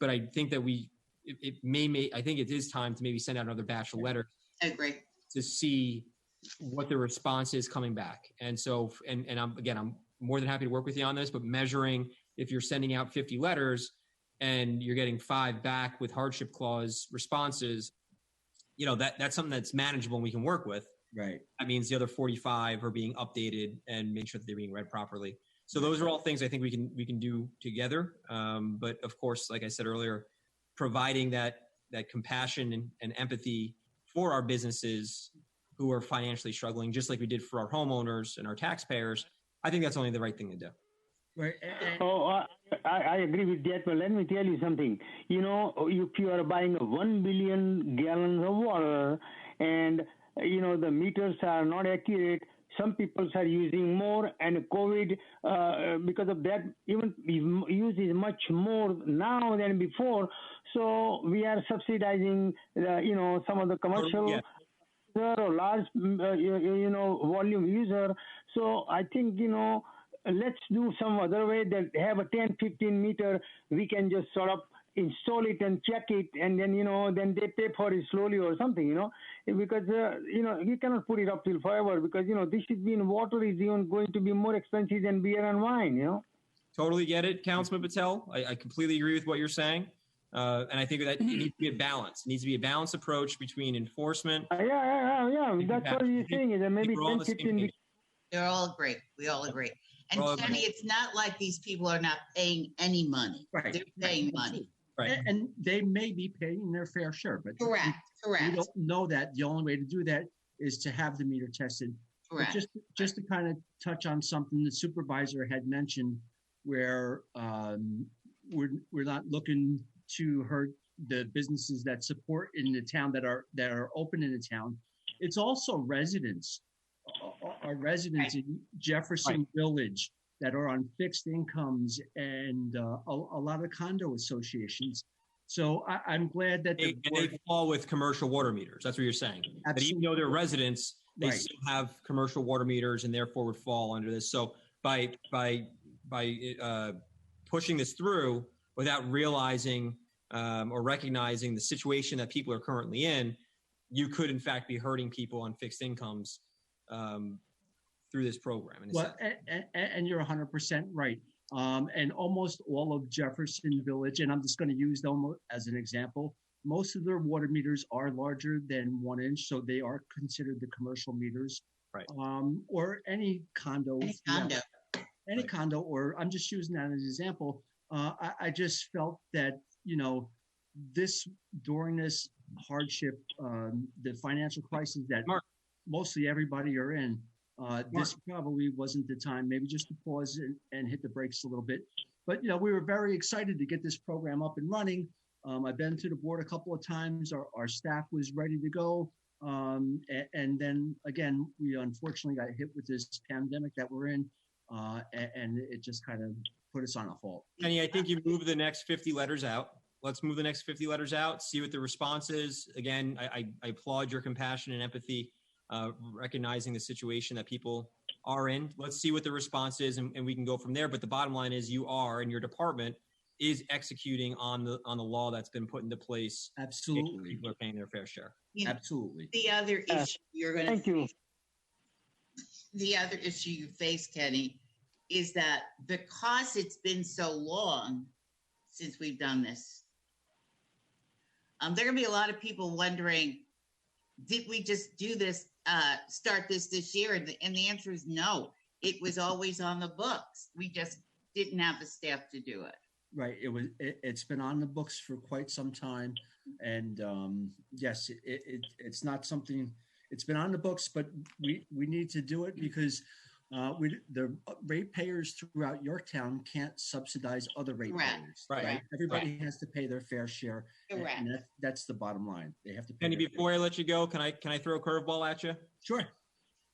But I think that I think it is time to maybe send out another batch of letters. I agree. To see what the response is coming back. And so, and I'm more than happy to work with you on this, but measuring if you're sending out 50 letters and you're getting 5 back with hardship clause responses, that's something that's manageable and we can work with. Right. That means the other 45 are being updated and make sure that they're being read properly. So those are all things I think we can do together. But of course, like I said earlier, providing that compassion and empathy for our businesses who are financially struggling, just like we did for our homeowners and our taxpayers, I think that's only the right thing to do. Right. I agree with that, but let me tell you something. If you are buying 1 billion gallons of water and, the meters are not accurate, some people are using more, and COVID, because of that, even use is much more now than before. So we are subsidizing, some of the commercial or large, volume user. So I think, let's do some other way that have a 10, 15 meter, we can just sort of install it and check it, and then, then they pay for it slowly or something, because, we cannot put it up till forever because, this is being water is even going to be more expensive than beer and wine, Totally get it, Councilman Patel. I completely agree with what you're saying. And I think that it needs to be a balance. It needs to be a balanced approach between enforcement. Yeah. That's what you're saying is that maybe 10, 15. They're all great. We all agree. And Well, Kenny, it's not like these people are not paying any money. Right. They're paying money. Right. And they may be paying their fair share, but Correct, we correct, don't know that. The only way to do that is to have the meter tested. But correct. just to kind of touch on something the supervisor had mentioned, where we're not looking to hurt the businesses that support in the town that are open in the town. It's also residents, our residents in Jefferson Village that are on fixed incomes, and a lot of condo associations. So I'm glad that They fall with commercial water meters. That's what you're saying. That even though they're residents, they still have commercial water meters and therefore would fall under this. So by pushing this through without realizing or recognizing the situation that people are currently in, you could in fact be hurting people on fixed incomes through this program. Well, and you're 100% right. And almost all of Jefferson Village, and I'm just going to use them as an example, most of their water meters are larger than 1 inch, so they are considered the commercial meters. Right. Or any condo. Any condo, or I'm just using that as an example. I just felt that, during this hardship, the financial crisis that mostly everybody are in, this probably wasn't the time, maybe just to pause and hit the brakes a little bit. But, we were very excited to get this program up and running. I've been to the board a couple of times. Our staff was ready to go. And then again, we unfortunately got hit with this pandemic that we're in. And it just kind of put us on a halt. Kenny, I think you move the next 50 letters out. Let's move the next 50 letters out, see what the response is. Again, I applaud your compassion and empathy, recognizing the situation that people are in. Let's see what the response is, and we can go from there. But the bottom line is you are, and your department is executing on the law that's been put into place. Absolutely. People are paying their fair share. Absolutely. The other issue you're going to Thank you. The other issue you face, Kenny, is that because it's been so long since we've done this, there are going to be a lot of people wondering, did we just do this, start this year? And the answer is no. It was always on the books. We just didn't have the staff to do it. Right. It's been on the books for quite some time. And yes, it's not something, it's been on the books, but we need to do it because the ratepayers throughout Yorktown can't subsidize other ratepayers. Right. Everybody has to pay their fair share. Correct. And that's the bottom line. They have to pay. Kenny, before I let you go, can I throw a curveball at you? Sure.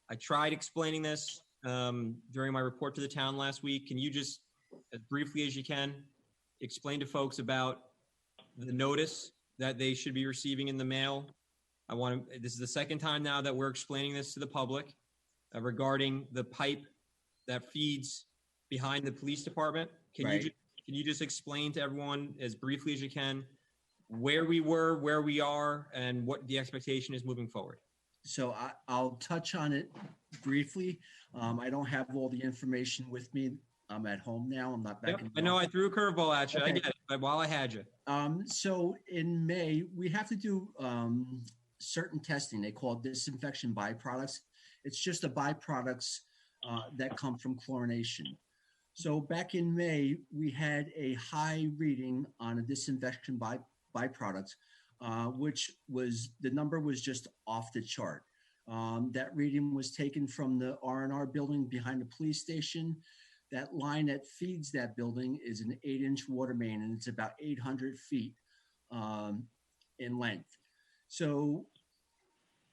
I tried explaining this during my report to the town last week. Can you just, as briefly as you can, explain to folks about the notice that they should be receiving in the mail? This is the second time now that we're explaining this to the public regarding the pipe that feeds behind the police department. Can you just explain to everyone as briefly as you can where we were, where we are, and what the expectation is moving forward? So I'll touch on it briefly. I don't have all the information with me. I'm at home now. I'm not back. I know I threw a curveball at you. Okay. I get it. But while I had you. So in May, we have to do certain testing. They call it disinfection byproducts. It's just the byproducts that come from chlorination. So back in May, we had a high reading on a disinfection byproducts, which was, the number was just off the chart. That reading was taken from the R&R building behind the police station. That line that feeds that building is an 8-inch water main, and it's about 800 feet in length. So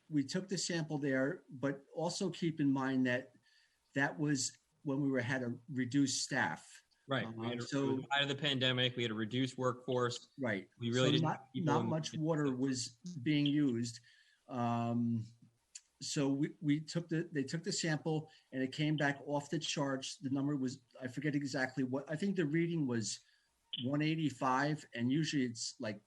we took the sample there, but also keep in mind that that was when we had a reduced staff. Right. So out of the pandemic, we had a reduced workforce. Right. We really didn't. Not much water was being used. So they took the sample and it came back off the charts. The number was, I forget exactly what, I think the reading was 185, and usually it's like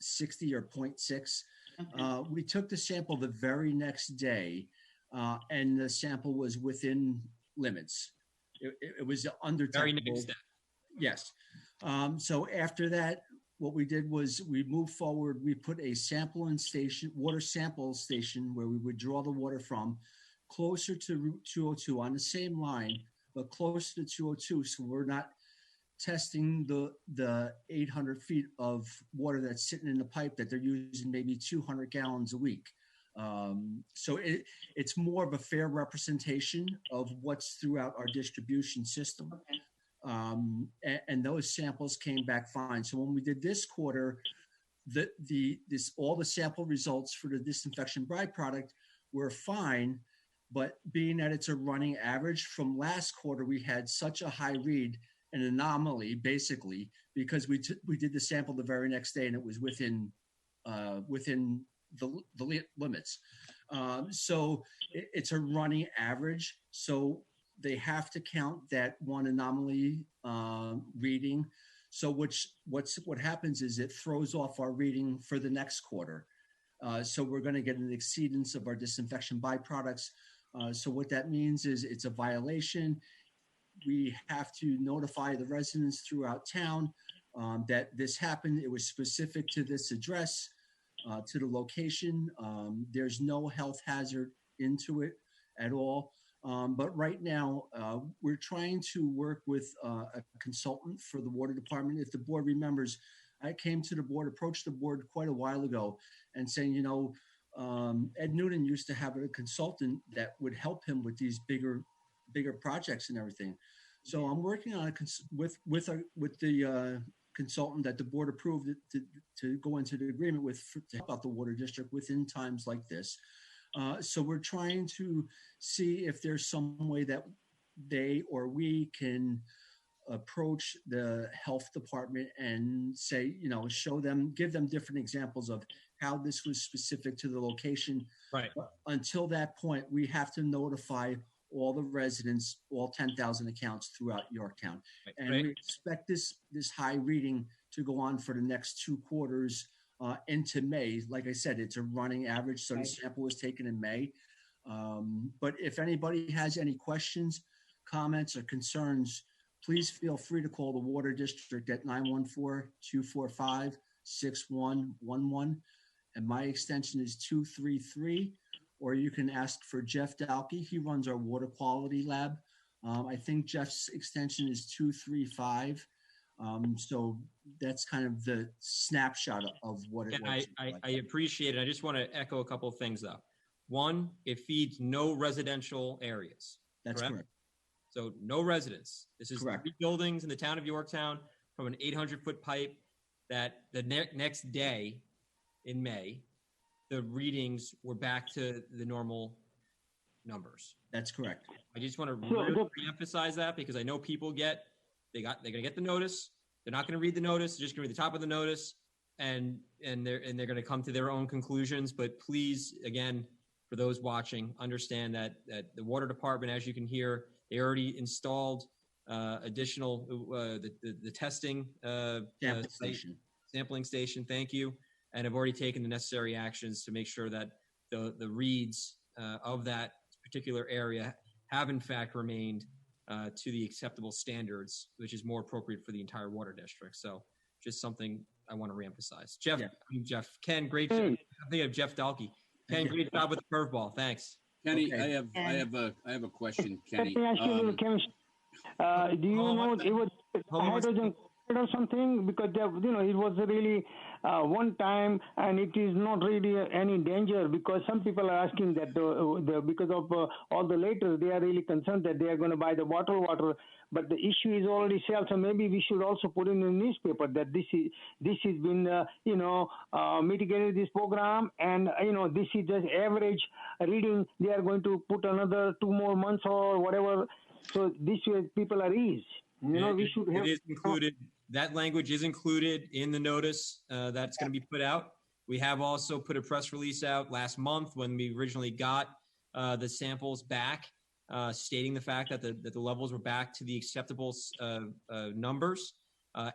60 or 0.6. Okay. We took the sample the very next day, and the sample was within limits. It was undetectable. Very next step. Yes. So after that, what we did was we moved forward. We put a water sample station where we would draw the water from, closer to Route 202 on the same line but close to 202. So we're not testing the 800 feet of water that's sitting in the pipe that they're using maybe 200 gallons a week. So it's more of a fair representation of what's throughout our distribution system. Okay. And those samples came back fine. So when we did this quarter, all the sample results for the disinfection byproduct were fine, but being that it's a running average from last quarter, we had such a high read, an anomaly basically, because we did the sample the very next day and it was within the limits. So it's a running average. So they have to count that one anomaly reading. So what happens is it throws off our reading for the next quarter. So we're going to get an exceedance of our disinfection byproducts. So what that means is it's a violation. We have to notify the residents throughout town that this happened. It was specific to this address, to the location. There's no health hazard into it at all. But right now, we're trying to work with a consultant for the water department. If the board remembers, I came to the board, approached the board quite a while ago and saying, Ed Noonan used to have a consultant that would help him with these bigger projects and everything. So I'm working on with the consultant that the board approved to go into the agreement with to help out the water district within times like this. So we're trying to see if there's some way that they or we can approach the health department and say, show them, give them different examples of how this was specific to the location. Right. Until that point, we have to notify all the residents, all 10,000 accounts throughout Yorktown. Right. And we expect this high reading to go on for the next 2 quarters into May. Like I said, it's a running average, so the sample was taken in May. But if anybody has any questions, comments, or concerns, please feel free to call the Water District at 914-245-6111. And my extension is 233. Or you can ask for Jeff Dalkey. He runs our water quality lab. I think Jeff's extension is 235. So that's kind of the snapshot of what it was. I appreciate it. I just want to echo a couple of things, though. One, it feeds no residential areas. That's correct. So no residents. This is correct. 3 buildings in the town of Yorktown from an 800-foot pipe that the next day in May, the readings were back to the normal numbers. That's correct. I just want to really emphasize that because I know people they're going to get the notice. They're not going to read the notice. They're just going to read the top of the notice and they're going to come to their own conclusions. But please, again, for those watching, understand that the water department, as you can hear, they already installed additional the testing sampling station. Thank you. And have already taken the necessary actions to make sure that the reads of that particular area have in fact remained to the acceptable standards, which is more appropriate for the entire water district. So just something I want to reemphasize. Ken, great job. I think of Jeff Dalkey. Ken, great job with the curveball. Thanks. Kenny, I have a question, Kenny. Do you know it was hydrogen or something? Because it was really one time, and it is not really any danger because some people are asking that because of all the letters, they are really concerned that they are going to buy the bottled water, but the issue is already sold. So maybe we should also put in the newspaper that this has been mitigated this program, and this is just average reading. They are going to put another 2 more months or whatever. So this way people are eased. We should have. It is included. That language is included in the notice that's going to be put out. We have also put a press release out last month when we originally got the samples back, stating the fact that the levels were back to the acceptable numbers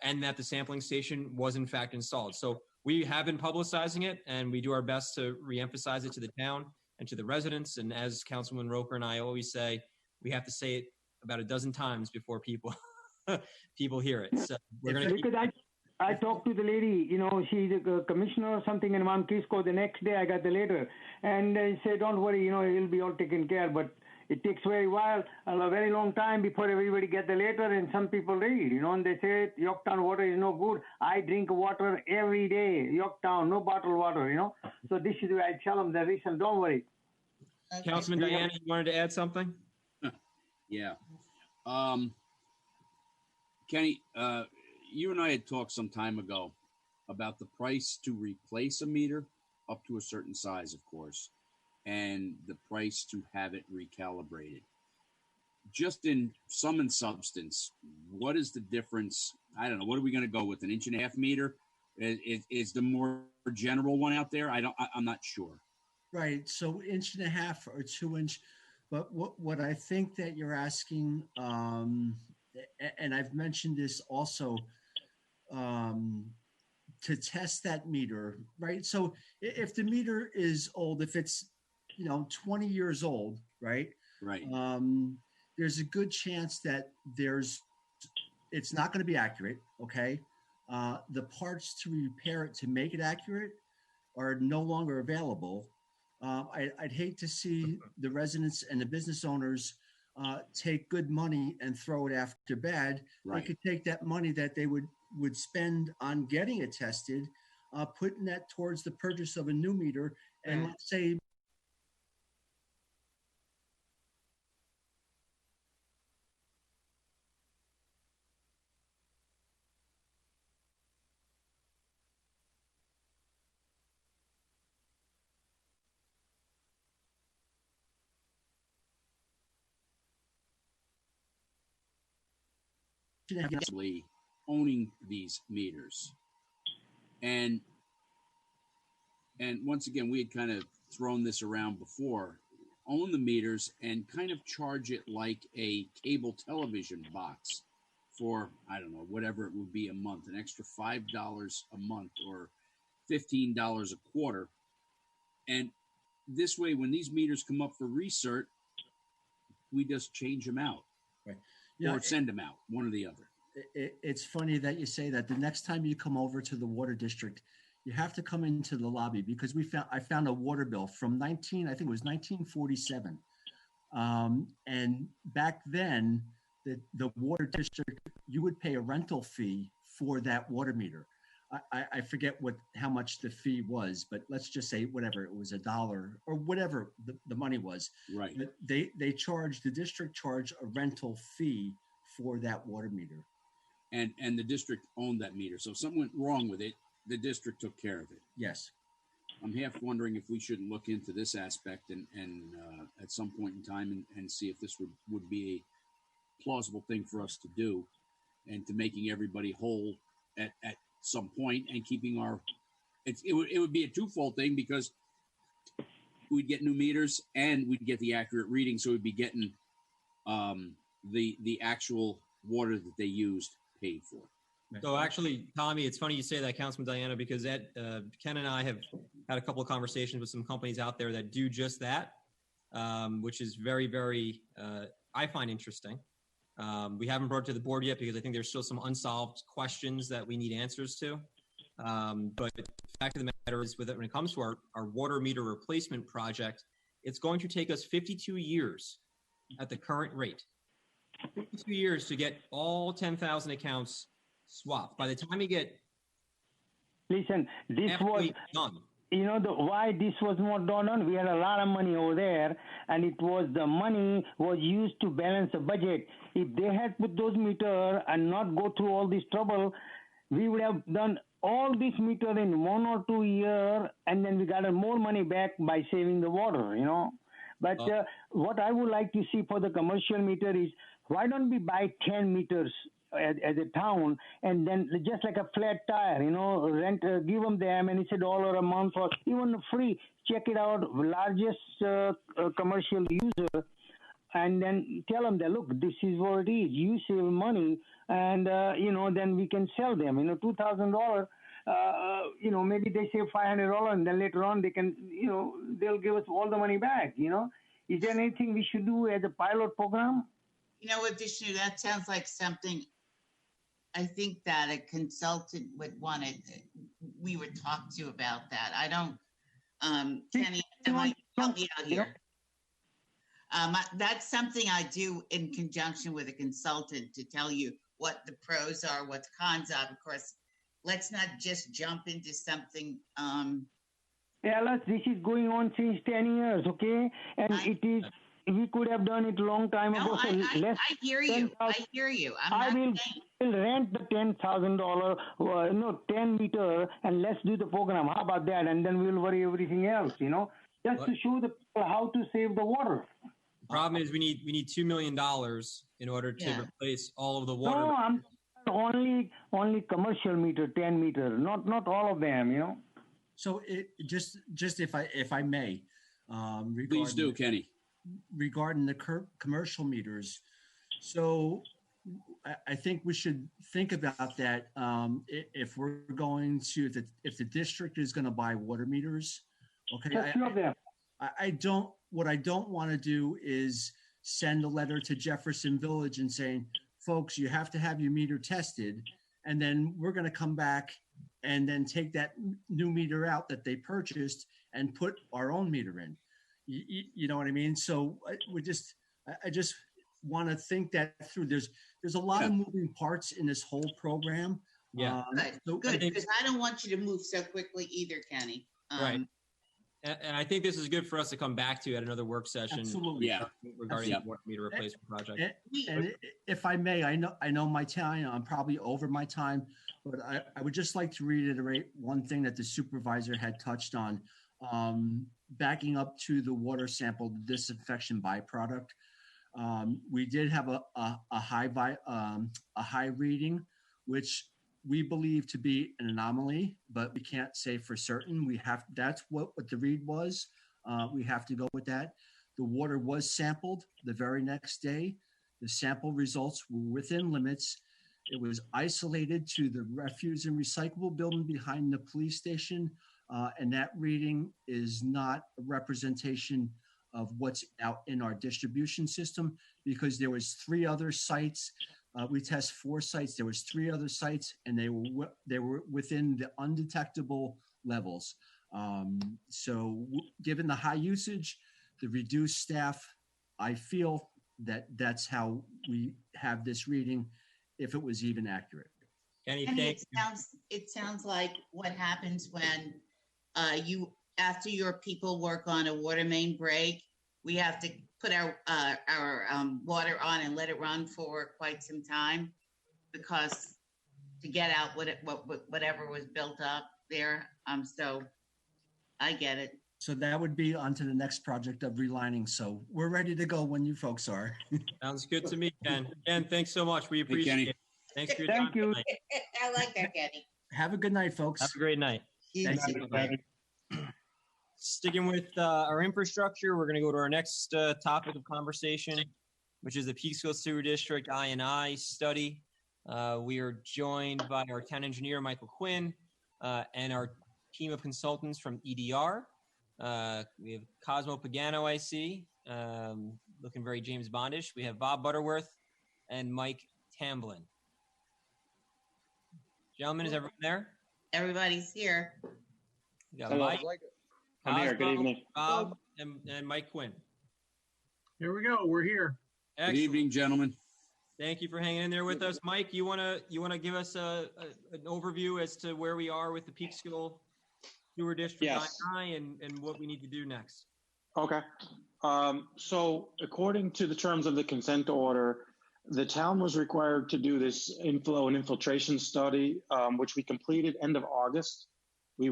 and that the sampling station was in fact installed. So we have been publicizing it, and we do our best to reemphasize it to the town and to the residents. And as Councilman Roper and I always say, we have to say it about a dozen times before people hear it. So we're going to I talked to the lady, she's a commissioner or something in Mount Kisco. The next day I got the letter and I said, don't worry, it'll be all taken care. But it takes a very long time before everybody get the letter, and some people read, and they say Yorktown water is no good. I drink water every day, Yorktown, no bottled water, So this is why I tell them the reason. Don't worry. Okay. Councilman Diana, you wanted to add something? Yeah. Kenny, you and I had talked some time ago about the price to replace a meter up to a certain size, of course, and the price to have it recalibrated. Just in sum and substance, what is the difference? I don't know. What are we going to go with? An 1.5 meter? Is the more general one out there? I'm not sure. Right. So 1.5 or 2 inch. But what I think that you're asking, and I've mentioned this also, to test that meter, right? So if the meter is old, if it's 20 years old, right? Right. There's a good chance that it's not going to be accurate. Okay. The parts to repair it to make it accurate are no longer available. I'd hate to see the residents and the business owners take good money and throw it after bad. Right. They could take that money that they would spend on getting it tested, putting that towards the purchase of a new meter, and let's say Possibly owning these meters. And once again, we had kind of thrown this around before. Own the meters and kind of charge it like a cable television box for, I don't know, whatever it would be a month, an extra $5 a month or $15 a quarter. And this way, when these meters come up for recert, we just change them out. Right. Or send them out, one or the other. It's funny that you say that. The next time you come over to the water district, you have to come into the lobby because I found a water bill from 1947. And back then, the water district, you would pay a rental fee for that water meter. I forget how much the fee was, but let's just say whatever, it was $1 or whatever the money was. Right. But the district charged a rental fee for that water meter. And the district owned that meter. So if something went wrong with it, the district took care of it. Yes. I'm half wondering if we shouldn't look into this aspect and at some point in time and see if this would be a plausible thing for us to do, and to making everybody whole at some point, and keeping it would be a twofold thing, because we'd get new meters and we'd get the accurate reading, so we'd be getting the actual water that they used paid for. So actually, Tommy, it's funny you say that, Councilman Diana, because Ken and I have had a couple of conversations with some companies out there that do just that, which is very, very, I find interesting. We haven't brought it to the board yet because I think there's still some unsolved questions that we need answers to. But the fact of the matter is, when it comes to our water meter replacement project, it's going to take us 52 years at the current rate. 52 years to get all 10,000 accounts swapped. By the time you get... Listen, this was... done. Why this was not done on? We had a lot of money over there, and the money was used to balance the budget. If they had put those meters and not go through all this trouble, we would have done all this meter in 1 or 2 years, and then we got more money back by saving the water, But what I would like to see for the commercial meter is, why don't we buy 10 meters as a town, and then just like a flat tire, rent, give them, and it's $1 a month or even free. Check it out, largest commercial user, and then tell them that, look, this is what it is. You save money, and then we can sell them. $2,000. Maybe they save $500, and then later on they can, they'll give us all the money back. Is there anything we should do as a pilot program? Vishnu, that sounds like something I think that a consultant would want to, we would talk to you about that. I don't, Kenny, help me out here. That's something I do in conjunction with a consultant to tell you what the pros are, what the cons are. Of course, let's not just jump into something. Alice, this is going on since 10 years, okay? And we could have done it a long time ago. No, I hear you. I hear you. I will rent the $10,000, 10 meter, and let's do the program. How about that? And then we'll worry everything else, just to show the people how to save the water. The problem is we need $2 million in order to replace all of the water. No, I'm only commercial meter, 10 meter, not all of them, So just if I may, please do, Kenny. Regarding the commercial meters, so I think we should think about that. If we're going to, if the district is going to buy water meters, okay. What I don't want to do is send a letter to Jefferson Village and saying, folks, you have to have your meter tested, and then we're going to come back and then take that new meter out that they purchased and put our own meter in. You know what I mean? So I just want to think that through. There's a lot of moving parts in this whole program. Yeah, good. Because I don't want you to move so quickly either, Kenny. Right. And I think this is good for us to come back to at another work session. Absolutely. Regarding the water meter replacement project. And if I may, I know my time. I'm probably over my time, but I would just like to reiterate one thing that the supervisor had touched on. Backing up to the water sample disinfection byproduct, we did have a high reading, which we believe to be an anomaly, but we can't say for certain. That's what the read was. We have to go with that. The water was sampled the very next day. The sample results were within limits. It was isolated to the refuse and recyclable building behind the police station. And that reading is not a representation of what's out in our distribution system, because there was 3 other sites. We test 4 sites. There was 3 other sites, and they were within the undetectable levels. So given the high usage, the reduced staff, I feel that that's how we have this reading, if it was even accurate. It sounds like what happens when after your people work on a water main break, we have to put our water on and let it run for quite some time, because to get out whatever was built up there. So I get it. So that would be onto the next project of relining. So we're ready to go when you folks are. Sounds good to me, Ken. Ken, thanks so much. We appreciate it. Thanks for your time. Thank you. I like that, Kenny. Have a good night, folks. Have a great night. Thanks. Sticking with our infrastructure, we're going to go to our next topic of conversation, which is the Peekskill Sewer District I&I study. We are joined by our town engineer, Michael Quinn, and our team of consultants from EDR. We have Cosmo Pagano, I see, looking very James Bondish. We have Bob Butterworth and Mike Tamblin. Gentlemen, is everyone there? Everybody's here. We got Mike, I'm here. Good evening. Bob, and Mike Quinn. Here we go. We're here. Excellent. Good evening, gentlemen. Thank you for hanging in there with us. Mike, you wanna give us an overview as to where we are with the Peekskill Sewer District I and what we need to do next? Okay. So according to the terms of the consent order, the town was required to do this inflow and infiltration study, which we completed end of August. We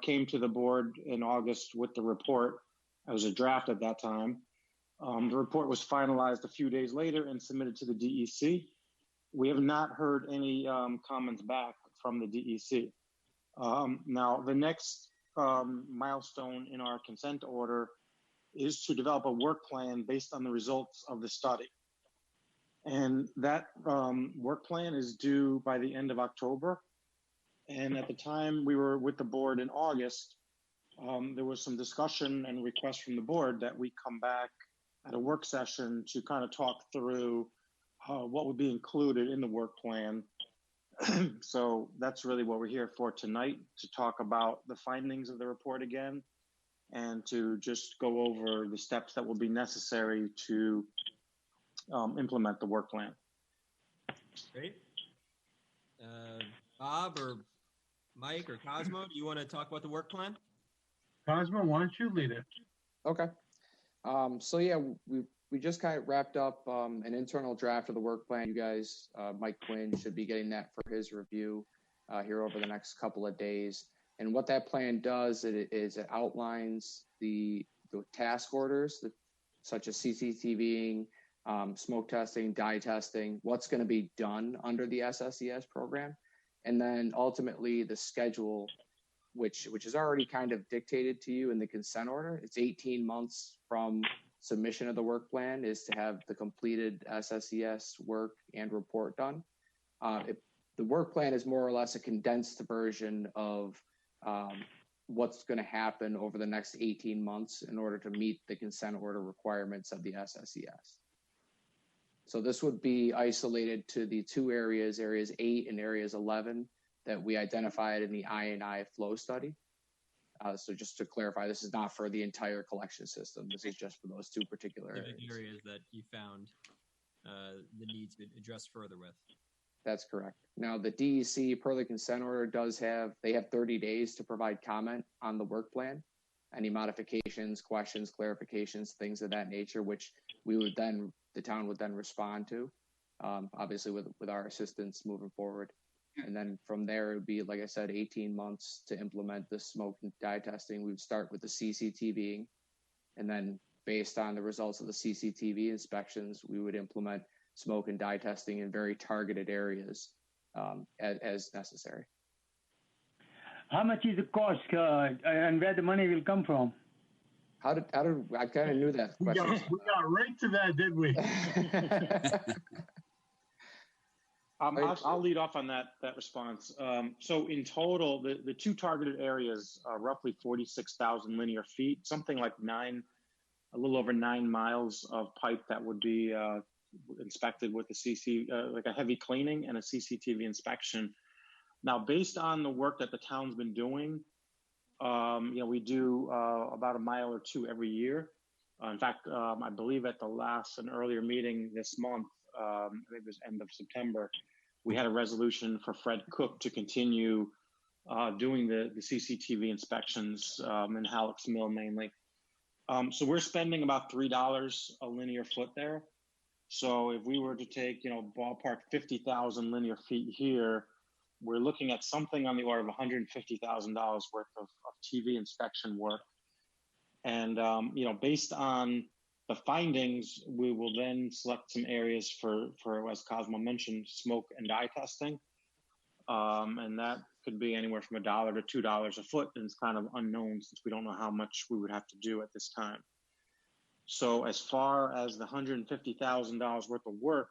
came to the board in August with the report. It was a draft at that time. The report was finalized a few days later and submitted to the DEC. We have not heard any comments back from the DEC. Now, the next milestone in our consent order is to develop a work plan based on the results of the study. And that work plan is due by the end of October. And at the time we were with the board in August, there was some discussion and request from the board that we come back at a work session to kind of talk through what would be included in the work plan. So that's really what we're here for tonight, to talk about the findings of the report again and to just go over the steps that will be necessary to implement the work plan. Great. Bob or Mike or Cosmo, do you want to talk about the work plan? Cosmo, why don't you lead it? Okay. So yeah, we just kind of wrapped up an internal draft of the work plan. You guys, Mike Quinn should be getting that for his review here over the next couple of days. And what that plan does is it outlines the task orders, such as CCTVing, smoke testing, dye testing, what's going to be done under the SSES program, and then ultimately the schedule, which is already kind of dictated to you in the consent order. It's 18 months from submission of the work plan is to have the completed SSES work and report done. The work plan is more or less a condensed version of what's going to happen over the next 18 months in order to meet the consent order requirements of the SSES. So this would be isolated to the two areas 8 and areas 11 that we identified in the I&I flow study. So just to clarify, this is not for the entire collection system. This is just for those two particular areas that you found the need to address further with. That's correct. Now the DEC per the consent order they have 30 days to provide comment on the work plan, any modifications, questions, clarifications, things of that nature, which the town would then respond to, obviously with our assistance moving forward. And then from there, it would be, like I said, 18 months to implement the smoke and dye testing. We would start with the CCTVing, and then based on the results of the CCTV inspections, we would implement smoke and dye testing in very targeted areas as necessary. How much is the cost and where the money will come from? How did I kind of knew that question. We got right to that, didn't we? I'll lead off on that response. So in total, the two targeted areas are roughly 46,000 linear feet, something like a little over 9 miles of pipe that would be inspected with like a heavy cleaning and a CCTV inspection. Now, based on the work that the town's been doing, we do about a mile or two every year. In fact, I believe at an earlier meeting this month, I think it was end of September, we had a resolution for Fred Cook to continue doing the CCTV inspections in Halleck's Mill mainly. So we're spending about $3 a linear foot there. So if we were to take, ballpark 50,000 linear feet here, we're looking at something on the order of $150,000 worth of TV inspection work. And, based on the findings, we will then select some areas for as Cosmo mentioned, smoke and dye testing. And that could be anywhere from $1 to $2 a foot. And it's kind of unknown since we don't know how much we would have to do at this time. So as far as the $150,000 worth of work,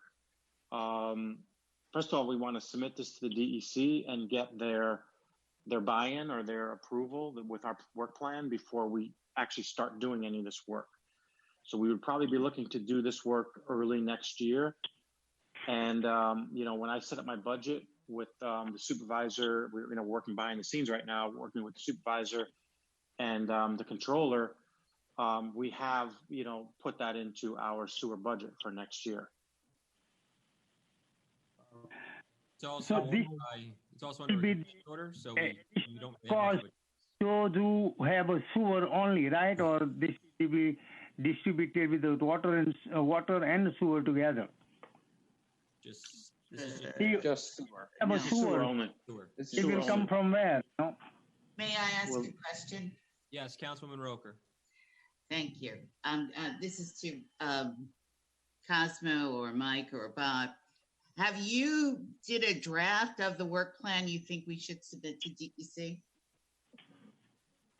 first of all, we want to submit this to the DEC and get their buy-in or their approval with our work plan before we actually start doing any of this work. So we would probably be looking to do this work early next year. And, when I set up my budget with the supervisor, we're working behind the scenes right now, working with the supervisor and the controller, we have, put that into our sewer budget for next year. It's also under a order, so we don't pay so do have a sewer only, right? Or this will be distributed with the water and sewer together? Just sewer. Have a sewer only. It will come from where? No? May I ask a question? Yes, Councilwoman Roker. Thank you. This is to Cosmo or Mike or Bob. Have you did a draft of the work plan you think we should submit to DEC?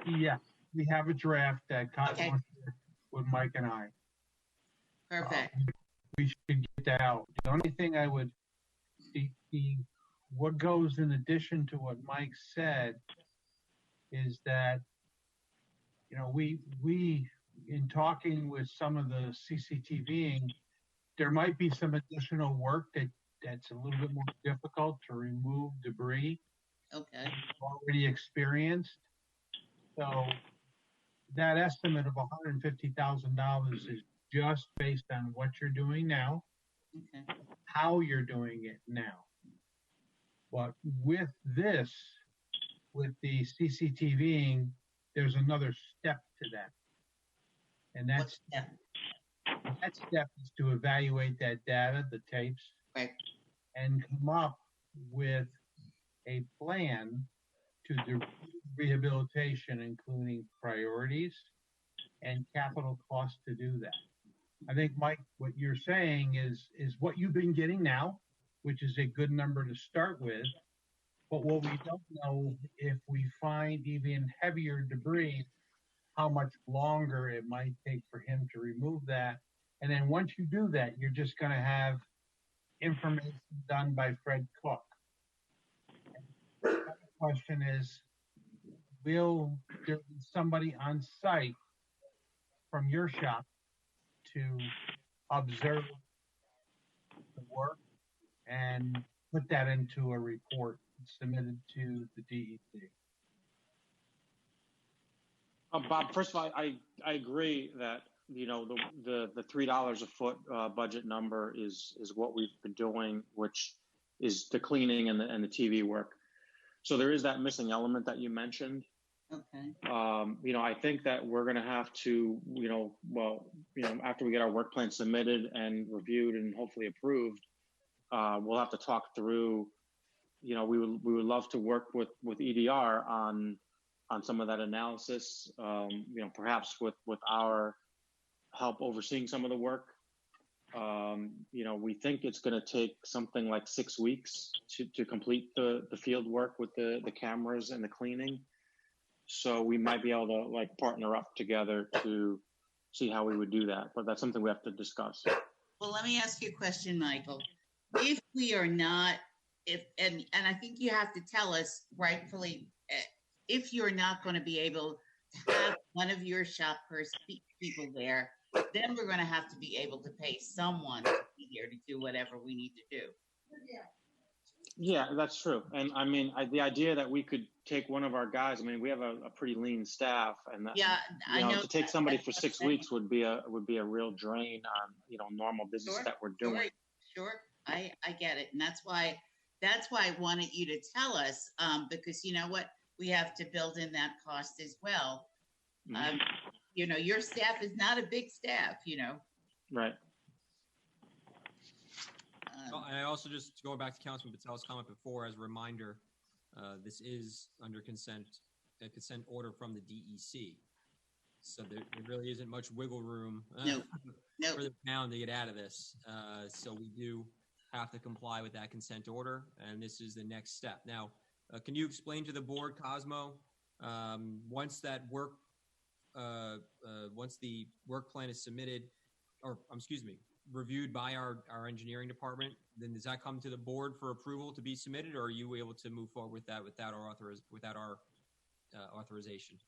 Yes, we have a draft that Cosmo with Mike and I. Perfect. We should get that out. The only thing I would what goes in addition to what Mike said is that we in talking with some of the CCTVing, there might be some additional work that's a little bit more difficult to remove debris. Okay. Already experienced. So that estimate of $150,000 is just based on what you're doing now, Okay. how you're doing it now. But with this, with the CCTVing, there's another step to that. And What step? that step is to evaluate that data, the tapes, Right. and come up with a plan to do rehabilitation, including priorities and capital costs to do that. I think, Mike, what you're saying is what you've been getting now, which is a good number to start with. But what we don't know, if we find even heavier debris, how much longer it might take for him to remove that. And then once you do that, you're just going to have information done by Fred Cook. The question is, will there be somebody on site from your shop to observe the work and put that into a report submitted to the DEC? Bob, first of all, I agree that, you know, the $3 a foot budget number is what we've been doing, which is the cleaning and the TV work. So there is that missing element that you mentioned. Okay. You know, I think that we're going to have to, after we get our work plan submitted and reviewed and hopefully approved, we'll have to talk through, you know, we would love to work with EDR on some of that analysis, you know, perhaps with our help overseeing some of the work. You know, we think it's going to take something like 6 weeks to complete the field work with the cameras and the cleaning. So we might be able to like partner up together to see how we would do that. But that's something we have to discuss. Well, let me ask you a question, Michael. If we are not, and I think you have to tell us rightfully, if you're not going to be able to have one of your shop people there, then we're going to have to be able to pay someone to be here to do whatever we need to do. Yeah, that's true. And I mean, the idea that we could take one of our guys, I mean, we have a pretty lean staff, and that, yeah, I know to take somebody for 6 weeks would be a real drain on, you know, normal business that we're doing. Sure. I get it. And that's why I wanted you to tell us, because you know what, we have to build in that cost as well. Mm-hmm. You know, your staff is not a big staff, you know. Right. And I also, just going back to Councilman Patel's comment before, as a reminder, this is under a consent order from the DEC. So there really isn't much wiggle room for the town to get out of this. So we do have to comply with that consent order, and this is the next step. Now, can you explain to the board, Cosmo, once that once the work plan is submitted, or reviewed by our engineering department, then does that come to the board for approval to be submitted, or are you able to move forward with that without our authorization?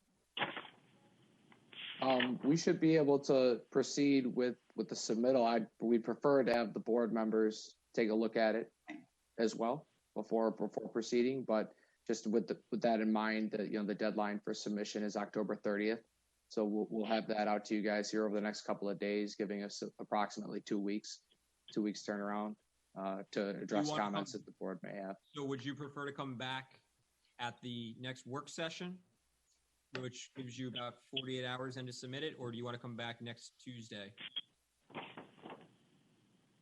We should be able to proceed with the submittal. We'd prefer to have the board members take a look at it as well before proceeding. But just with that in mind, that, you know, the deadline for submission is October 30th. So we'll have that out to you guys here over the next couple of days, giving us approximately 2 weeks turnaround to address comments that the board may have. So would you prefer to come back at the next work session, which gives you about 48 hours then to submit it, or do you want to come back next Tuesday?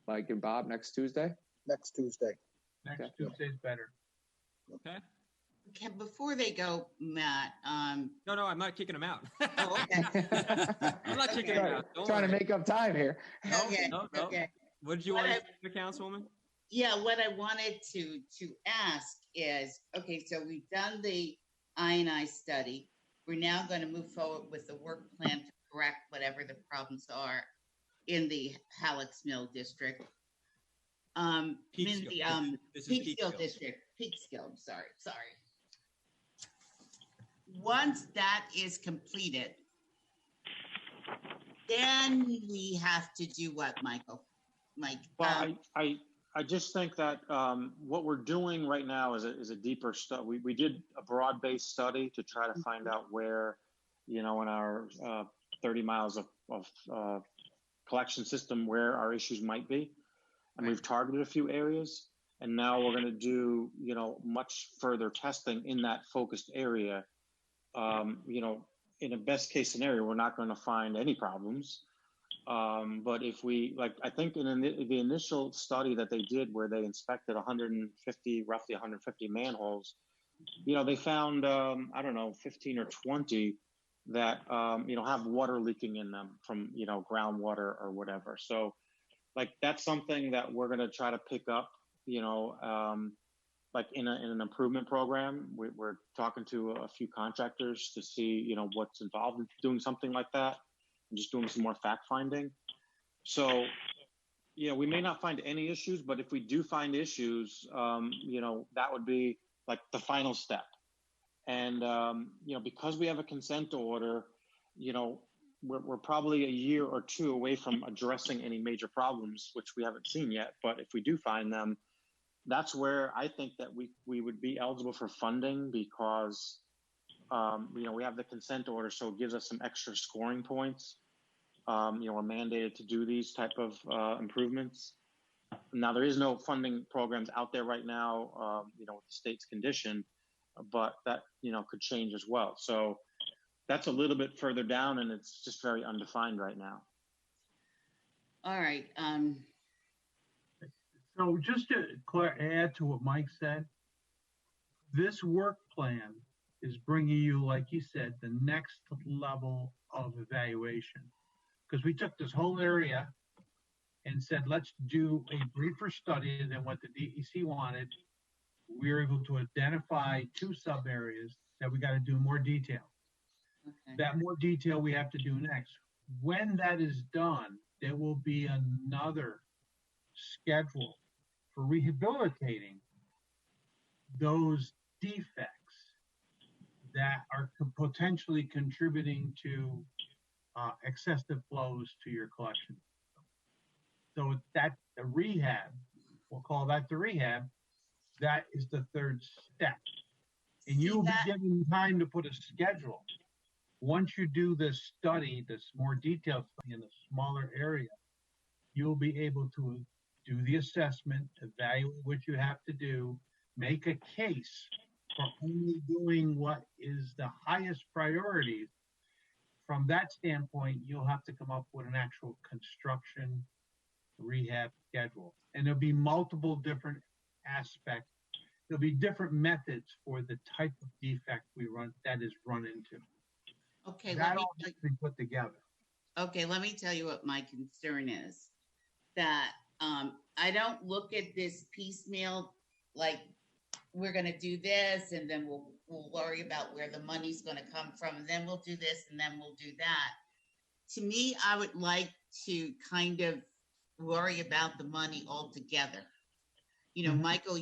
Mike and Bob, next Tuesday? Next Tuesday. Next Tuesday's better. Okay. Before they go, Matt. No, I'm not kicking them out. Oh, okay. I'm not kicking them out. Don't trying worry. to make up time here. Okay. No. Okay. What did you want to say, Councilwoman? Yeah, what I wanted to ask is, okay, so we've done the I&I study. We're now going to move forward with the work plan to correct whatever the problems are in the Halleck's Mill district. Peekskill district. Peekskill, sorry. Once that is completed, then we have to do what, Michael? Well, I just think that what we're doing right now is a deeper study. We did a broad-based study to try to find out where in our 30 miles of collection system where our issues might be. And we've targeted a few areas. And now we're going to do, much further testing in that focused area. In a best case scenario, we're not going to find any problems. But if we, I think in the initial study that they did where they inspected roughly 150 manholes, they found, 15 or 20 that, have water leaking in them from, groundwater or whatever. So that's something that we're going to try to pick up, in an improvement program. We're talking to a few contractors to see, what's involved in doing something like that and just doing some more fact finding. So, we may not find any issues, but if we do find issues, that would be the final step. And, because we have a consent order, we're probably a year or two away from addressing any major problems, which we haven't seen yet. But if we do find them, that's where I think that we would be eligible for funding because, we have the consent order, so it gives us some extra scoring points. We're mandated to do these type of improvements. Now, there is no funding programs out there right now, with the state's condition, but that, could change as well. So that's a little bit further down, and it's just very undefined right now. All right. So just to add to what Mike said, this work plan is bringing you, like you said, the next level of evaluation. Because we took this whole area and said, let's do a briefer study than what the DEC wanted. We were able to identify 2 sub areas that we got to do more detail. Okay. That more detail we have to do next. When that is done, there will be another schedule for rehabilitating those defects that are potentially contributing to excessive flows to your collection. So that's the rehab. We'll call that the rehab. That is the 3rd step. And you'll be given time to put a schedule. Once you do this study, this more detailed study in a smaller area, you'll be able to do the assessment, evaluate what you have to do, make a case for only doing what is the highest priority. From that standpoint, you'll have to come up with an actual construction rehab schedule. And there'll be multiple different aspects. There'll be different methods for the type of defect that is run into. Okay, that all has to be put together. Okay, let me tell you what my concern is. That I don't look at this piecemeal like we're going to do this and then we'll worry about where the money's going to come from and then we'll do this and then we'll do that. To me, I would like to kind of worry about the money altogether. Michael,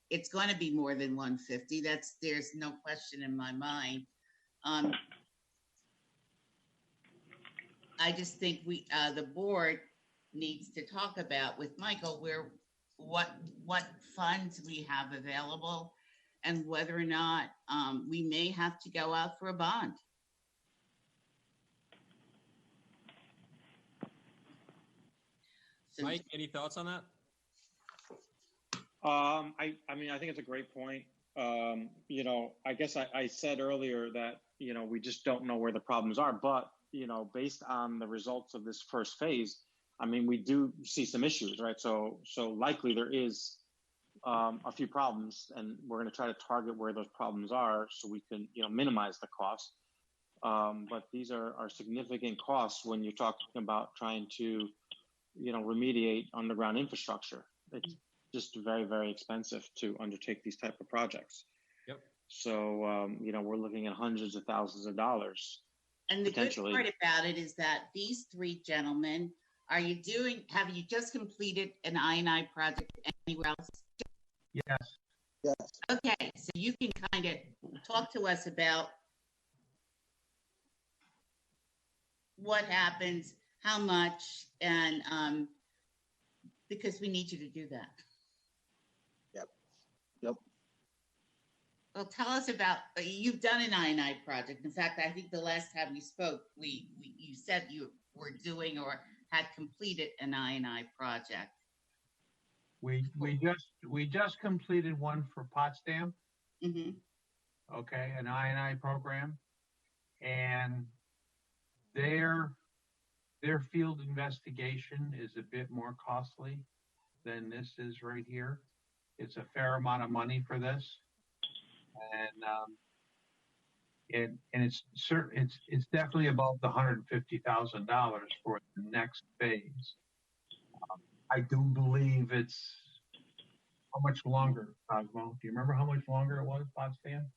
it's going to be more than 150. There's no question in my mind. I just think the board needs to talk about with Michael what funds we have available and whether or not we may have to go out for a bond. So, Mike, any thoughts on that? I think it's a great point. I guess I said earlier that, we just don't know where the problems are, but, based on the results of this first phase, we do see some issues, right? So likely there is a few problems, and we're going to try to target where those problems are so we can, minimize the cost. But these are significant costs when you're talking about trying to, remediate underground infrastructure. It's just very, very expensive to undertake these type of projects. Yep. So, we're looking at hundreds of thousands of dollars. And the good part about it is that these 3 gentlemen, have you just completed an I&I project anywhere else? Yes. Yes. Okay, so you can kind of talk to us about what happens, how much, and because we need you to do that. Yep. Well, tell us about, you've done an I&I project. In fact, I think the last time we spoke, you said you were doing or had completed an I&I project. We just completed one for Potsdam. Mm-hmm. Okay, an I&I program, and their field investigation is a bit more costly than this is right here. It's a fair amount of money for this, and it's definitely above the $150,000 for the next phase. I do believe it's how much longer, Cosmo? Do you remember how much longer it was, Potsdam?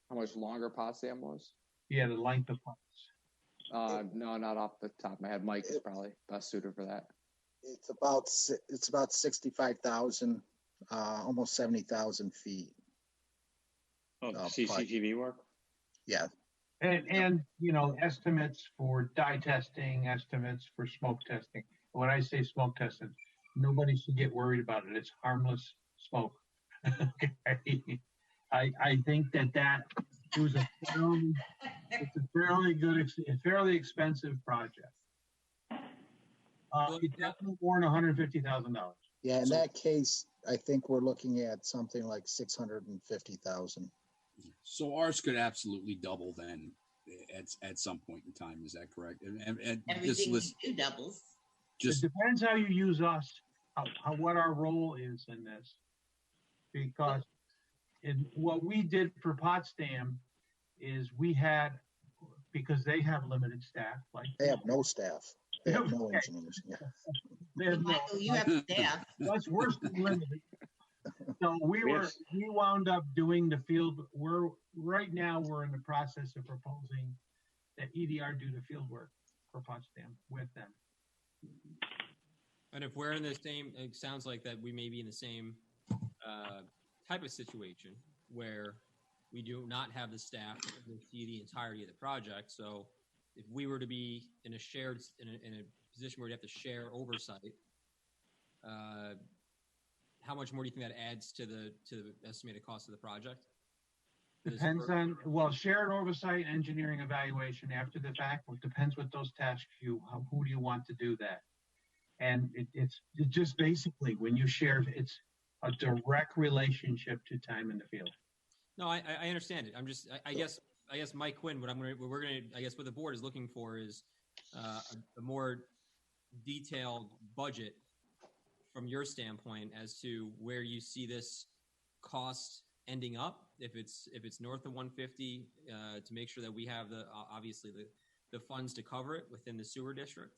How much longer Potsdam was? Yeah, the length of Pots. No, not off the top of my head. Mike is probably best suited for that. It's about 65,000, almost 70,000 feet. Oh, CCTV work? Yeah. And estimates for dye testing, estimates for smoke testing. When I say smoke testing, nobody should get worried about it. It's harmless smoke. Okay. I think that it was a fairly expensive project. It definitely warrant $150,000. Yeah, in that case, I think we're looking at something like 650,000. So ours could absolutely double then at some point in time. Is that correct? And everything we do doubles. It depends how you use us, what our role is in this. Because what we did for Potsdam is because they have limited staff. They have no staff. They have no engineers. Yeah. You have staff. That's worse than limited. So we wound up doing the field. Right now we're in the process of proposing that EDR do the field work for Potsdam with them. And if we're in the same, it sounds like that we may be in the same type of situation where we do not have the staff to see the entirety of the project. So if we were to be in a position where we have to share oversight, how much more do you think that adds to the estimated cost of the project? Depends on, shared oversight, engineering evaluation after the fact. It depends what those tasks who do you want to do that? And it's just basically when you share, it's a direct relationship to time in the field. No, I understand it. I'm just, I guess Mike Quinn, what the board is looking for is a more detailed budget from your standpoint as to where you see this cost ending up. If it's north of 150, to make sure that we have obviously the funds to cover it within the sewer district.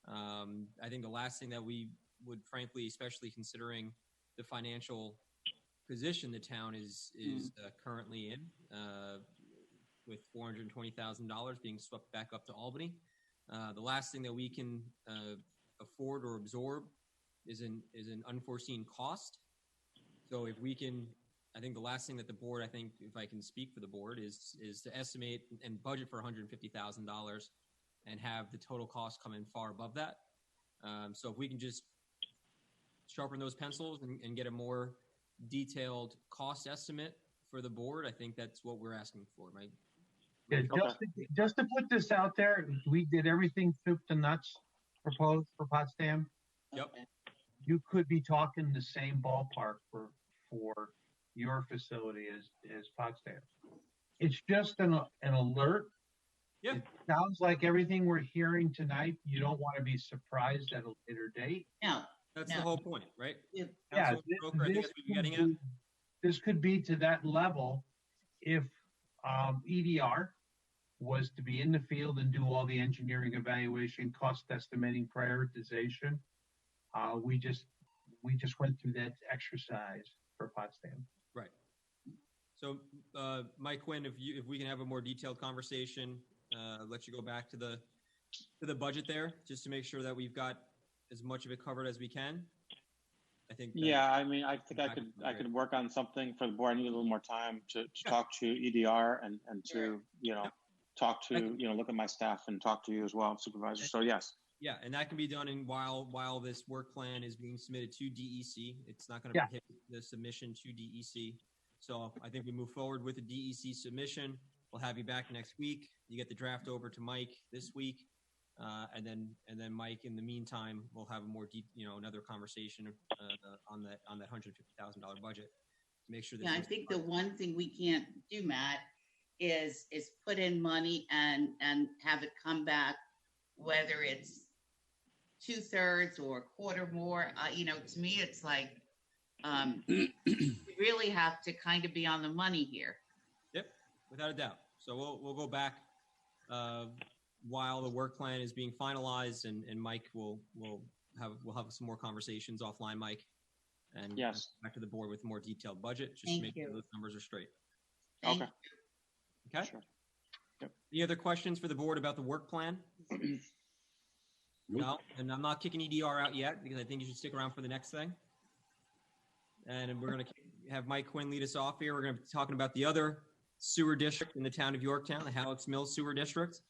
I think the last thing that we would, frankly, especially considering the financial position the town is currently in, with $420,000 being swept back up to Albany, the last thing that we can afford or absorb is an unforeseen cost. So if we can, I think the last thing that the board, I think if I can speak for the board, is to estimate and budget for $150,000 and have the total cost come in far above that. So if we can just sharpen those pencils and get a more detailed cost estimate for the board, I think that's what we're asking for, right? Yeah, just to put this out there, we did everything soup to nuts proposed for Potsdam. Yep. You could be talking the same ballpark for your facility as Potsdam. It's just an alert. Yeah. It sounds like everything we're hearing tonight, you don't want to be surprised at a later date. No. That's the whole point, right? Yeah. Broker, I think that's what you're getting at. This could be to that level if EDR was to be in the field and do all the engineering evaluation, cost estimating, prioritization. We just went through that exercise for Potsdam. Right. So, Mike Quinn, if we can have a more detailed conversation, let you go back to the budget there, just to make sure that we've got as much of it covered as we can. I think. Yeah, I mean, I think I could work on something for the board. I need a little more time to talk to EDR and to talk to look at my staff and talk to you as well, supervisor. So yes. Yeah, and that can be done while this work plan is being submitted to DEC. It's not going to hit the submission to DEC. So I think we move forward with the DEC submission. We'll have you back next week. You get the draft over to Mike this week. And then Mike, in the meantime, we'll have a more deep, another conversation on that $150,000 budget to make sure that. Yeah, I think the one thing we can't do, Matt, is put in money and have it come back, whether it's 2/3 or a quarter more. To me, it's like we really have to kind of be on the money here. Yep, without a doubt. So we'll go back while the work plan is being finalized, and Mike will have some more conversations offline, Mike, and yes, back to the board with a more detailed budget, just to make sure those numbers are straight. Okay. Okay. Sure. Yep. Any other questions for the board about the work plan? No, and I'm not kicking EDR out yet because I think you should stick around for the next thing. And we're going to have Mike Quinn lead us off here. We're going to be talking about the other sewer district in the town of Yorktown, the Hallett's Mills Sewer District.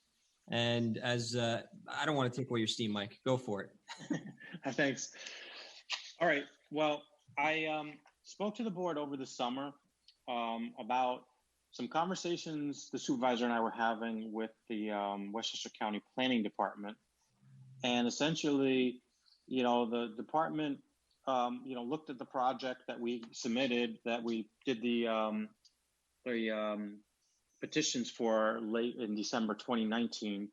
And as I don't want to take away your steam, Mike, go for it. Thanks. All right. Well, I spoke to the board over the summer about some conversations the supervisor and I were having with the Westchester County Planning Department. And essentially, the department, looked at the project that we submitted, that we did the petitions for late in December 2019.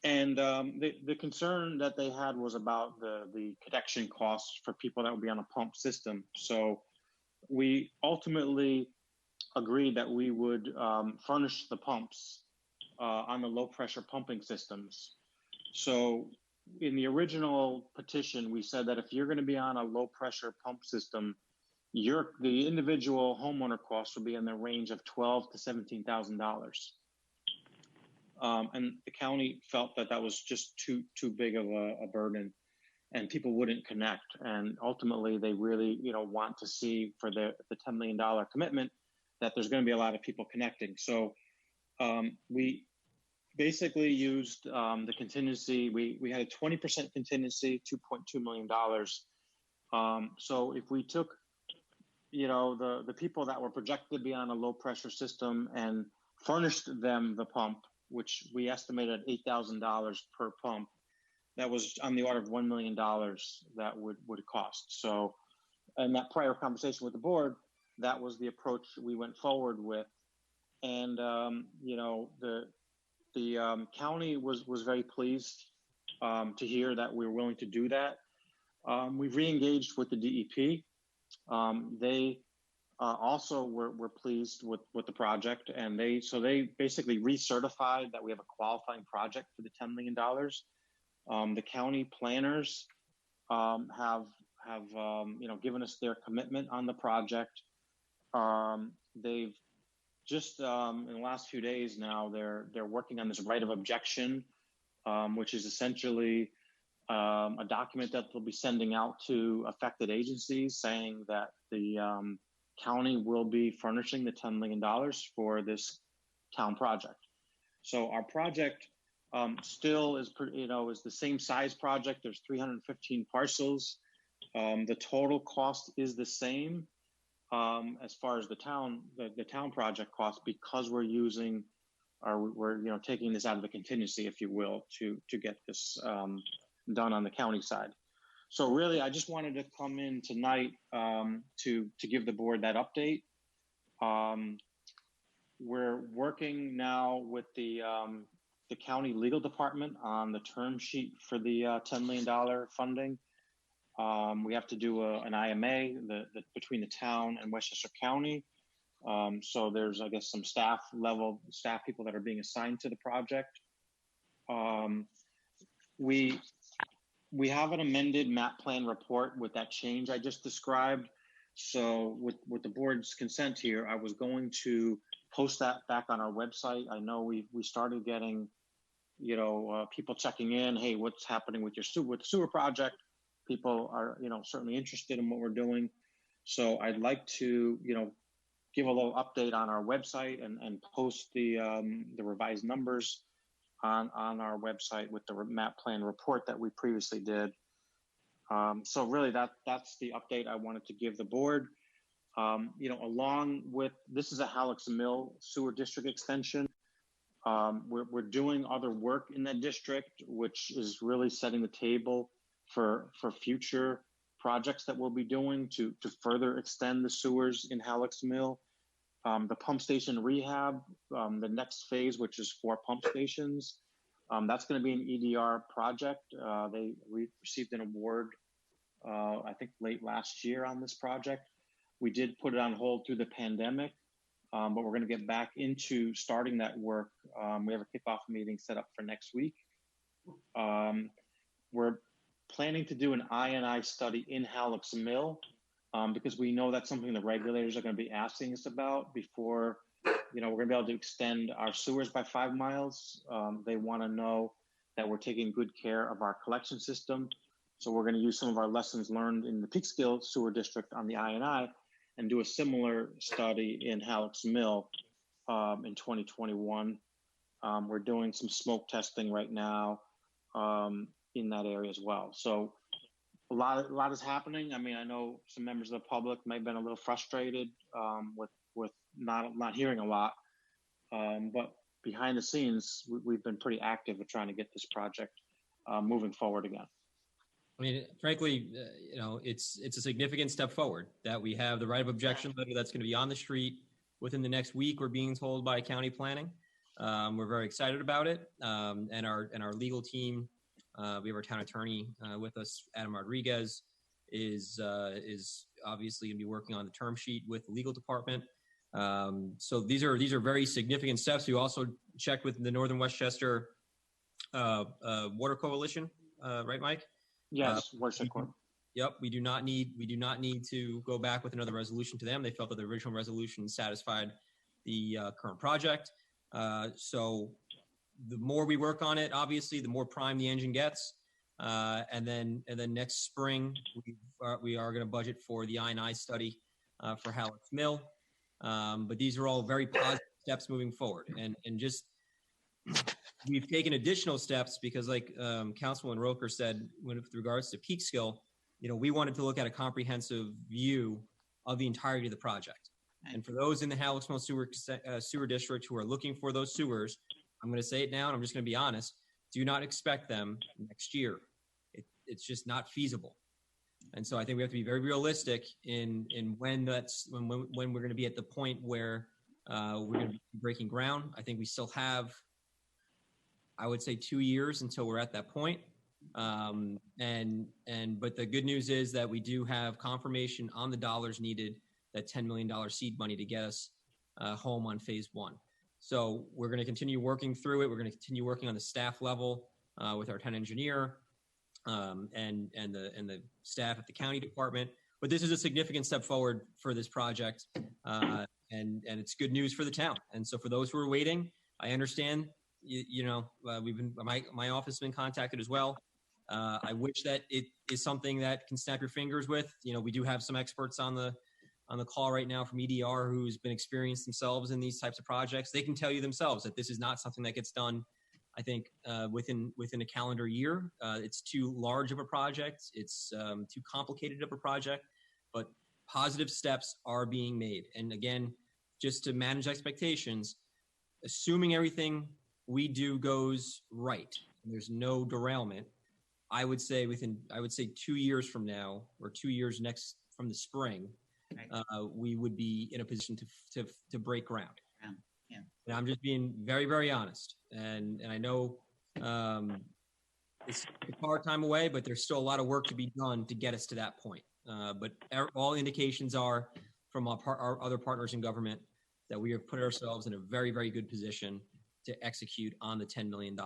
And the concern that they had was about the connection costs for people that would be on a pump system. So we ultimately agreed that we would furnish the pumps on the low pressure pumping systems. So in the original petition, we said that if you're going to be on a low pressure pump system, the individual homeowner costs will be in the range of $12,000 to $17,000. And the county felt that was just too big of a burden, and people wouldn't connect. And ultimately, they really want to see for the $10 million commitment that there's going to be a lot of people connecting. So we basically used the contingency. We had a 20% contingency, $2.2 million. So if we took the people that were projected to be on a low pressure system and furnished them the pump, which we estimated at $8,000 per pump, that was on the order of $1 million that would cost. So in that prior conversation with the board, that was the approach we went forward with. And, the county was very pleased to hear that we were willing to do that. We've re-engaged with the DEP. They also were pleased with the project, and they basically recertified that we have a qualifying project for the $10 million. The county planners have given us their commitment on the project. They've just in the last few days now, they're working on this right of objection, which is essentially a document that they'll be sending out to affected agencies saying that the county will be furnishing the $10 million for this town project. So our project still is the same size project. There's 315 parcels. The total cost is the same as far as the town project cost, because we're taking this out of the contingency, if you will, to get this done on the county side. So really, I just wanted to come in tonight to give the board that update. We're working now with the county legal department on the term sheet for the $10 million funding. We have to do an IMA between the town and Westchester County. So there's, I guess, some staff people that are being assigned to the project. We have an amended map plan report with that change I just described. So with the board's consent here, I was going to post that back on our website. I know we started getting, people checking in. Hey, what's happening with the sewer project? People are, certainly interested in what we're doing. So I'd like to, give a little update on our website and post the revised numbers on our website with the map plan report that we previously did. So really that's the update I wanted to give the board. Along with, this is a Halleck's Mill sewer district extension. We're doing other work in that district, which is really setting the table for future projects that we'll be doing to further extend the sewers in Halleck's Mill. The pump station rehab, the next phase, which is 4 pump stations, that's going to be an EDR project. We received an award, I think late last year on this project. We did put it on hold through the pandemic, but we're going to get back into starting that work. We have a kickoff meeting set up for next week. We're planning to do an I&I study in Halleck's Mill because we know that's something the regulators are going to be asking us about before, we're going to be able to extend our sewers by 5 miles. They want to know that we're taking good care of our collection system. So we're going to use some of our lessons learned in the Peekskill Sewer District on the I&I and do a similar study in Halleck's Mill in 2021. We're doing some smoke testing right now in that area as well. So a lot is happening. I mean, I know some members of the public may have been a little frustrated with not hearing a lot, but behind the scenes, we've been pretty active at trying to get this project moving forward again. I mean, frankly, it's a significant step forward that we have the right of objection letter that's going to be on the street within the next week. We're being told by county planning. We're very excited about it, and our legal team. We have our town attorney with us, Adam Rodriguez, is obviously going to be working on the term sheet with the legal department. So these are very significant steps. We also checked with the Northern Westchester Water Coalition, right, Mike? Yes, Watershed Corp. Yep, we do not need to go back with another resolution to them. They felt that the original resolution satisfied the current project. So the more we work on it, obviously, the more prime the engine gets. And then next spring, we are going to budget for the I&I study for Halleck's Mill. But these are all very positive steps moving forward. And just we've taken additional steps because, like Councilman Roker said, with regards to Peekskill, we wanted to look at a comprehensive view of the entirety of the project. And for those in the Halleck's Mill sewer district who are looking for those sewers, I'm going to say it now, and I'm just going to be honest, do not expect them next year. It's just not feasible. And so I think we have to be very realistic in when we're going to be at the point where we're going to be breaking ground. I think we still have, I would say, 2 years until we're at that point. But the good news is that we do have confirmation on the dollars needed, that $10 million seed money to get us home on phase 1. So we're going to continue working through it. We're going to continue working on the staff level with our town engineer and the staff at the county department. But this is a significant step forward for this project, and it's good news for the town. And so for those who are waiting, I understand. We've been my office has been contacted as well. I wish that it is something that can snap your fingers with. We do have some experts on the call right now from EDR who's been experienced themselves in these types of projects. They can tell you themselves that this is not something that gets done, I think, within a calendar year. It's too large of a project. It's too complicated of a project, but positive steps are being made. And again, just to manage expectations, assuming everything we do goes right, and there's no derailment, I would say 2 years from now, or 2 years next from the spring, we would be in a position to break ground. Yeah. And I'm just being very, very honest. And I know it's a hard time away, but there's still a lot of work to be done to get us to that point. But all indications are from our other partners in government that we have put ourselves in a very, very good position to execute on the $10 million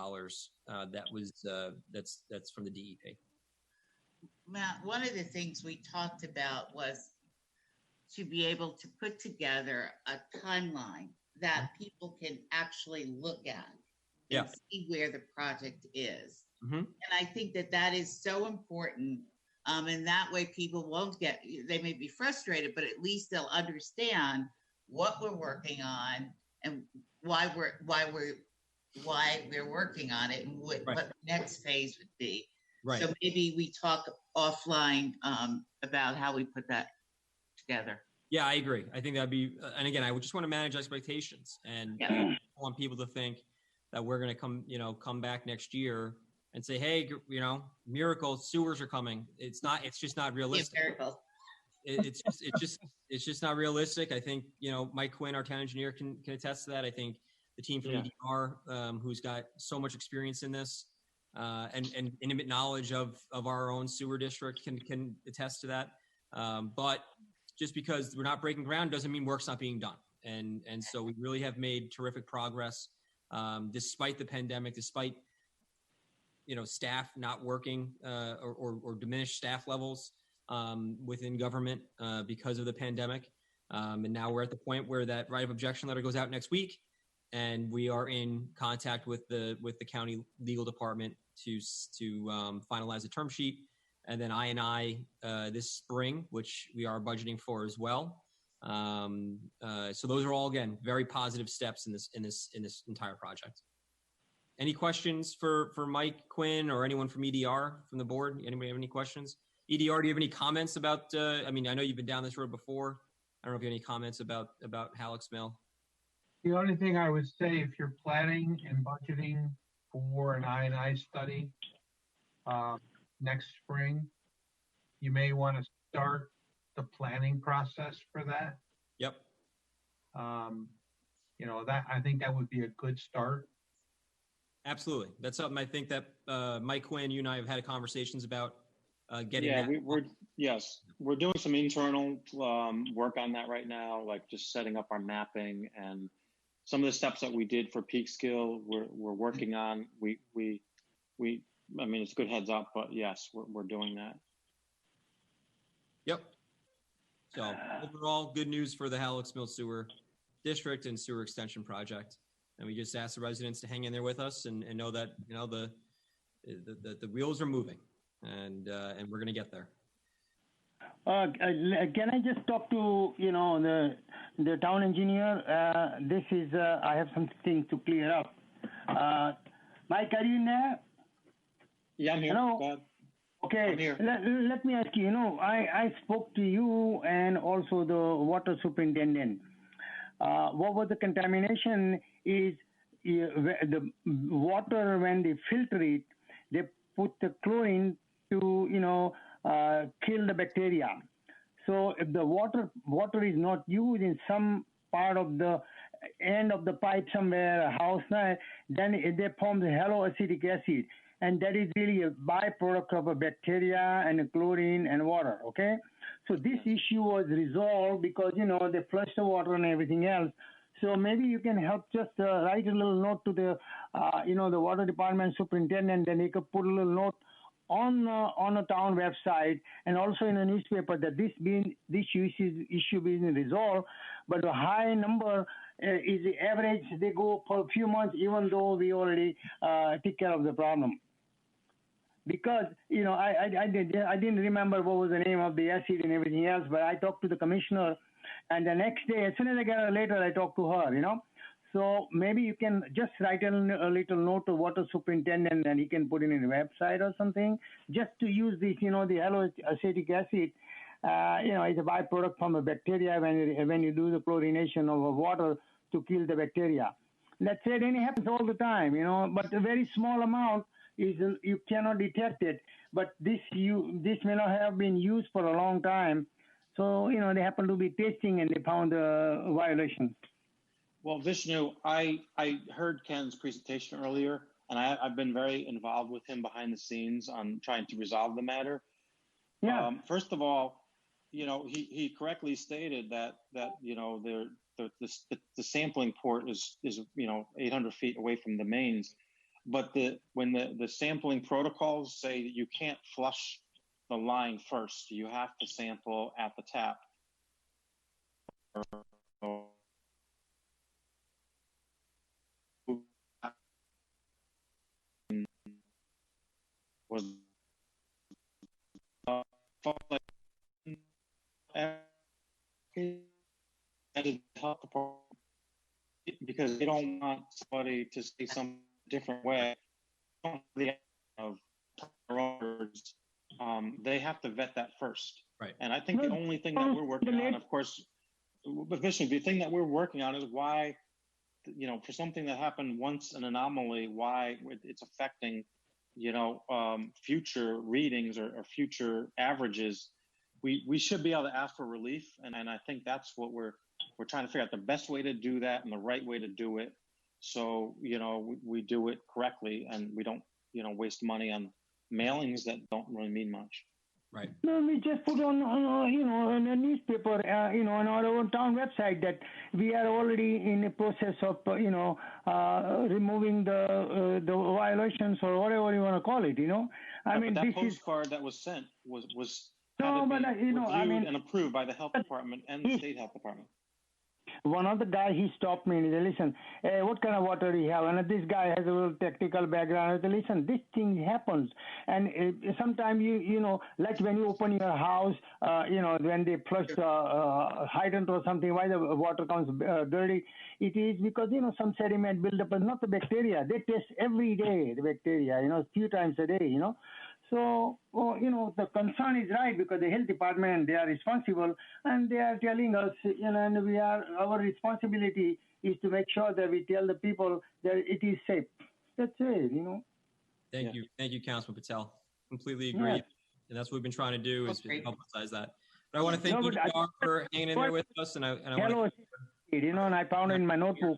that's from the DEP. Matt, one of the things we talked about was to be able to put together a timeline that people can actually look at and see where the project is. Mm-hmm. And I think that is so important. And that way people won't they may be frustrated, but at least they'll understand what we're working on and why we're working on it and what the next phase would be. Right. So maybe we talk offline about how we put that together. Yeah, I agree. I think that'd be, and again, I would just want to manage expectations, and Yeah. I don't want people to think that we're going to come back next year and say, hey, miracle, sewers are coming. It's not. It's just not realistic. Miracle. It's just not realistic. I think Mike Quinn, our town engineer, can attest to that. I think the team from EDR, who's got so much experience in this and intimate knowledge of our own sewer district, can attest to that. But just because we're not breaking ground doesn't mean work's not being done. And so we really have made terrific progress despite the pandemic, despite staff not working or diminished staff levels within government because of the pandemic. And now we're at the point where that right of objection letter goes out next week, and we are in contact with the county legal department to finalize the term sheet. And then I this spring, which we are budgeting for as well. So those are all, again, very positive steps in this entire project. Any questions for Mike Quinn or anyone from EDR from the board? Anybody have any questions? EDR, do you have any comments about? I know you've been down this road before. I don't know if you have any comments about Halleck's Mill. The only thing I would say, if you're planning and budgeting for an I&I study next spring, you may want to start the planning process for that. Yep. That I think that would be a good start. Absolutely. That's something I think that Mike Quinn, you and I have had conversations about getting. Yeah, we're doing some internal work on that right now, like just setting up our mapping and some of the steps that we did for Peekskill. We're working on. We it's a good heads up, but yes, we're doing that. Yep. So overall, good news for the Halleck's Mill Sewer District and Sewer Extension Project. And we just ask the residents to hang in there with us and know that the wheels are moving, and we're going to get there. Can I just talk to the town engineer? I have something to clear up. Mike, are you in there? Yeah, I'm here. Hello? Go ahead. Okay. I'm here. Let me ask you. I spoke to you and also the water superintendent. What was the contamination? Is the water, when they filter it, they put the chlorine to kill the bacteria. So if the water is not used in some part of the end of the pipe somewhere, a house, then they form the yellow acetic acid, and that is really a byproduct of a bacteria and a chlorine and water. Okay, so this issue was resolved because they flushed the water and everything else. So maybe you can help just write a little note to the the water department superintendent, and they could put a little note on a town website and also in a newspaper that this issue being resolved, but the high number is the average. They go for a few months, even though we already take care of the problem. Because I didn't remember what was the name of the acid and everything else, but I talked to the commissioner, and the next day, as soon as I got a letter, I talked to her. So maybe you can just write a little note to water superintendent, and he can put it in the website or something, just to use this, the yellow acetic acid. It's a byproduct from a bacteria when you do the chlorination of water to kill the bacteria. That's it, and it happens all the time, but a very small amount is you cannot detect it. But this may not have been used for a long time, so they happen to be testing and they found violations. Well, Vishnu, I heard Ken's presentation earlier, and I've been very involved with him behind the scenes on trying to resolve the matter. Yeah. First of all, he correctly stated that the sampling port is 800 feet away from the mains, but when the sampling protocols say that you can't flush the line first, you have to sample at the tap. Was because they don't want somebody to say some different way. They have to vet that first. Right. And I think the only thing that we're working on, of course, efficiently. The thing that we're working on is why, for something that happened once, an anomaly, why it's affecting, future readings or future averages. We should be able to ask for relief, and I think that's what we're trying to figure out the best way to do that and the right way to do it. So we do it correctly, and we don't waste money on mailings that don't really mean much. Right. No, we just put on in a newspaper, on our own town website that we are already in the process of, removing the violations or whatever you want to call it. I mean, that this postcard that was sent was No, but reviewed and approved by the health department and the state health department. One of the guys, he stopped me and he said, listen, what kind of water do you have? And this guy has a little technical background. I said, listen, this thing happens. And sometimes, like when you open your house, when they flush hydrant or something, why the water comes dirty? It is because, some sediment build up, but not the bacteria. They test every day, the bacteria, a few times a day, So, the concern is right because the health department, they are responsible and they are telling us, and our responsibility is to make sure that we tell the people that it is safe. That's it, Thank you. Thank you, Councilman Patel. Completely agree. Yeah. And that's what we've been trying to do is emphasize that. But I want to thank you for hanging in there with us. And I want to... and I found in my notebook,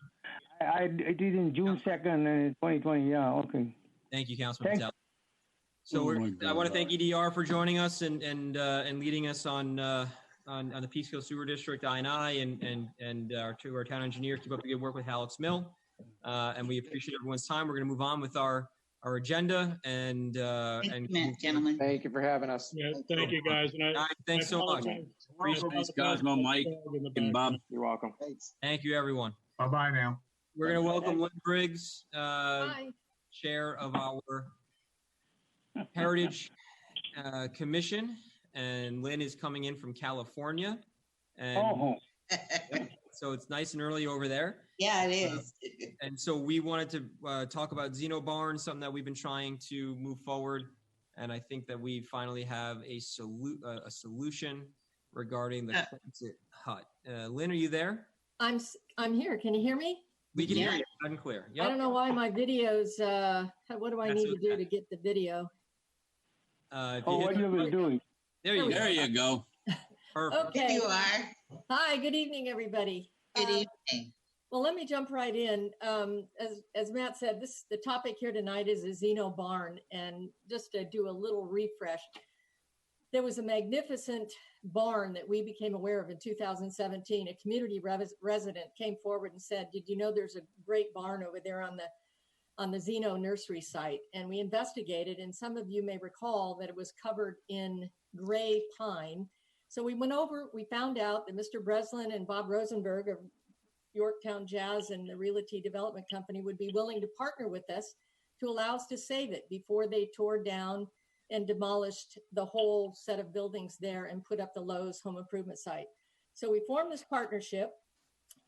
it is in June 2nd, 2020. Yeah, okay. Thank you, Councilman Patel. So I want to thank EDR for joining us and leading us on the Peekskill Sewer District I&I and our town engineer. Keep up the good work with Alex Mill, and we appreciate everyone's time. We're going to move on with our agenda and gentlemen. Thank you for having us. Yeah, thank you guys. And thanks so much. Thanks, Cosmo, Mike, and Bob. You're welcome. Thank you, everyone. Bye now. We're going to welcome Lynn Briggs, chair of our Heritage Commission, and Lynn is coming in from California, and so it's nice and early over there. Yeah, it is. And so we wanted to talk about Zeno Barn, something that we've been trying to move forward, and I think that we finally have a solution regarding the transit hut. Lynn, are you there? I'm here. Can you hear me? We can hear you loud and clear. Yep. I don't know why my videos. What do I need to do to get the video? What you were doing? There you go. Perfect. Okay. There you are. Hi. Good evening, everybody. Good evening. Well, let me jump right in. As Matt said, the topic here tonight is a Zeno Barn, and just to do a little refresh, there was a magnificent barn that we became aware of in 2017. A community resident came forward and said, "Did you know there's a great barn over there on the Zeno nursery site?" And we investigated, and some of you may recall that it was covered in gray pine. So we went over, we found out that Mr. Breslin and Bob Rosenberg of Yorktown Jazz and the Realty Development Company would be willing to partner with us to allow us to save it before they tore down and demolished the whole set of buildings there and put up the Lowe's home improvement site. So we formed this partnership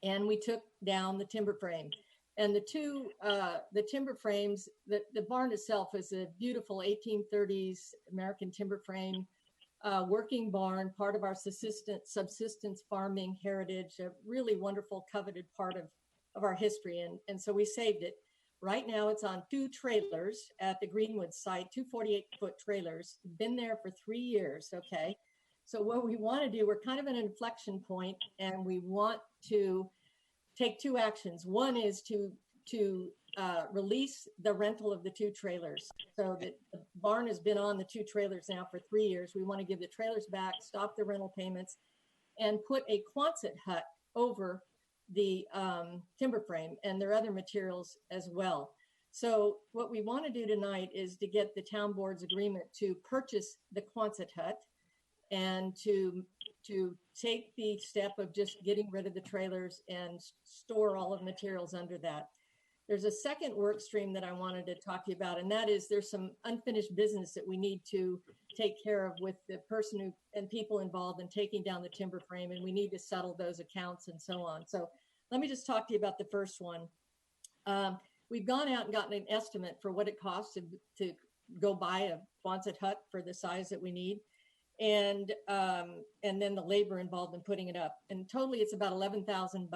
and we took down the timber frame. And the timber frames, the barn itself is a beautiful 1830s American timber frame working barn, part of our subsistence farming heritage, a really wonderful coveted part of our history. And so we saved it. Right now it's on 2 trailers at the Greenwood site, 2 48-foot trailers, been there for 3 years, okay? So what we want to do, we're kind of at an inflection point, and we want to take 2 actions. One is to release the rental of the 2 trailers. So that the barn has been on the 2 trailers now for 3 years. We want to give the trailers back, stop the rental payments, and put a Quonset hut over the timber frame, and there are other materials as well. So what we want to do tonight is to get the town board's agreement to purchase the Quonset hut and to take the step of just getting rid of the trailers and store all of the materials under that. There's a second work stream that I wanted to talk to you about, and that is there's some unfinished business that we need to take care of with the person and people involved in taking down the timber frame, and we need to settle those accounts and so on. So let me just talk to you about the first one. We've gone out and gotten an estimate for what it costs to go buy a Quonset hut for the size that we need. and then the labor involved in putting it up. And totally, it's about $11,000.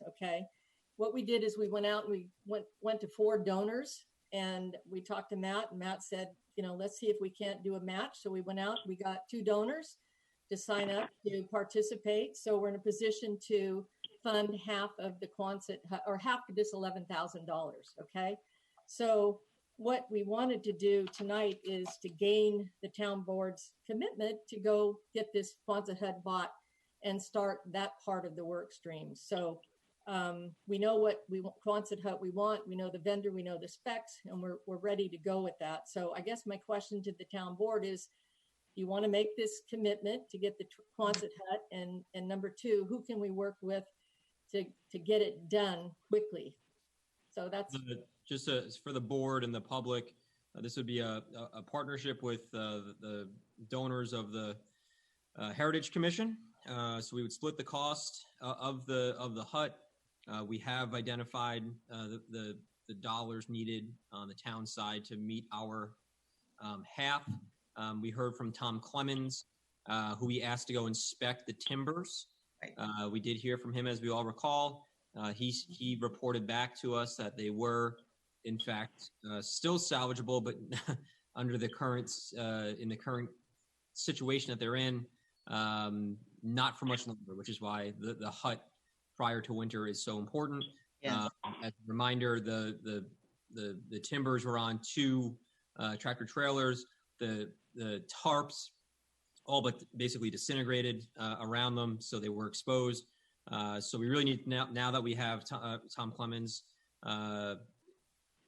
Okay, what we did is we went out and we went to 4 donors, and we talked to Matt. And Matt said, let's see if we can't do a match. So we went out, we got 2 donors to sign up to participate. So we're in a position to fund half of the Quonset or half of this $11,000. Okay, so what we wanted to do tonight is to gain the town board's commitment to go get this Quonset hut bought and start that part of the work stream. So we know what Quonset hut we want. We know the vendor, we know the specs, and we're ready to go with that. So I guess my question to the town board is, you want to make this commitment to get the Quonset hut, and number 2, who can we work with to get it done quickly? So that's just for the board and the public. This would be a partnership with the donors of the Heritage Commission. So we would split the cost of the hut. We have identified the dollars needed on the town side to meet our half. We heard from Tom Clemens, who we asked to go inspect the timbers. We did hear from him, as we all recall. He reported back to us that they were, in fact, still salvageable, but under the current in the current situation that they're in, not for much longer. Which is why the hut prior to winter is so important. Yes. As a reminder, the timbers were on 2 tractor trailers. The tarps all but basically disintegrated around them, so they were exposed. So we really need, now that we have Tom Clemens,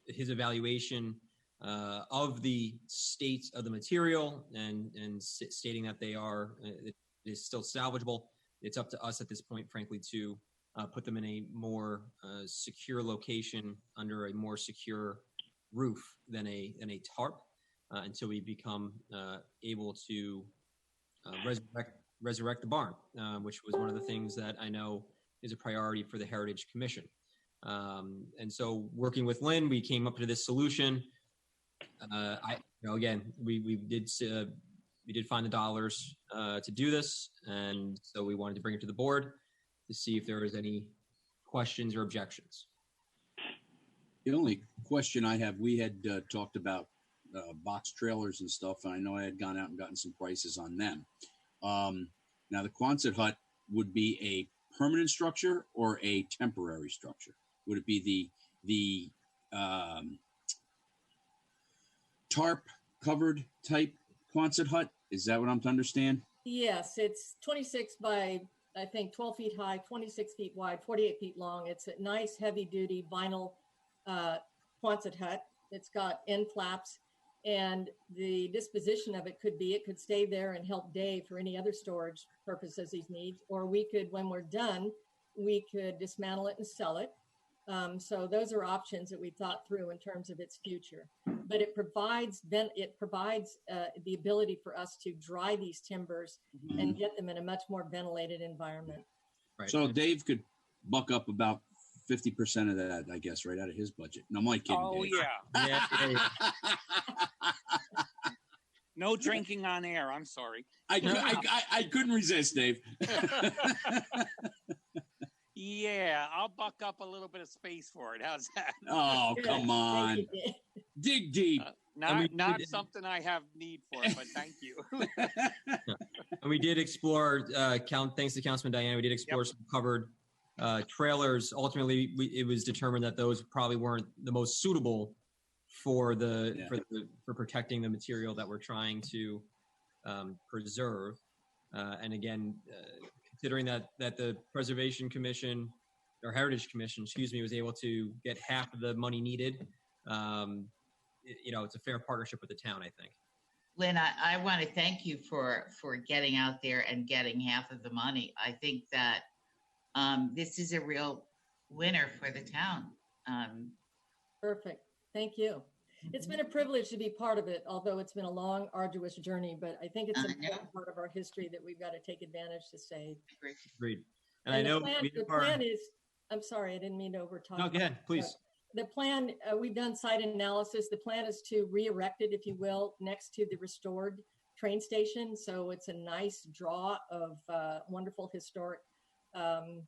his evaluation of the state of the material and stating that it is still salvageable. It's up to us at this point, frankly, to put them in a more secure location under a more secure roof than a tarp until we become able to resurrect the barn, which was one of the things that I know is a priority for the Heritage Commission. And so working with Lynn, we came up to this solution. We did find the dollars to do this. And so we wanted to bring it to the board to see if there was any questions or objections. The only question I have, we had talked about box trailers and stuff, and I know I had gone out and gotten some prices on them. Now, the Quonset hut would be a permanent structure or a temporary structure? Would it be the tarp covered type Quonset hut? Is that what I'm to understand? Yes, it's 26 by, I think, 12 feet high, 26 feet wide, 48 feet long. It's a nice heavy duty vinyl Quonset hut. It's got end flaps, and the disposition of it could stay there and help Dave for any other storage purposes he needs, or we could, when we're done, we could dismantle it and sell it. So those are options that we thought through in terms of its future. But it provides the ability for us to dry these timbers and get them in a much more ventilated environment. Right. So Dave could buck up about 50% of that, I guess, right out of his budget. No, I'm only kidding. Oh, Dave. yeah. No drinking on air. I'm sorry. I couldn't resist, Dave. Yeah, I'll buck up a little bit of space for it. How's that? Oh, come on. Dig deep. Not something I have need for, but thank you. And we did explore, thanks to Councilman Diana, we did explore some covered trailers. Ultimately, it was determined that those probably weren't the most suitable for for protecting the material that we're trying to preserve. And again, considering that the Preservation Commission or Heritage Commission, was able to get half of the money needed, it's a fair partnership with the town, I think. Lynn, I want to thank you for getting out there and getting half of the money. I think that this is a real winner for the town. Perfect. Thank you. It's been a privilege to be part of it, although it's been a long, arduous journey, but I think it's an important part of our history that we've got to take advantage to save. Agreed. And I know the plan is, I'm sorry, I didn't mean to overtalk. No, go ahead, please. The plan, we've done site analysis. The plan is to re-erect it, if you will, next to the restored train station. So it's a nice draw of wonderful historic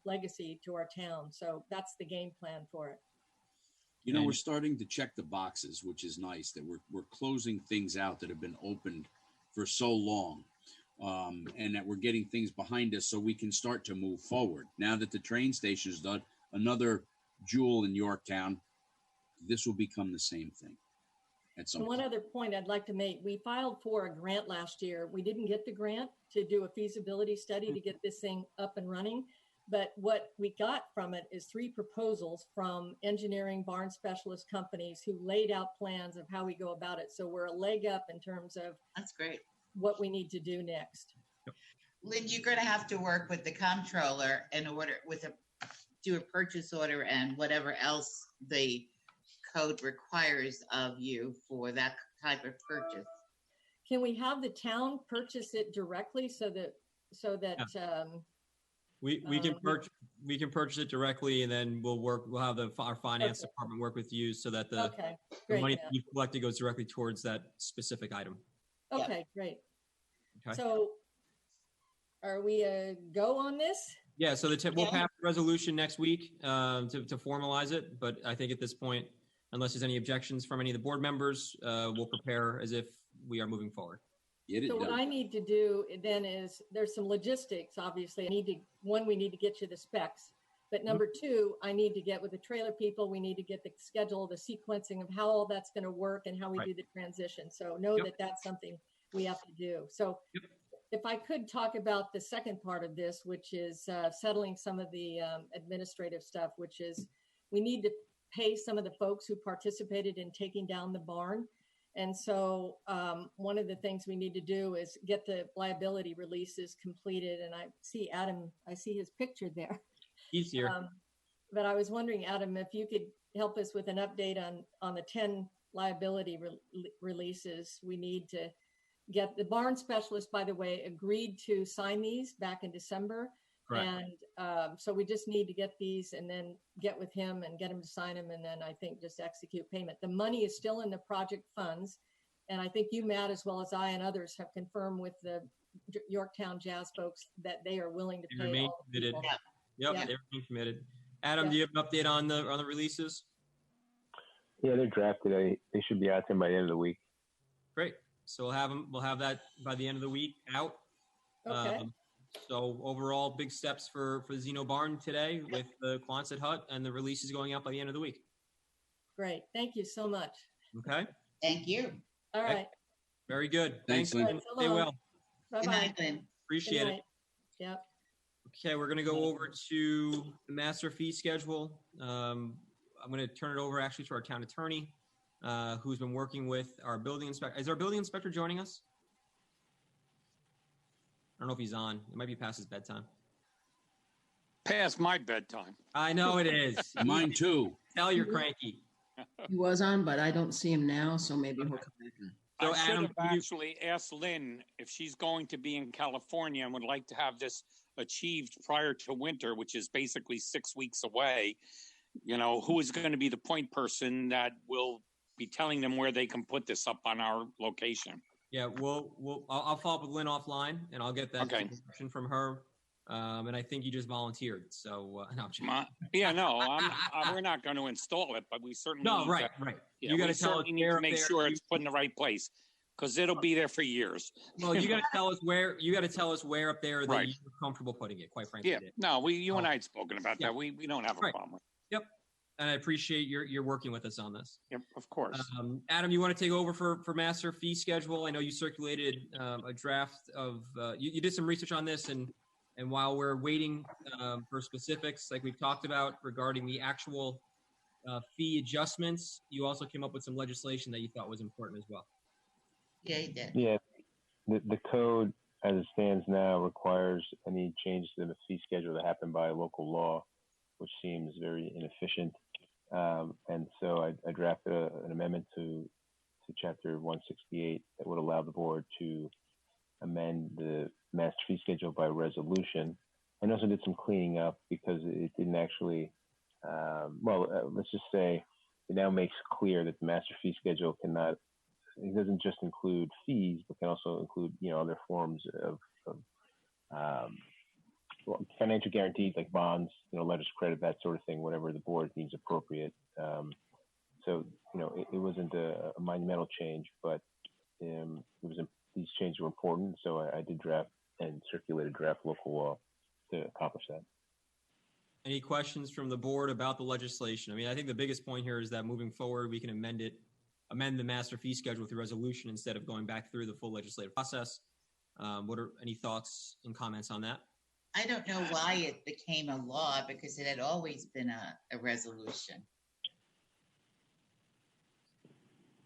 legacy to our town. So that's the game plan for it. You know, we're starting to check the boxes, which is nice that we're closing things out that have been opened for so long, and that we're getting things behind us so we can start to move forward. Now that the train station is done, another jewel in Yorktown, this will become the same thing. And one other point I'd like to make, we filed for a grant last year. We didn't get the grant to do a feasibility study to get this thing up and running. But what we got from it is 3 proposals from engineering barn specialist companies who laid out plans of how we go about it. So we're a leg up in terms of that's great. What we need to do next. Lynn, you're going to have to work with the comptroller in order do a purchase order and whatever else the code requires of you for that type of purchase. Can we have the town purchase it directly so that we can purchase it directly, and then we'll have our finance department work with you so that the money that you collected goes directly towards that specific item. Okay, great. Okay. So are we go on this? Yeah, so we'll pass the resolution next week to formalize it. But I think at this point, unless there's any objections from any of the board members, we'll prepare as if we are moving forward. So what I need to do then is there's some logistics, obviously. We need to get you the specs. But number 2, I need to get with the trailer people. We need to get the schedule, the sequencing of how all that's going to work and how we do the transition. So know that that's something we have to do. So if I could talk about the second part of this, which is settling some of the administrative stuff, which is we need to pay some of the folks who participated in taking down the barn. And so one of the things we need to do is get the liability releases completed. And I see Adam, I see his picture there. He's here. But I was wondering, Adam, if you could help us with an update on the 10 liability releases. We need to get the barn specialist, by the way, agreed to sign these back in December. Correct. And so we just need to get these and then get with him and get him to sign them. And then I think just execute payment. The money is still in the project funds. And I think you, Matt, as well as I and others have confirmed with the Yorktown Jazz folks that they are willing to pay. Remain committed. Yep, they remain committed. Adam, do you have an update on the releases? Yeah, they're drafted. They should be out there by the end of the week. Great. So we'll have that by the end of the week out. Okay. So overall, big steps for Zeno Barn today with the Quonset hut and the releases going out by the end of the week. Great. Thank you so much. Okay. Thank you. All right. Very good. Thanks, Lynn. Stay well. Bye-bye. Good night, Lynn. Appreciate it. Yep. Okay, we're going to go over to the master fee schedule. I'm going to turn it over actually to our town attorney, who's been working with our building inspector. Is our building inspector joining us? I don't know if he's on. It might be past his bedtime. Past my bedtime. I know it is. Mine too. Tell you're cranky. He was on, but I don't see him now, so maybe he'll come back on. So I should have actually asked Lynn if she's going to be in California and would like to have this achieved prior to winter, which is basically 6 weeks away. You know, who is going to be the point person that will be telling them where they can put this up on our location? Yeah, I'll follow up with Lynn offline, and I'll get that information from her. And I think you just volunteered, so no, I'm joking. Yeah, no, we're not going to install it, but we certainly right. Yeah, you got to tell us need to make sure it's put in the right place because it'll be there for years. Well, you got to tell us where. You got to tell us where up there that you're comfortable putting it. Quite frankly. Yeah, no, you and I had spoken about that. We don't have a problem with it. Yep. And I appreciate you're working with us on this. Yep, of course. Adam, you want to take over for master fee schedule? I know you circulated a draft of. You did some research on this, and while we're waiting for specifics, like we've talked about regarding the actual fee adjustments, you also came up with some legislation that you thought was important as well. Yeah, you did. Yeah, the code as it stands now requires any changes to the fee schedule to happen by local law, which seems very inefficient. And so I drafted an amendment to Chapter 168 that would allow the board to amend the master fee schedule by resolution. I also did some cleaning up because it didn't actually, let's just say it now makes clear that the master fee schedule cannot it doesn't just include fees, but can also include, other forms of financial guarantees like bonds, letters of credit, that sort of thing, whatever the board deems appropriate. So, it wasn't a monumental change, but these changes were important. So I did draft and circulate a draft local law to accomplish that. Any questions from the board about the legislation? I mean, I think the biggest point here is that moving forward, we can amend the master fee schedule through resolution instead of going back through the full legislative process. What are any thoughts and comments on that? I don't know why it became a law because it had always been a resolution.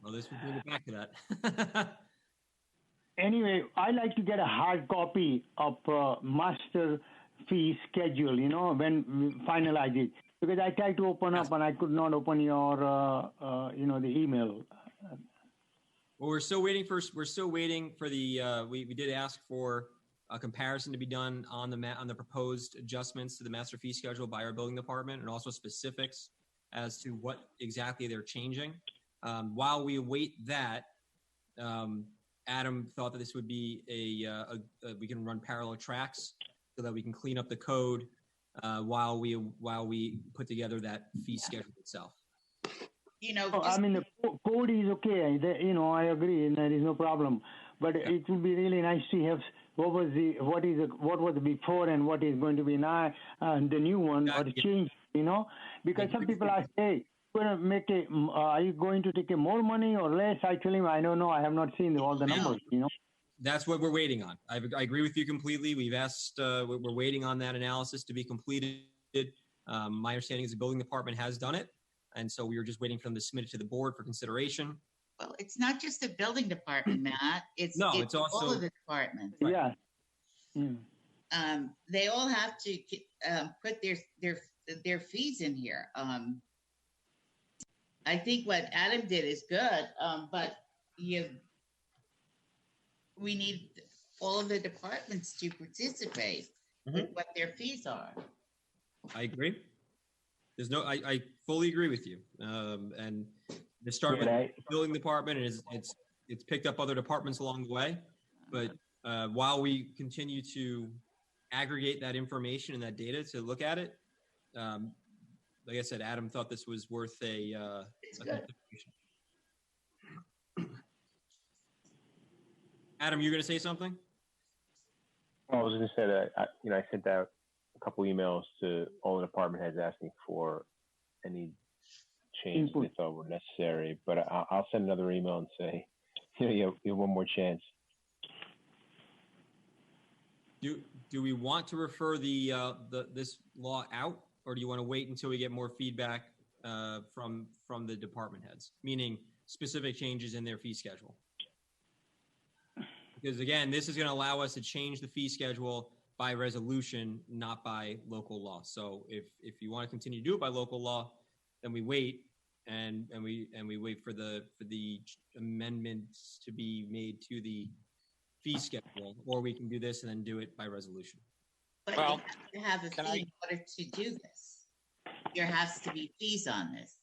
Well, this would bring it back to that. Anyway, I like to get a hard copy of master fee schedule, when we finalize it, because I tried to open up and I could not open your, the email. Well, we're still waiting for the. We did ask for a comparison to be done on the proposed adjustments to the master fee schedule by our building department, and also specifics as to what exactly they're changing. While we await that, Adam thought that this would be we can run parallel tracks so that we can clean up the code while we put together that fee schedule itself. I mean, the code is okay. I agree, and there is no problem. But it would be really nice to have what was before and what is going to be now, the new one or the change. Because some people ask, hey, are you going to take more money or less? I tell him, I don't know. I have not seen all the numbers. That's what we're waiting on. I agree with you completely. We've asked. We're waiting on that analysis to be completed. My understanding is the building department has done it. And so we were just waiting for them to submit it to the board for consideration. Well, it's not just the building department, Matt. It's also all of the departments. Yeah. They all have to put their fees in here. I think what Adam did is good, but we need all of the departments to participate with what their fees are. I agree. I fully agree with you. And this started with the building department, and it's picked up other departments along the way. But while we continue to aggregate that information and that data to look at it, like I said, Adam thought this was worth a consideration. Adam, you're going to say something? Well, I was going to say that I sent out a couple emails to all the department heads asking for any changes they thought were necessary. But I'll send another email and say, you have one more chance. Do we want to refer this law out, or do you want to wait until we get more feedback from the department heads, meaning specific changes in their fee schedule? Because again, this is going to allow us to change the fee schedule by resolution, not by local law. So if you want to continue to do it by local law, then we wait and we wait for the amendments to be made to the fee schedule, or we can do this and then do it by resolution. But you have to have a fee in order to do this. There has to be fees on this.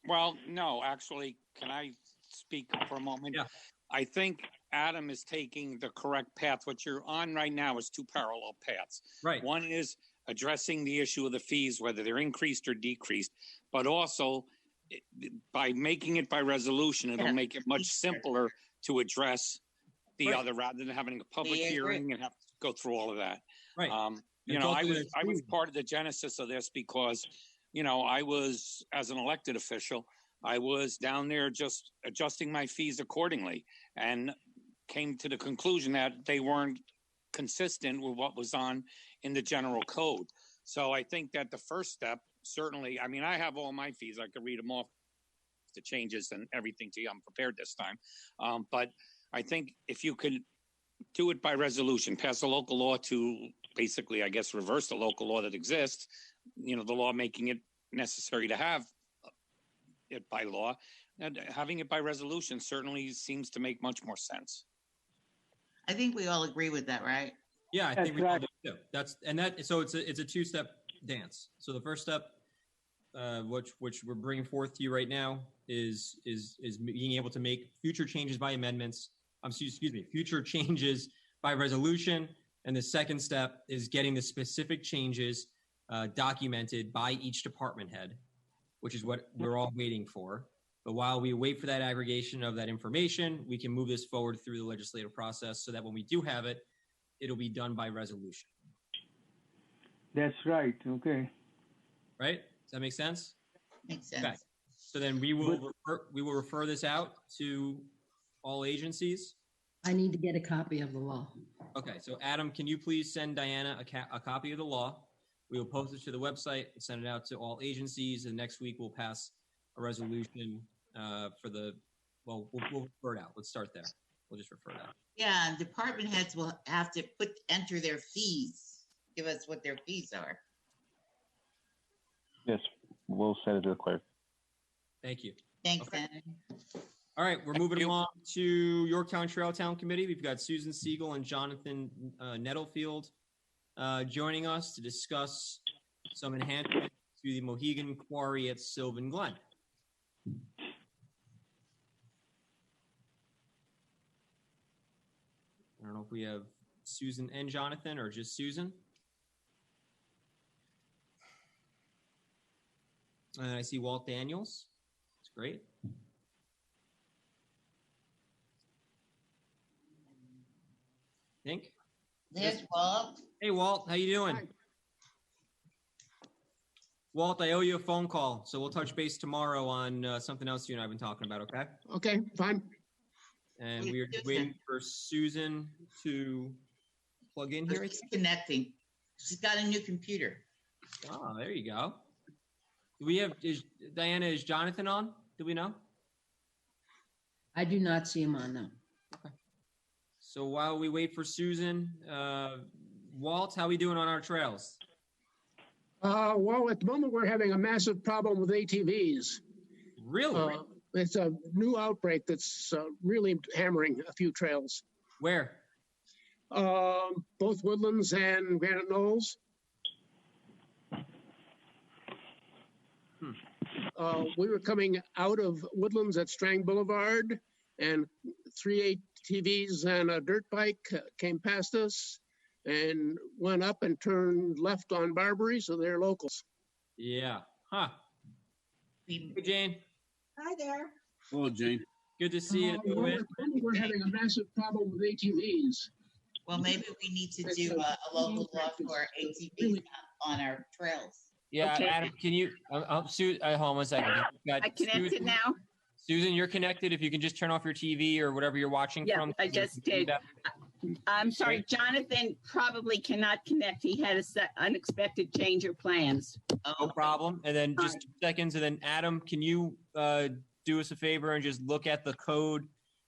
Well, no, actually, can I speak for a moment? Yeah. I think Adam is taking the correct path. What you're on right now is two parallel paths. Right. One is addressing the issue of the fees, whether they're increased or decreased, but also by making it by resolution, it'll make it much simpler to address the other rather than having a public hearing and have to go through all of that. Right. I was part of the genesis of this because, I was, as an elected official, I was down there just adjusting my fees accordingly and came to the conclusion that they weren't consistent with what was on in the general code. So I think that the first step, certainly, I have all my fees. I could read them off, the changes and everything to you. I'm prepared this time. But I think if you could do it by resolution, pass a local law to basically, I guess, reverse the local law that exists, the law making it necessary to have it by law, and having it by resolution certainly seems to make much more sense. I think we all agree with that, right? Yeah, I think we all do. So it's a two-step dance. So the first step, which we're bringing forth to you right now, is being able to make future changes by amendments. Excuse me, future changes by resolution. And the second step is getting the specific changes documented by each department head, which is what we're all waiting for. But while we wait for that aggregation of that information, we can move this forward through the legislative process so that when we do have it, it'll be done by resolution. That's right. Okay. Right? Does that make sense? Makes sense. Okay. So then we will refer this out to all agencies. I need to get a copy of the law. Okay. So Adam, can you please send Diana a copy of the law? We will post it to the website and send it out to all agencies. And next week we'll pass a resolution we'll refer it out. Let's start there. We'll just refer it out. Yeah, department heads will have to enter their fees. Give us what their fees are. Yes, we'll send it to the clerk. Thank you. Thanks, Okay. Anna. All right, we're moving along to Yorktown Trail Town Committee. We've got Susan Siegel and Jonathan Nettlefield joining us to discuss some enhancements to the Mohegan Quarry at Sylvan Glen. I don't know if we have Susan and Jonathan or just Susan. And I see Walt Daniels. That's great. Think. There's Walt. Hey, Walt, how you doing? Hi. Walt, I owe you a phone call, so we'll touch base tomorrow on something else you and I have been talking about, okay? Okay, fine. And we are just waiting for Susan to plug in here. She's connecting. She's got a new computer. Oh, there you go. Do we have, Diana, is Jonathan on? Do we know? I do not see him on now. So while we wait for Susan, Walt, how we doing on our trails? Well, at the moment, we're having a massive problem with ATVs. Really? It's a new outbreak that's really hammering a few trails. Where? Both Woodlands and Granite Knolls. We were coming out of Woodlands at Strang Boulevard, and 3 ATVs and a dirt bike came past us and went up and turned left on Barbary, so they're locals. Yeah. Huh. Hey, Jane. Hi there. Hello, Jane. Good to see you. We're having a massive problem with ATVs. Well, maybe we need to do a local law for ATVs on our trails. Yeah, Okay. Adam, can you, hold on 1 second. I connected now. Susan, you're connected. If you can just turn off your TV or whatever you're watching Yeah, from. I just did. I'm sorry, Jonathan probably cannot connect. He had a unexpected change of plans. No problem. And then just 2 seconds. And then Adam, can you do us a favor and just look at the code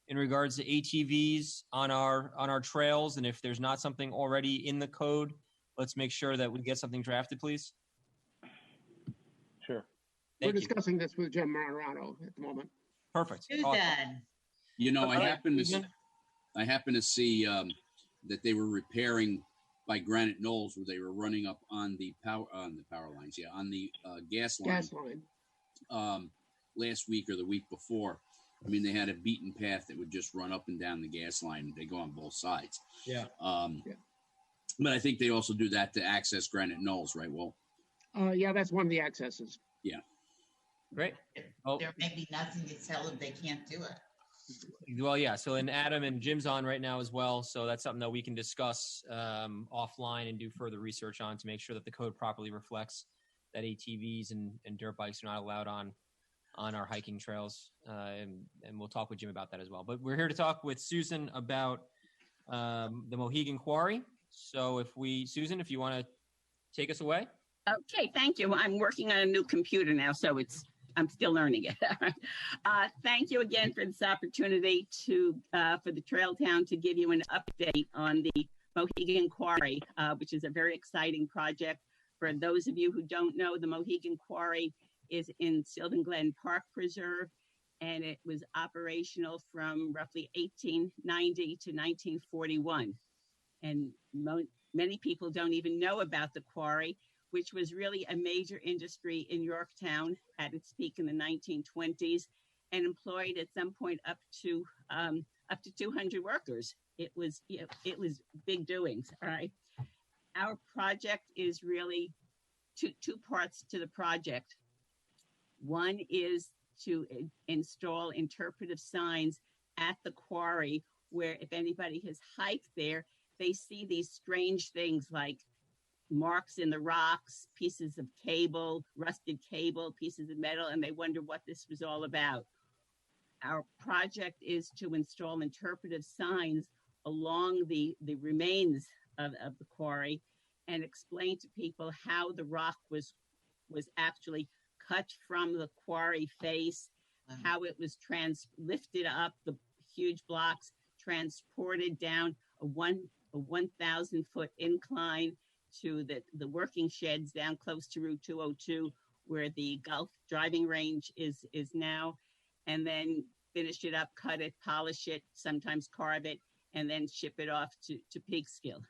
in regards to ATVs on our trails? And if there's not something already in the code, let's make sure that we get something drafted, please. Sure. We're discussing this with Jim Marano at the moment. Perfect. Susan. You know, I Okay, happen Susan? to see that they were repairing by Granite Knolls, where they were running up on the power lines, on the gas line. Gas line. Last week or the week before. I mean, they had a beaten path that would just run up and down the gas line. They go on both sides. Yeah. But I think they also do that to access Granite Knolls, right? Well. Yeah, that's one of the accesses. Yeah. Great. There may be nothing to tell them they can't do it. Well, yeah. So, and Adam and Jim's on right now as well. So that's something that we can discuss offline and do further research on to make sure that the code properly reflects that ATVs and dirt bikes are not allowed on our hiking trails. And we'll talk with Jim about that as well. But we're here to talk with Susan about the Mohegan Quarry. So Susan, if you want to take us away. Okay, thank you. I'm working on a new computer now, so I'm still learning it. Thank you again for this opportunity for the Trail Town to give you an update on the Mohegan Quarry, which is a very exciting project. For those of you who don't know, the Mohegan Quarry is in Sylvan Glen Park Preserve, and it was operational from roughly 1890 to 1941. And many people don't even know about the quarry, which was really a major industry in Yorktown at its peak in the 1920s, and employed at some point up to 200 workers. It was big doings. All right. Our project is really two parts to the project. One is to install interpretive signs at the quarry, where if anybody has hiked there, they see these strange things like marks in the rocks, pieces of cable, rusted cable, pieces of metal, and they wonder what this was all about. Our project is to install interpretive signs along the remains of the quarry and explain to people how the rock was actually cut from the quarry face, how it was lifted up, the huge blocks, transported down a 1,000-foot incline to the working sheds down close to Route 202, where the golf driving range is now, and then finish it up, cut it, polish it, sometimes carve it, and then ship it off to Peekskill.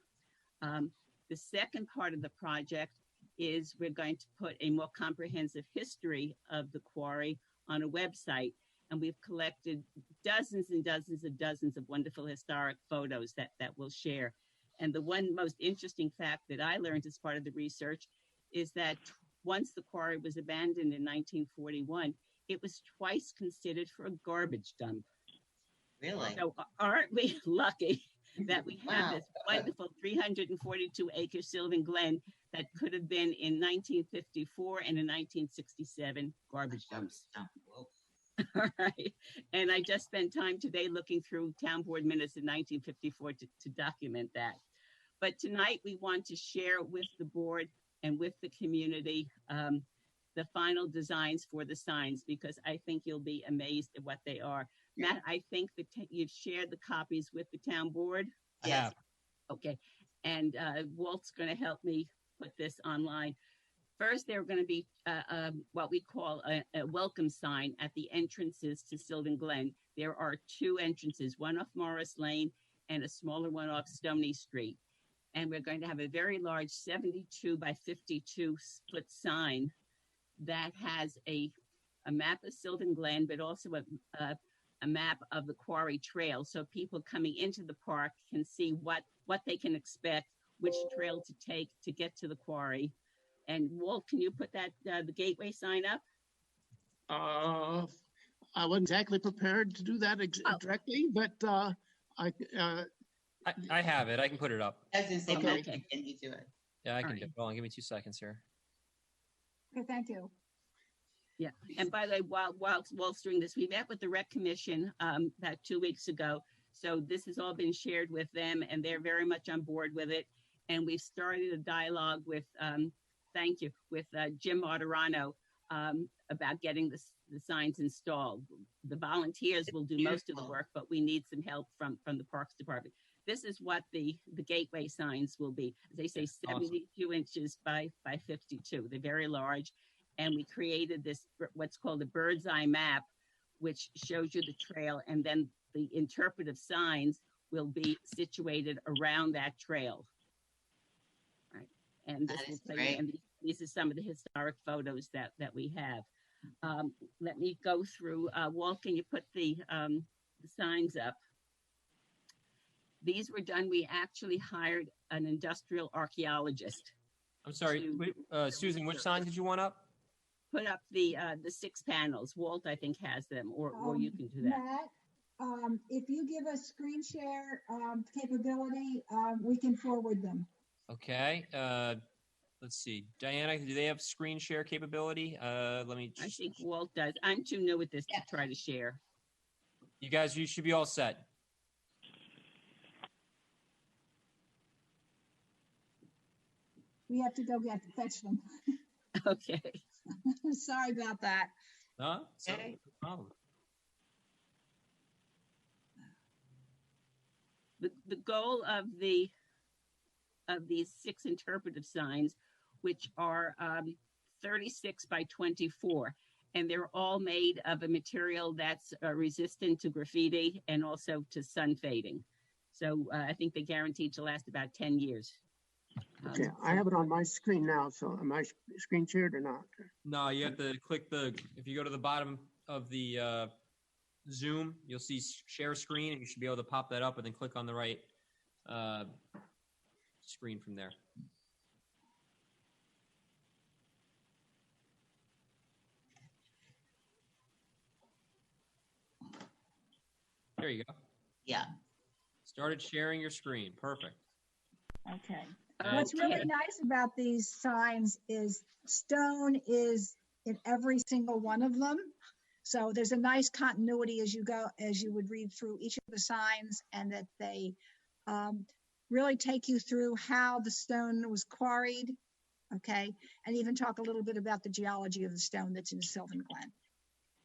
The second part of the project is we're going to put a more comprehensive history of the quarry on a website, and we've collected dozens and dozens of wonderful historic photos that we'll share. And the one most interesting fact that I learned as part of the research is that once the quarry was abandoned in 1941, it was twice considered for a garbage dump. Really? So aren't we lucky that we have this wonderful 342-acre Sylvan Glen that could have been in 1954 and in 1967 garbage dumps. All right. And I just spent time today looking through town board minutes in 1954 to document that. But tonight we want to share with the board and with the community the final designs for the signs, because I think you'll be amazed at what they are. Matt, I think that you've shared the copies with the town board. Yes. Okay. And Walt's going to help me put this online. First, there are going to be what we call a welcome sign at the entrances to Sylvan Glen. There are two entrances, one off Morris Lane and a smaller one off Stony Street. And we're going to have a very large 72 by 52 foot sign that has a map of Sylvan Glen, but also a map of the quarry trail. So people coming into the park can see what they can expect, which trail to take to get to the quarry. And Walt, can you put that the gateway sign up? I wasn't exactly prepared to do that directly, but I have it. I can put it up. I was going to say, Okay. Mike, can you do it? Yeah, I can do it. Hold on, give me 2 seconds here. Okay, thank you. Yeah. And by the way, while Walt's doing this, we met with the Rec Commission about 2 weeks ago. So this has all been shared with them, and they're very much on board with it. And we've started a dialogue with, with Jim Martirano about getting the signs installed. The volunteers will do most of the work, but we need some help from the Parks Department. This is what the gateway signs will be. As they say, 72 inches by 52. They're very large. And we created this, what's called a bird's eye map, which shows you the trail. And then the interpretive signs will be situated around that trail. All right. And this will play, and these are some of the historic photos that we have. Let me go through. Walt, can you put the signs up? These were done. We actually hired an industrial archaeologist. I'm sorry, Susan, which sign did you want up? Put up the 6 panels. Walt, I think, has them, or you can do that. Matt, if you give us screen share capability, we can forward them. Okay. Let's see. Diana, do they have screen share capability? Let me. I think Walt does. I'm too new at this to try to share. You guys, you should be all set. We have to go fetch them. Okay. Sorry about that. No, no problem. The goal of these 6 interpretive signs, which are 36 by 24, and they're all made of a material that's resistant to graffiti and also to sun fading. So I think they're guaranteed to last about 10 years. Okay, I have it on my screen now, so am I screen shared or not? No, you have to click if you go to the bottom of the Zoom, you'll see share screen, and you should be able to pop that up and then click on the right screen from there. There you go. Yeah. Started sharing your screen. Perfect. Okay. And- What's really nice about these signs is stone is in every single one of them. So there's a nice continuity as you would read through each of the signs, and that they really take you through how the stone was quarried, okay? And even talk a little bit about the geology of the stone that's in Sylvan Glen.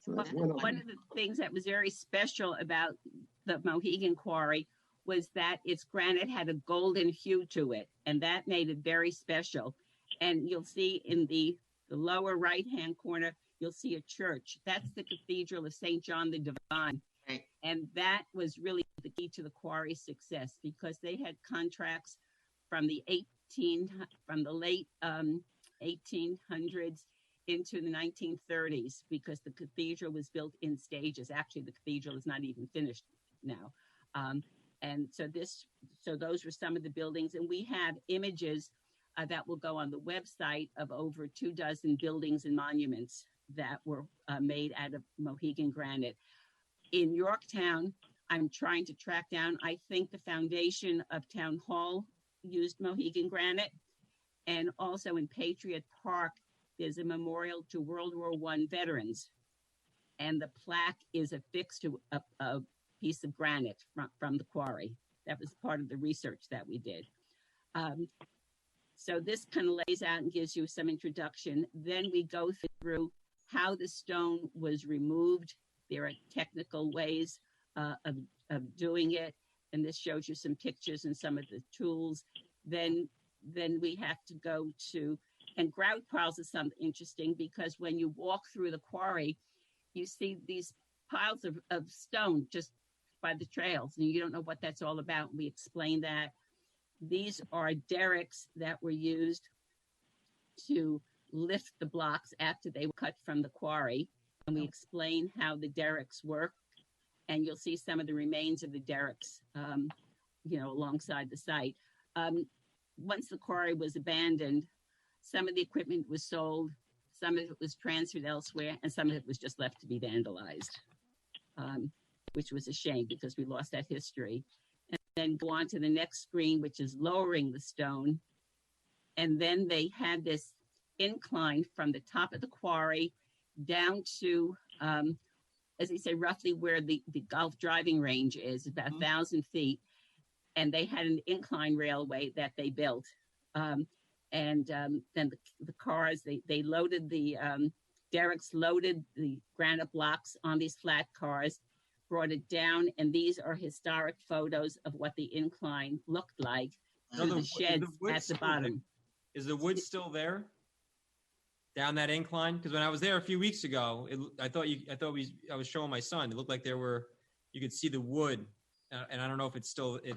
So that's One of the things that was very special about the Mohegan Quarry was that its granite had a golden hue to it, and that made it very special. And you'll see in the lower right-hand corner, you'll see a church. That's the Cathedral of St. John the Divine. Right. And that was really the key to the quarry's success, because they had contracts from the late 1800s into the 1930s, because the cathedral was built in stages. Actually, the cathedral is not even finished now. And so those were some of the buildings, and we have images that will go on the website of over 24 buildings and monuments that were made out of Mohegan granite. In Yorktown, I'm trying to track down, I think the foundation of Town Hall used Mohegan granite. And also in Patriot Park, there's a memorial to World War I veterans. And the plaque is affixed to a piece of granite from the quarry. That was part of the research that we did. So this kind of lays out and gives you some introduction. Then we go through how the stone was removed. There are technical ways of doing it. And this shows you some pictures and some of the tools. Then we have to go to, and grout piles is something interesting, because when you walk through the quarry, you see these piles of stone just by the trails, and you don't know what that's all about. We explain that. These are derricks that were used to lift the blocks after they were cut from the quarry. And we explain how the derricks work. And you'll see some of the remains of the derricks, alongside the site. Once the quarry was abandoned, some of the equipment was sold, some of it was transferred elsewhere, and some of it was just left to be vandalized, which was a shame because we lost that history. And then go on to the next screen, which is lowering the stone. And then they had this incline from the top of the quarry down to, as they say, roughly where the golf driving range is, about 1,000 feet. And they had an incline railway that they built. Then the cars, they loaded the derricks, loaded the granite blocks on these flat cars, brought it down, and these are historic photos of what the incline looked like through the sheds at the bottom. Is the wood still there down that incline? Because when I was there a few weeks ago, I was showing my son. It looked like you could see the wood, and I don't know if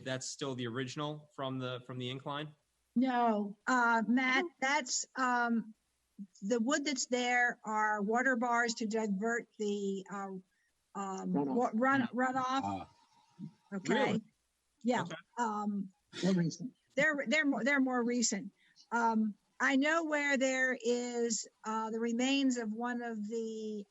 that's still the original from the incline. No, Matt, that's the wood that's there are water bars to divert the runoff. Okay. Really? Yeah. Okay. They're more recent. I know where there is the remains of one of the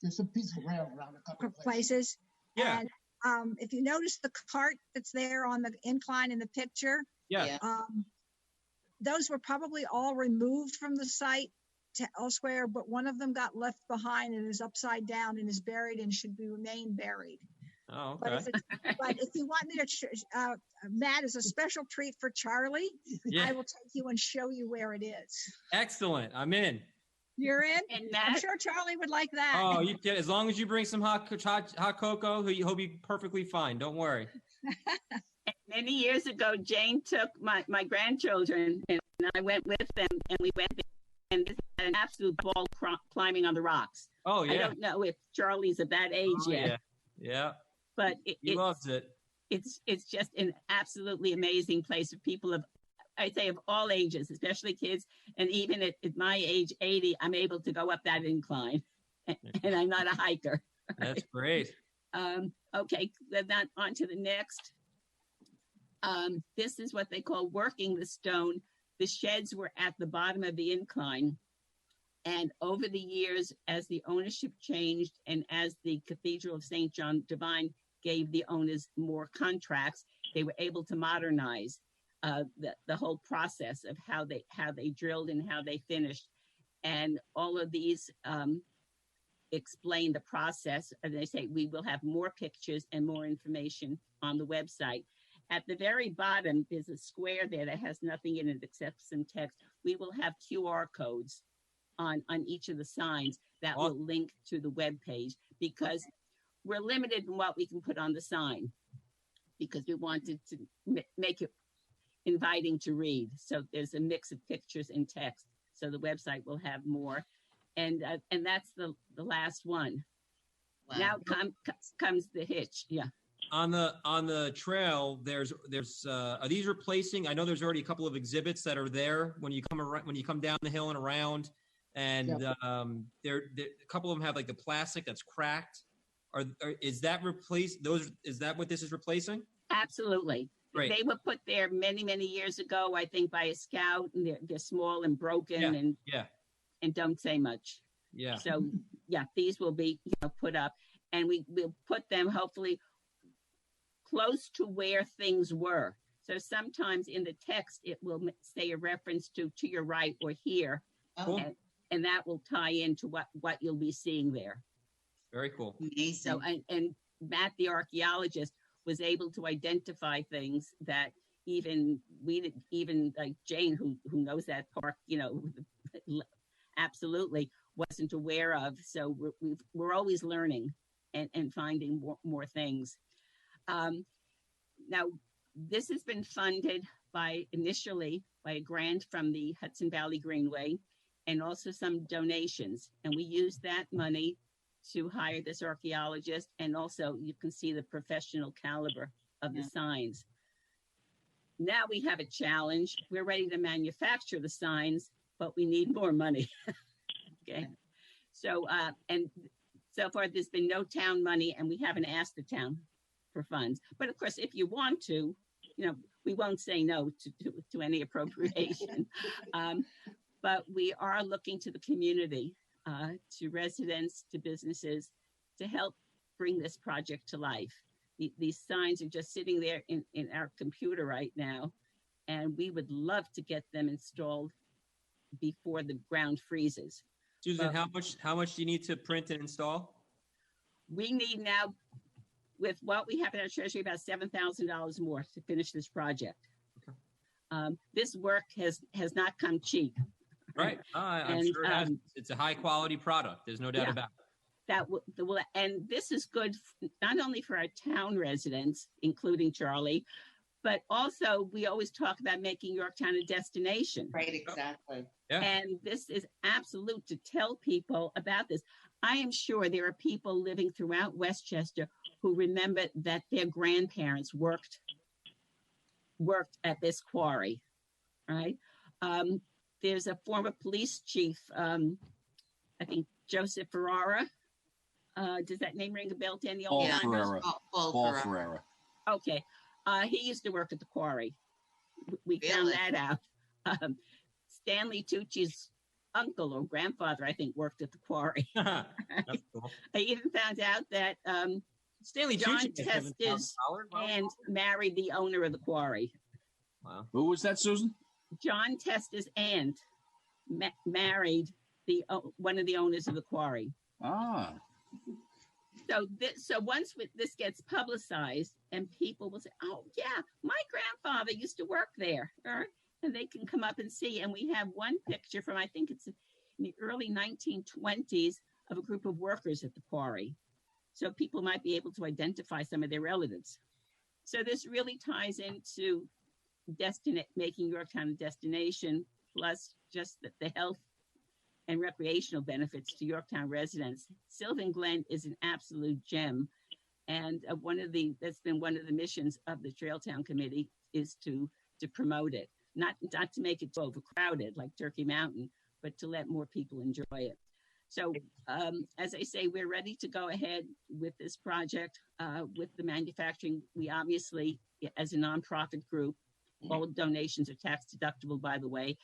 there's a piece of rail around a couple of places. Yeah. And if you notice the cart that's there on the incline in the picture, yeah. Those were probably all removed from the site to elsewhere, but one of them got left behind and is upside down and is buried and should remain buried. Oh, okay. But if you want me to, Matt, is a special treat for Charlie. Yeah. I will take you and show you where it is. Excellent. I'm in. You're in? And Matt, I'm sure Charlie would like that. Oh, you can, as long as you bring some hot cocoa, he'll be perfectly fine. Don't worry. many years ago, Jane took my grandchildren and I went with them, and we went there and just had an absolute ball climbing on the rocks. Oh, yeah. I don't know if Charlie's at that age yet. Yeah. But he loves it. It's just an absolutely amazing place. People have I'd say of all ages, especially kids. And even at my age, 80, I'm able to go up that incline and I'm not a hiker. That's great. Okay, then that on to the next. This is what they call working the stone. The sheds were at the bottom of the incline. And over the years, as the ownership changed and as the Cathedral of St. John Divine gave the owners more contracts, they were able to modernize the whole process of how they drilled and how they finished. And all of these explain the process. And they say we will have more pictures and more information on the website. At the very bottom, there's a square there that has nothing in it except some text. We will have QR codes on each of the signs that will link to the web page, because we're limited in what we can put on the sign, because we wanted to make it inviting to read. So there's a mix of pictures and text. So the website will have more. And that's the last one. Wow. Now comes the hitch. Yeah. On the trail, there's are these replacing? I know there's already a couple of exhibits that are there when you come down the hill and around, and there a couple of them have like the plastic that's cracked. Is that replaced? Is that what this is replacing? Absolutely. Great. They were put there many, many years ago, I think, by a scout, and they're small and broken and don't say much. Yeah. So yeah, these will be put up, and we will put them hopefully close to where things were. So sometimes in the text, it will say a reference to your right or here, and that will tie into what you'll be seeing there. Very cool. So and Matt, the archaeologist, was able to identify things that even like Jane, who knows that park, absolutely wasn't aware of. So we're always learning and finding more things. Now, this has been funded initially by a grant from the Hudson Valley Greenway and also some donations. And we used that money to hire this archaeologist. And also you can see the professional caliber of the signs. Now we have a challenge. We're ready to manufacture the signs, but we need more money. Okay. So, and so far there's been no town money, and we haven't asked the town for funds. But of course, if you want to, we won't say no to any appropriation. But we are looking to the community, to residents, to businesses, to help bring this project to life. These signs are just sitting there in our computer right now, and we would love to get them installed before the ground freezes. Susan, how much do you need to print and install? We need now, with what we have in our treasury, about $7,000 more to finish this project. Okay. This work has not come cheap. Right. I'm sure it has. It's a high quality product. There's no doubt about it. And this is good not only for our town residents, including Charlie, but also we always talk about making Yorktown a destination. Right, exactly. Yeah. And this is absolute to tell people about this. I am sure there are people living throughout Westchester who remember that their grandparents worked at this quarry, right? There's a former police chief, I think Joseph Ferrara. Does that name ring a bell to any old timers? Paul Ferrara. Okay. He used to work at the quarry. We found that out. Stanley Tucci's uncle or grandfather, I think, worked at the quarry. That's cool. I even found out that Stanley John Tucci Testis and married the owner of the quarry. Wow. Who was that, Susan? John Testis' aunt married one of the owners of the quarry. Ah. So once this gets publicized and people will say, oh, yeah, my grandfather used to work there. Right? And they can come up and see. And we have one picture from, I think it's in the early 1920s, of a group of workers at the quarry. So people might be able to identify some of their relatives. So this really ties into making Yorktown a destination, plus just the health and recreational benefits to Yorktown residents. Sylvan Glen is an absolute gem. And that's been one of the missions of the Trailtown Committee is to promote it. not to make it overcrowded like Turkey Mountain, but to let more people enjoy it. So as I say, we're ready to go ahead with this project with the manufacturing. We obviously, as a nonprofit group, all donations are tax deductible, by the way.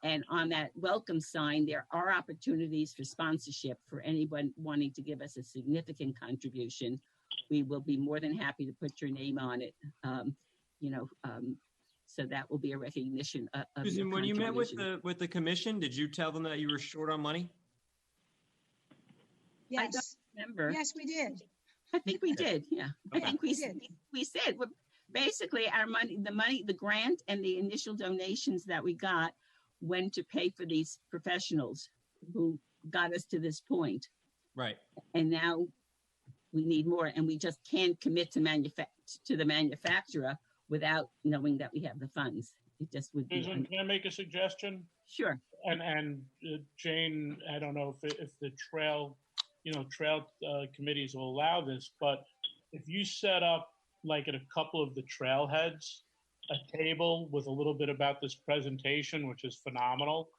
And on that welcome sign, there are opportunities for sponsorship for anyone wanting to give us a significant contribution. We will be more than happy to put your name on it. So that will be a recognition of Susan, your when you met contribution. with the commission, did you tell them that you were short on money? I don't Yes. remember. Yes, we did. I think we did. Yeah, Okay. I think we said well, basically our money, the grant, and the initial donations that we got went to pay for these professionals who got us to this point. Right. And now we need more, and we just can't commit to the manufacturer without knowing that we have the funds. It just would be. Susan, can I make a suggestion? Sure. And Jane, I don't know if the trail committees will allow this, but if you set up like at a couple of the trailheads, a table with a little bit about this presentation, which is phenomenal,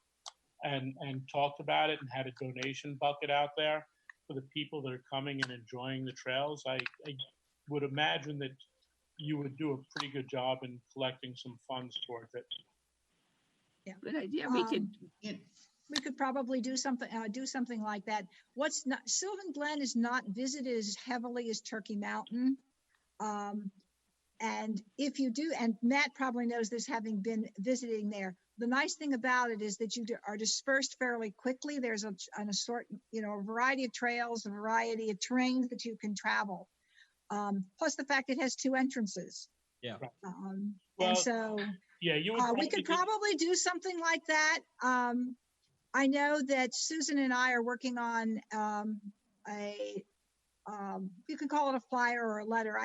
and talked about it and had a donation bucket out there for the people that are coming and enjoying the trails, I would imagine that you would do a pretty good job in collecting some funds towards it. Yeah. Good idea. We could probably do something like that. What's not, Sylvan Glen is not visited as heavily as Turkey Mountain. And if you do, and Matt probably knows this having been visiting there, the nice thing about it is that you are dispersed fairly quickly. There's a variety of trails, a variety of terrains that you can travel. Plus the fact it has 2 entrances. Yeah. And so yeah, we could probably do something like that. I know that Susan and I are working on you can call it a flyer or a letter.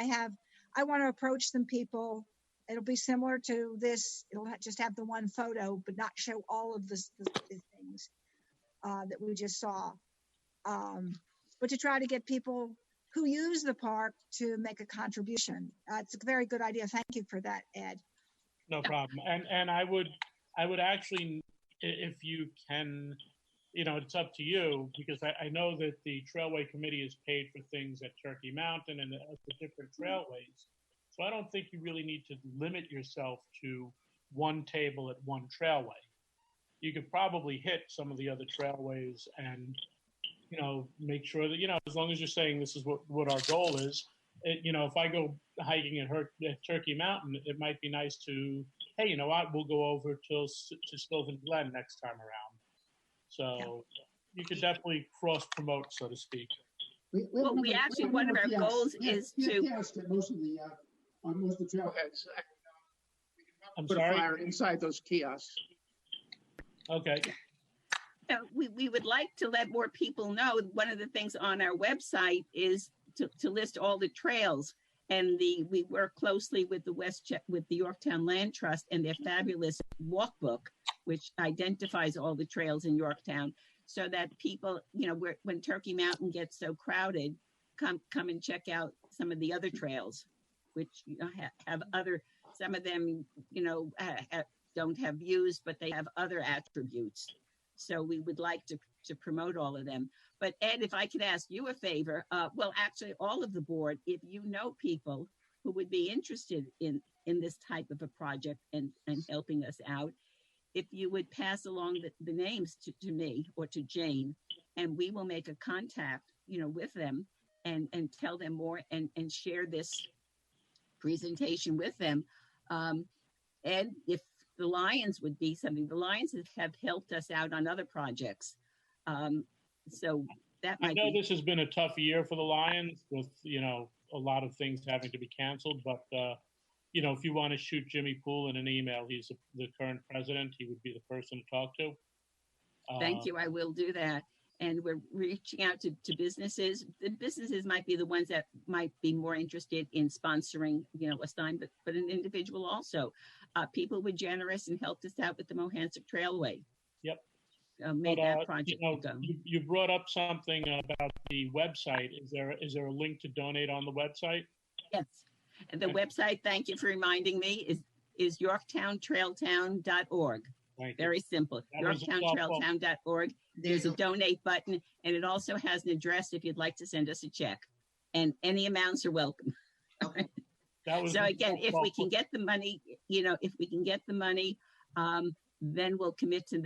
I want to approach some people. It'll be similar to this. It'll just have the one photo, but not show all of the things that we just saw. But to try to get people who use the park to make a contribution. It's a very good idea. Thank you for that, Ed. No problem. And I would actually, if you can, it's up to you, because I know that the Trailway Committee is paid for things at Turkey Mountain and the different trailways. So I don't think you really need to limit yourself to one table at one trailway. You could probably hit some of the other trailways and, make sure that, as long as you're saying this is what our goal is, if I go hiking at Turkey Mountain, it might be nice to, hey, you know what, we'll go over to Sylvan Glen next time around. So you could definitely cross-promote, so to speak. We actually, one of our goals is to. On most of the trailheads. I'm Put sorry? a flyer inside those kiosks. Okay. We would like to let more people know. One of the things on our website is to list all the trails, and we work closely with the Yorktown Land Trust and their fabulous walkbook, which identifies all the trails in Yorktown, so that people, when Turkey Mountain gets so crowded, come and check out some of the other trails, which have other. Some of them, don't have views, but they have other attributes. So we would like to promote all of them. But Ed, if I could ask you a favor, well, actually all of the board, if you know people who would be interested in this type of a project and helping us out, if you would pass along the names to me or to Jane, and we will make a contact, with them and tell them more and share this presentation with them. And if the Lions would be something, the Lions have helped us out on other projects. So that might I know this has been a tough year for the Lions with, a lot of things having to be canceled, but, if you want to shoot Jimmy Poole an email, he's the current president, he would be the person to talk to. Thank you, I will do that. And we're reaching out to businesses. The businesses might be the ones that might be more interested in sponsoring, a sign, but an individual also. People were generous and helped us out with the Mohansic Trailway. Yep. Made that project go. You brought up something about the website. Is there a link to donate on the website? Yes. And the website, thank you for reminding me, is yorktowntrailtown.org. Very simple. yorktowntrailtown.org. There's a donate button, and it also has an address if you'd like to send us a check. And any amounts are welcome. So again, if we can get the money, if we can get the money, then we'll commit to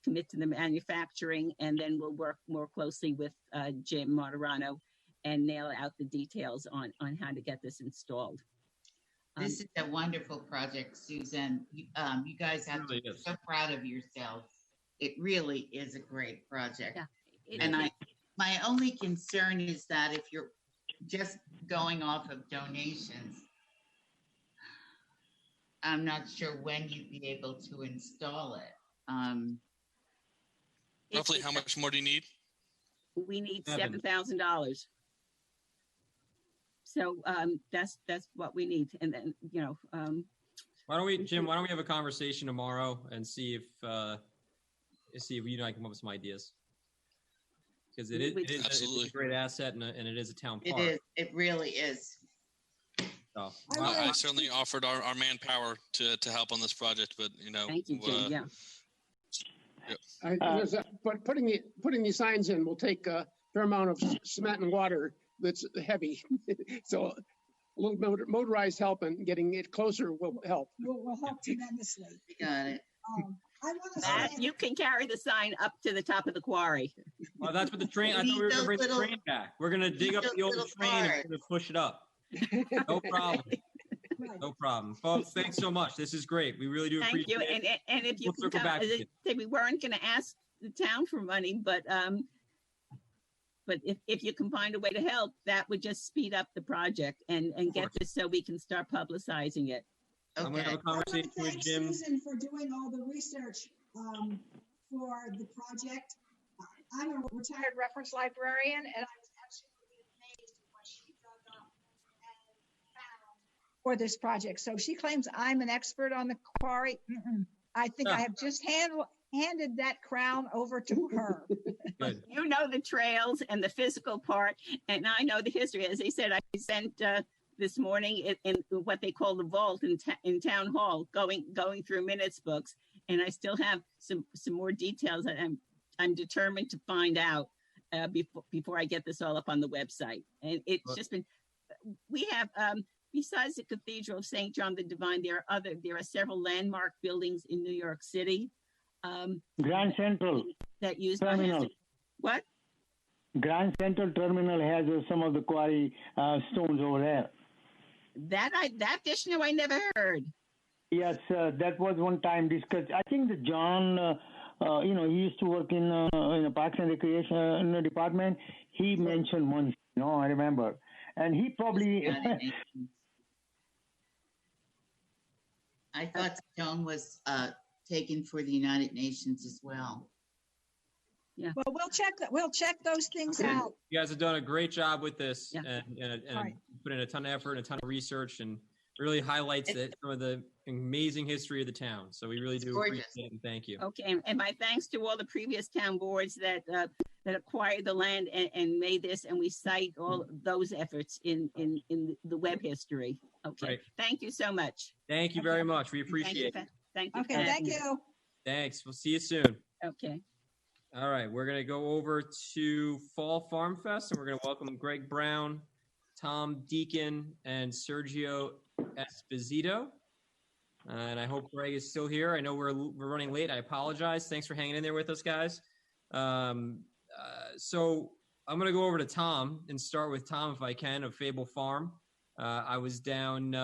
the manufacturing, and then we'll work more closely with Jim Martirano and nail out the details on how to get this installed. This is a wonderful project, Susan. You guys have to be so proud of yourselves. It really is a great project. Yeah, my only concern is that if you're just going off of donations, I'm not sure when you'd be able to install it. Roughly how much more do you need? We need $7,000. So that's what we need. And then, why don't we have a conversation tomorrow and see if you and I can come up with some ideas? Because it is a great asset and it is a town park. It is. It really is. So, I certainly offered our manpower to help on this project, but Thank you, Jim. Yeah. But putting these signs in will take a fair amount of cement and water that's heavy. So a little motorized help and getting it closer will help. Will help tremendously. You got it. I want to Matt, you can carry the sign up to the top of the quarry. Well, that's what the train. I thought we were going to bring the train back. We're going to dig up the old train and we're going to push it up. No problem. No problem, folks. Thanks so much. This is great. We really do appreciate it. Thank you. And if you We'll circle back to you. we weren't going to ask the town for money, but if you can find a way to help, that would just speed up the project and get this so we can start publicizing it. Okay. I'm going to have a conversation with Jim. Susan for doing all the research for the project. I'm a retired reference librarian, and I was absolutely amazed at what she dug up and found for this project. So she claims I'm an expert on the quarry. I think I have just handed that crown over to her. Good. You know the trails and the physical part, and I know the history. As I said, I sent this morning in what they call the vault in town hall, going through minutes books, and I still have some more details that I'm determined to find out before I get this all up on the website. And it's just been, we have besides the Cathedral of St. John the Divine, there are several landmark buildings in New York City. Grand Central that use Terminal. What? Grand Central Terminal has some of the quarry stones over there. That Vishnu, I never heard. Yes, that was one time discussed. I think that John, he used to work in a Parks and Recreation department. He mentioned once, I remember, and he probably. I thought Stone was taken for the United Nations as well. Yeah. Well, we'll check those things out. You guys have done a great job with this and Right. put in a ton of effort and a ton of research and really highlights some of the amazing history of the town. So we really do gorgeous. appreciate it and thank you. Okay, and my thanks to all the previous town boards that acquired the land and made this, and we cite all those efforts in the web history. Okay, Right. Thank you so much. Thank you very much. We appreciate it. Thank you. Okay, thank you. Thanks. We'll see you soon. Okay. All right, we're going to go over to Fall Farm Fest, and we're going to welcome Greg Brown, Tom Deacon, and Sergio Esposito. And I hope Greg is still here. I know we're running late. I apologize. Thanks for hanging in there with us, guys. So I'm going to go over to Tom and start with Tom, if I can, of Fable Farm. I was down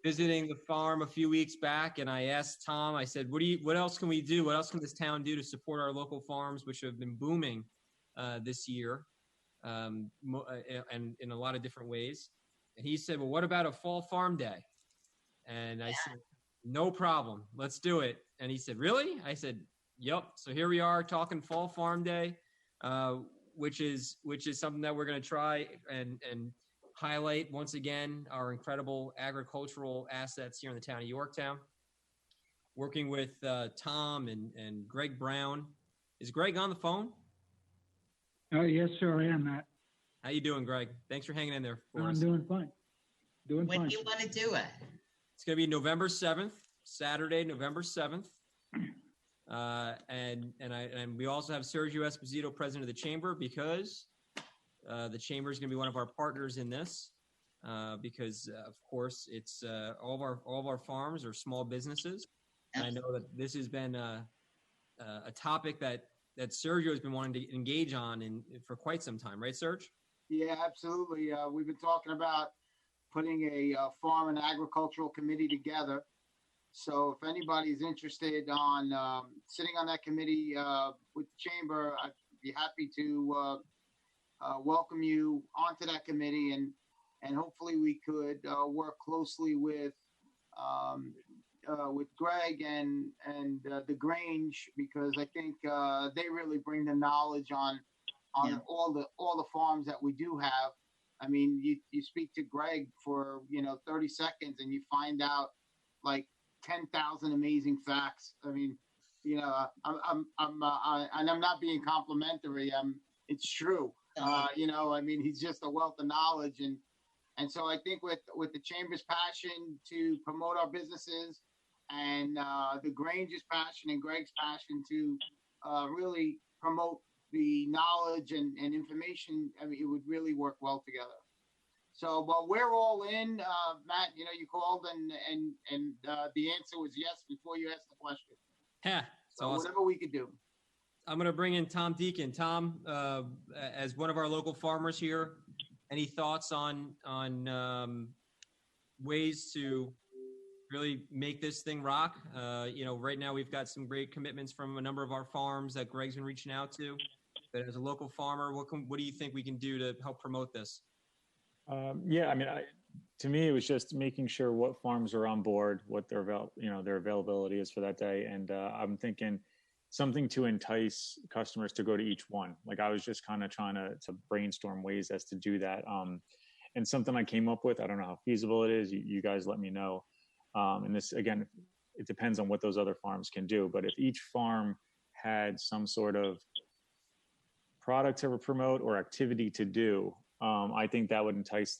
visiting the farm a few weeks back, and I asked Tom, I said, what else can we do? What else can this town do to support our local farms, which have been booming this year and in a lot of different ways? And he said, well, what about a fall farm day? And I said, no problem. Let's do it. And he said, really? I said, yep. So here we are talking fall farm day, which is something that we're going to try and highlight once again our incredible agricultural assets here in the town of Yorktown. Working with Tom and Greg Brown. Is Greg on the phone? Yes, sir, I am, Matt. How you doing, Greg? Thanks for hanging in there for I'm us. doing fine. When do you want to do it? It's going to be November 7th, Saturday, November 7th. And we also have Sergio Esposito, president of the chamber, because the chamber is going to be one of our partners in this. Because of course it's all of our farms are small businesses, and I know that this has been a topic that Sergio has been wanting to engage on for quite some time, right, Serge? Yeah, absolutely. We've been talking about putting a farm and agricultural committee together. So if anybody's interested on sitting on that committee with the chamber, I'd be happy to welcome you onto that committee, and hopefully we could work closely with Greg and the Grange, because I think they really bring the knowledge on all the farms that we do have. I mean, you speak to Greg for 30 seconds and you find out like 10,000 amazing facts. I mean, I'm not being complimentary. It's true. I mean, he's just a wealth of knowledge, and so I think with the chamber's passion to promote our businesses, and the Grange's passion and Greg's passion to really promote the knowledge and information, I mean, it would really work well together. So, but we're all in. Matt, you called and the answer was yes before you asked the question. Yeah, so awesome. Whatever we could do. I'm going to bring in Tom Deacon. Tom, as one of our local farmers here, any thoughts on ways to really make this thing rock? Right now we've got some great commitments from a number of our farms that Greg's been reaching out to. But as a local farmer, what do you think we can do to help promote this? Yeah, I mean, to me, it was just making sure what farms are on board, what their availability is for that day, and I'm thinking something to entice customers to go to each one. Like I was just kind of trying to brainstorm ways as to do that, and something I came up with. I don't know how feasible it is. You guys let me know. And this again, it depends on what those other farms can do. But if each farm had some sort of product to promote or activity to do, I think that would entice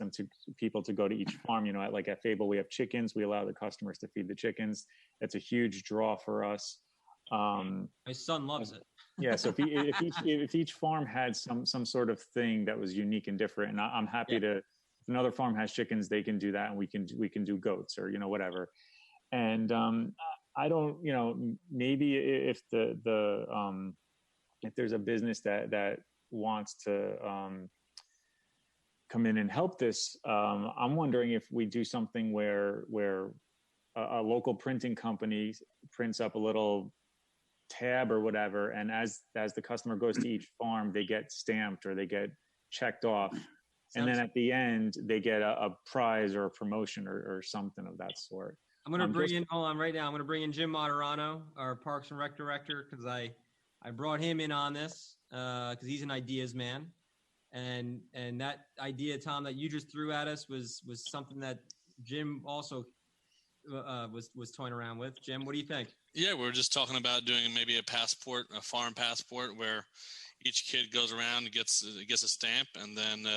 people to go to each farm. At Fable, we have chickens. We allow the customers to feed the chickens. It's a huge draw for us. My son loves it. Yeah. So if each farm had some sort of thing that was unique and different, and I'm happy to. If another farm has chickens, they can do that, and we can do goats or whatever. And I don't, maybe if if there's a business that wants to come in and help this, I'm wondering if we do something where a local printing company prints up a little tab or whatever, and as the customer goes to each farm, they get stamped or they get checked off, and then at the end they get a prize or a promotion or something of that sort. I'm going to bring in, hold on right now, I'm going to bring in Jim Moderano, our Parks and Rec director, because I brought him in on this because he's an ideas man. And that idea, Tom, that you just threw at us was something that Jim also was toying around with. Jim, what do you think? Yeah, we're just talking about doing maybe a farm passport, where each kid goes around and gets a stamp, and then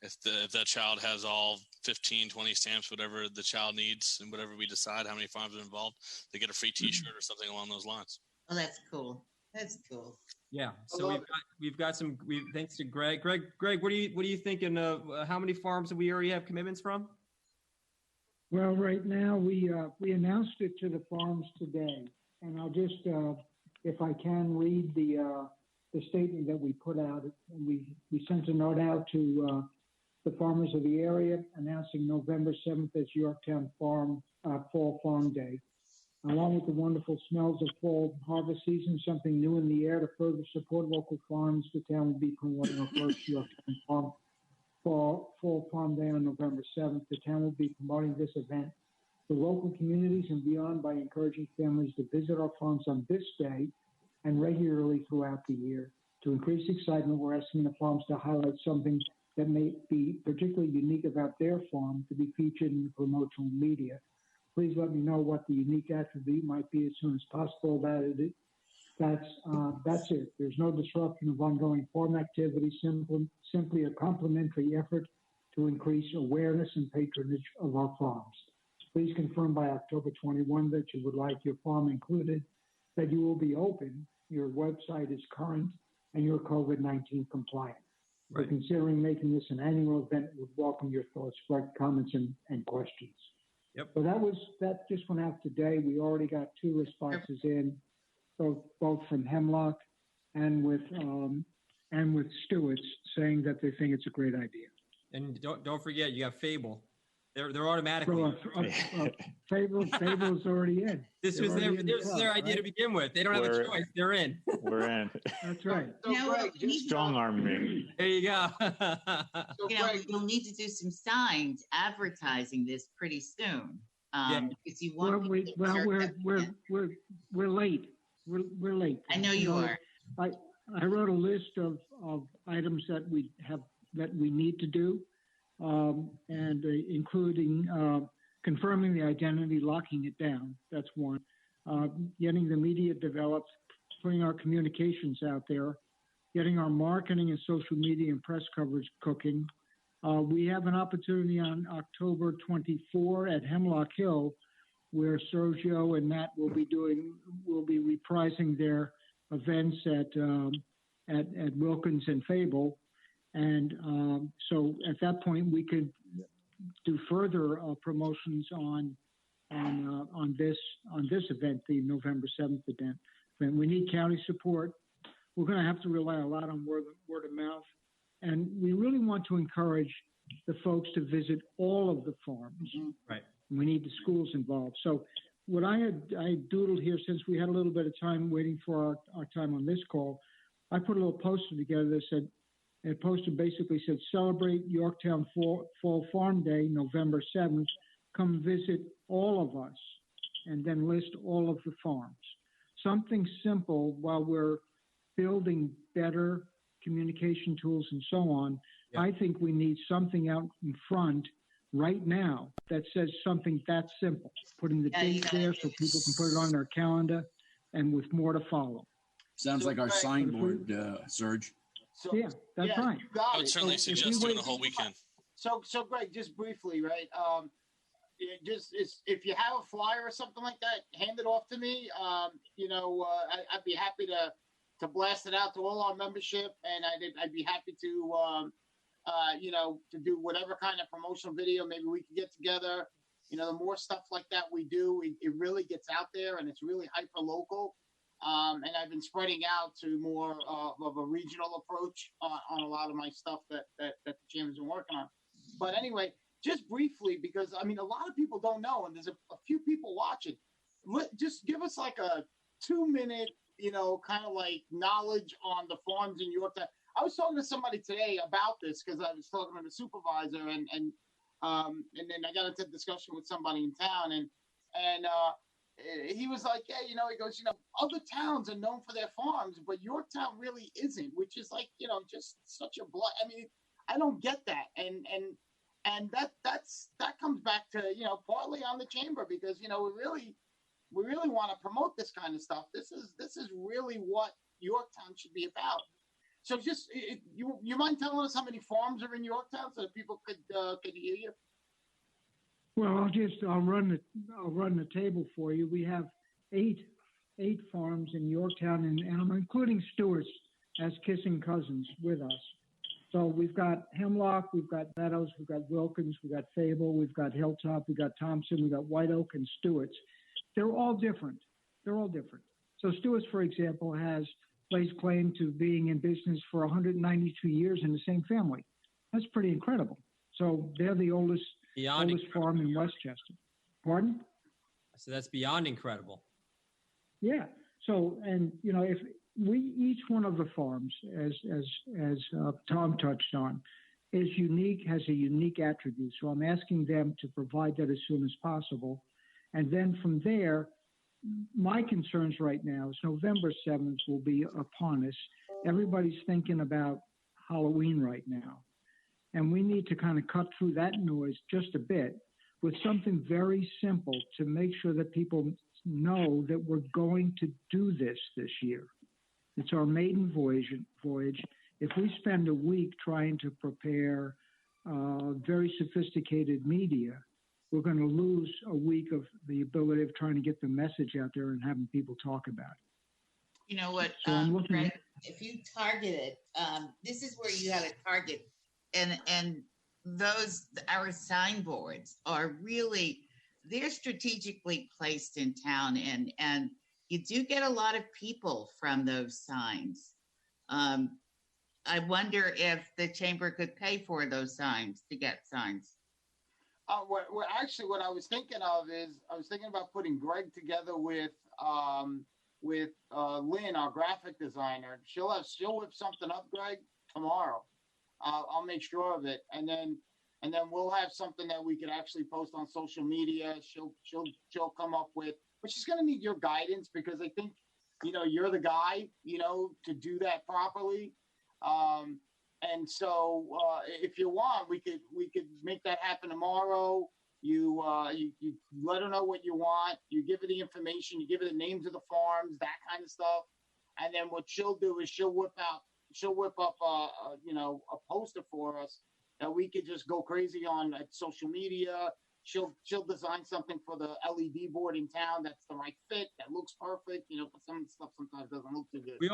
if that child has all 15, 20 stamps, whatever the child needs, and whatever we decide how many farms are involved, they get a free T-shirt or something along those lines. Oh, that's cool. That's cool. Yeah. So we've got some. Thanks to Greg. Greg, what are you thinking of? How many farms do we already have commitments from? Well, right now we announced it to the farms today, and I'll just, if I can, read the statement that we put out. We sent a note out to the farmers of the area announcing November 7th as Yorktown Fall Farm Day. Along with the wonderful smells of fall harvest season, something new in the air to further support local farms, the town will be promoting our first Yorktown Fall Farm Day on November 7th. The town will be promoting this event to local communities and beyond by encouraging families to visit our farms on this day and regularly throughout the year. To increase excitement, we're asking the farms to highlight something that may be particularly unique about their farm to be featured in the promotional media. Please let me know what the unique attribute might be as soon as possible about it. That's it. There's no disruption of ongoing farm activity, simply a complementary effort to increase awareness and patronage of our farms. Please confirm by October 21 that you would like your farm included, that you will be open, your website is current, and you're COVID-19 compliant. Right. We're considering making this an annual event. Would welcome your thoughts, comments, and questions. Yep. So that just went out today. We already got 2 responses in, both from Hemlock and with Stewart's, saying that they think it's a great idea. And don't forget, you have Fable. They're automatically. So, Fable's already in. This was their idea to begin with. They don't have a choice. They're in. We're in. That's right. Strong arm me. There you go. You'll need to do some signs advertising this pretty soon. Because you want. We're late. We're late. I know you are. I wrote a list of items that we need to do. And including confirming the identity, locking it down. That's one. Getting the media developed, putting our communications out there, getting our marketing and social media and press coverage cooking. We have an opportunity on October 24 at Hemlock Hill, where Sergio and Matt will be reprising their events at Wilkins and Fable. And so at that point, we could do further promotions on this event, the November 7th event. And we need county support. We're going to have to rely a lot on word of mouth. And we really want to encourage the folks to visit all of the farms. Right. We need the schools involved. So what I doodled here, since we had a little bit of time waiting for our time on this call, I put a little poster together that said, the poster basically said, celebrate Yorktown Fall Farm Day, November 7th. Come visit all of us, and then list all of the farms. Something simple while we're building better communication tools and so on. Yeah. I think we need something out in front right now that says something that simple, putting the date there so people can put it on their calendar, and with more to follow. Sounds like our signboard, Serge. So, yeah, that's right. You got I would certainly suggest doing a whole weekend. So Greg, just briefly, right? If you have a flyer or something like that, hand it off to me. I'd be happy to blast it out to all our membership, and I'd be happy to to do whatever kind of promotional video. Maybe we could get together. The more stuff like that we do, it really gets out there, and it's really hyper local. And I've been spreading out to more of a regional approach on a lot of my stuff that the chairman's been working on. But anyway, just briefly, because a lot of people don't know, and there's a few people watching. Just give us like a 2-minute, kind of like knowledge on the farms in Yorktown. I was talking to somebody today about this because I was talking to the supervisor, and then I got into a discussion with somebody in town, and he was like, yeah, he goes, other towns are known for their farms, but Yorktown really isn't, which is like, just such a I don't get that. And that comes back to, partly on the chamber, because, we really want to promote this kind of stuff. This is really what Yorktown should be about. So just, you mind telling us how many farms are in Yorktown so that people could hear you? Well, I'll run the table for you. We have eight farms in Yorktown, and I'm including Stewart's as kissing cousins with us. So we've got Hemlock, we've got Meadows, we've got Wilkins, we've got Fable, we've got Hilltop, we've got Thompson, we've got White Oak, and Stewart's. They're all different. So Stewart's, for example, lays claim to being in business for 192 years in the same family. That's pretty incredible. So they're the oldest farm in Westchester. Pardon? So that's beyond incredible. Yeah. So, and if each one of the farms, as Tom touched on, is unique, has a unique attribute. So I'm asking them to provide that as soon as possible. And then from there, my concerns right now is November 7th will be upon us. Everybody's thinking about Halloween right now. And we need to kind of cut through that noise just a bit with something very simple to make sure that people know that we're going to do this year. It's our maiden voyage. If we spend a week trying to prepare very sophisticated media, we're going to lose a week of the ability of trying to get the message out there and having people talk about it. You know what, So I'm looking Greg, if you target it, this is where you got to target, and those, our signboards are really, they're strategically placed in town, and you do get a lot of people from those signs. I wonder if the chamber could pay for those signs, to get signs. Well, actually, what I was thinking of is I was thinking about putting Greg together with Lynn, our graphic designer. She'll whip something up, Greg, tomorrow. I'll make sure of it, and then we'll have something that we could actually post on social media. She'll come up with, but she's going to need your guidance, because I think, you know, you're the guy, you know, to do that properly. And so if you want, we could make that happen tomorrow. You let her know what you want. You give her the information. You give her the names of the farms, that kind of stuff. And then what she'll do is she'll whip up a poster for us that we could just go crazy on social media. She'll design something for the LED board in town that's the right fit, that looks perfect. You know, but some stuff sometimes doesn't look too good. We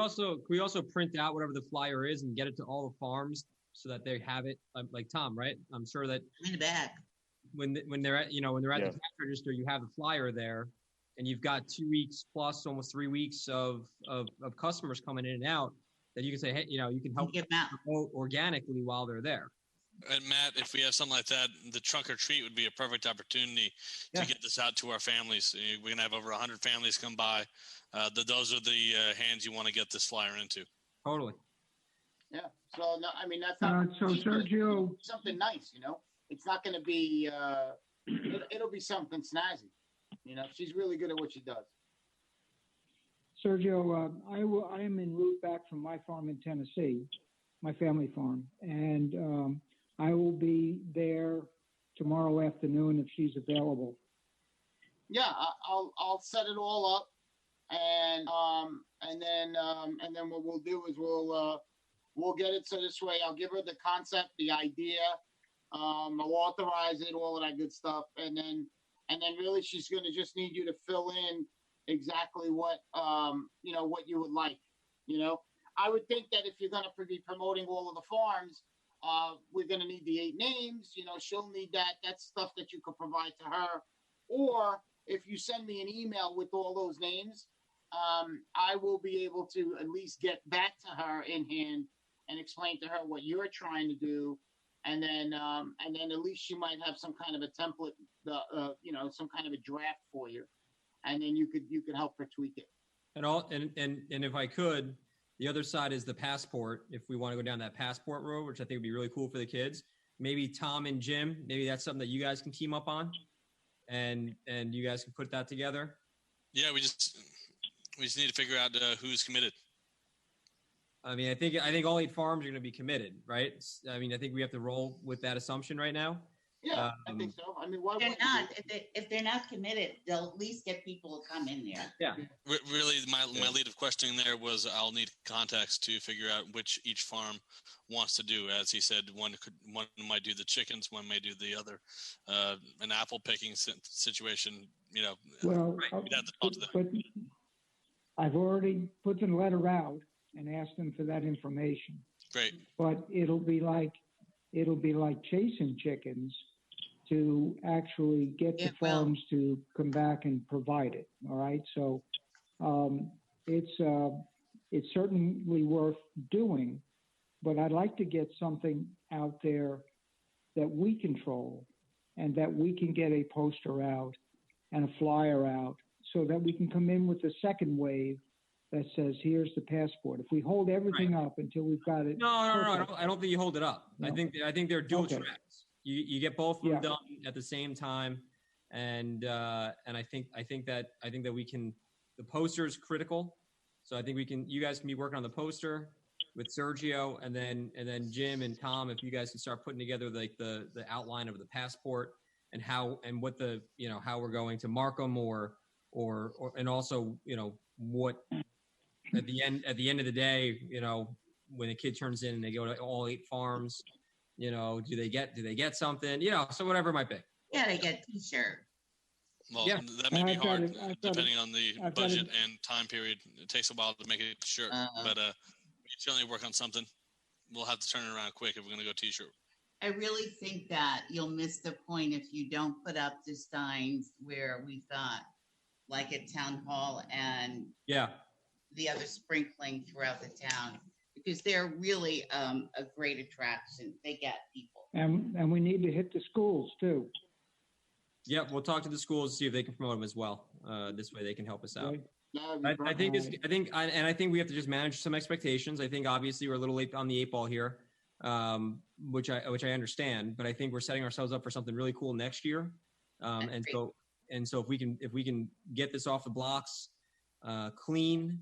also print out whatever the flyer is and get it to all the farms so that they have it, like Tom, right? I'm sure that in the back when they're at the cash register, you have the flyer there, and you've got 2 weeks plus, almost 3 weeks of customers coming in and out, that you can say, hey, you know, you can help promote organically while they're there. And Matt, if we have something like that, the trunk or treat would be a perfect opportunity to get this out to our families. We're going to have over 100 families come by. Those are the hands you want to get this flyer into. Totally. Yeah. So, no, I mean, that's not so Sergio, something nice, you know. It's not going to be, it'll be something snazzy. You know, she's really good at what she does. Sergio, I am en route back from my farm in Tennessee, my family farm, and I will be there tomorrow afternoon if she's available. Yeah, I'll set it all up, and then what we'll do is we'll get it so this way I'll give her the concept, the idea, I'll authorize it, all of that good stuff, and then really she's going to just need you to fill in exactly what what you would like. You know, I would think that if you're going to be promoting all of the farms, we're going to need the 8 names. You know, she'll need that. That's stuff that you could provide to her. Or if you send me an email with all those names, I will be able to at least get that to her in hand and explain to her what you're trying to do. And then at least she might have some kind of a template, some kind of a draft for you. And then you could help her tweak it. And if I could, the other side is the passport. If we want to go down that passport road, which I think would be really cool for the kids, maybe Tom and Jim, maybe that's something that you guys can team up on, and you guys can put that together. Yeah, we just need to figure out who's committed. I mean, I think all 8 farms are going to be committed, right? I mean, I think we have to roll with that assumption right now. Yeah, I think so. I mean, why they're not? If they're not committed, they'll at least get people to come in there. Yeah. Really, my lead of questioning there was I'll need context to figure out which each farm wants to do. As he said, one might do the chickens, one may do the other. An apple picking situation, you know. Well, we'd have to talk to them. but I've already put the letter out and asked them for that information. Great. But it'll be like chasing chickens to actually get the farms to come back and provide it. All right. So it's certainly worth doing, but I'd like to get something out there that we control and that we can get a poster out and a flyer out so that we can come in with the second wave that says, here's the passport. If we hold everything up until we've got it. No, I don't think you hold it up. No. I think they're dual tracks. You get both of them done at the same time, and I think that we can. The poster is critical, so I think you guys can be working on the poster with Sergio, and then Jim and Tom, if you guys can start putting together like the outline of the passport and how we're going to mark them or and also what. At the end of the day, when a kid turns in and they go to all 8 farms, do they get something? So whatever it might be. gotta get a t-shirt. Well, Yeah. that may be I've got hard it- I've got depending it- on the I've got budget it. and time period. It takes a while to make a shirt, but we certainly work on something. We'll have to turn it around quick if we're going to go t-shirt. I really think that you'll miss the point if you don't put up the signs where we've got, like at Town Hall and Yeah. the other sprinkling throughout the town, because they're really a great attraction. They get people. And we need to hit the schools too. Yeah, we'll talk to the schools to see if they can promote them as well. This way they can help us out. Right. I think we have to just manage some expectations. I think obviously we're a little late on the 8 ball here, which I understand, but I think we're setting ourselves up for something really cool next year. And so if we can get this off the blocks, clean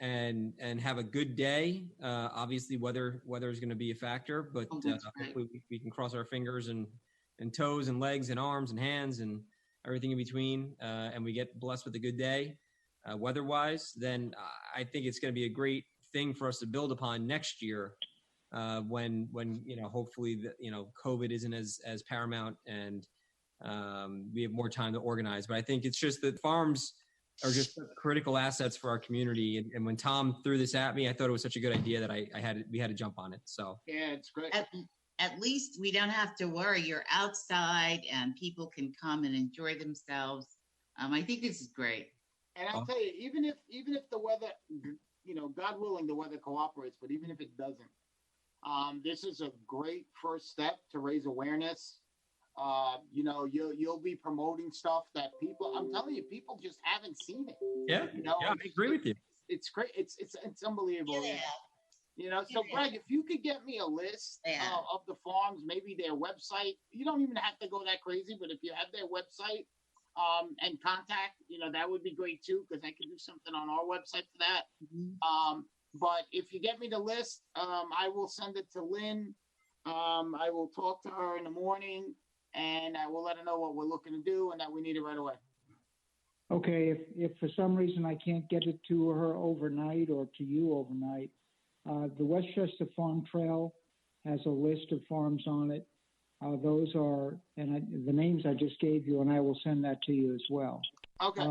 and have a good day, obviously weather is going to be a factor, but hopefully we can cross our fingers and toes and legs and arms and hands and everything in between, and we get blessed with a good day weather-wise, then I think it's going to be a great thing for us to build upon next year when hopefully COVID isn't as paramount and we have more time to organize. But I think it's just that farms are just critical assets for our community. And when Tom threw this at me, I thought it was such a good idea that we had to jump on it. So Yeah, it's great. At least we don't have to worry. You're outside and people can come and enjoy themselves. I think this is great. And I'll tell you, even if the weather, God willing, the weather cooperates, but even if it doesn't, this is a great first step to raise awareness. You'll be promoting stuff that I'm telling you, people just haven't seen it. Yeah, I agree with you. It's great. It's unbelievable. So Greg, if you could get me a list of the farms, maybe their website. You don't even have to go that crazy, but if you have their website and contact, that would be great too, because I can do something on our website for that. But if you get me the list, I will send it to Lynn. I will talk to her in the morning, and I will let her know what we're looking to do and that we need it right away. Okay, if for some reason I can't get it to her overnight or to you overnight, the Westchester Farm Trail has a list of farms on it. Those are, the names I just gave you, and I will send that to you as well. Okay.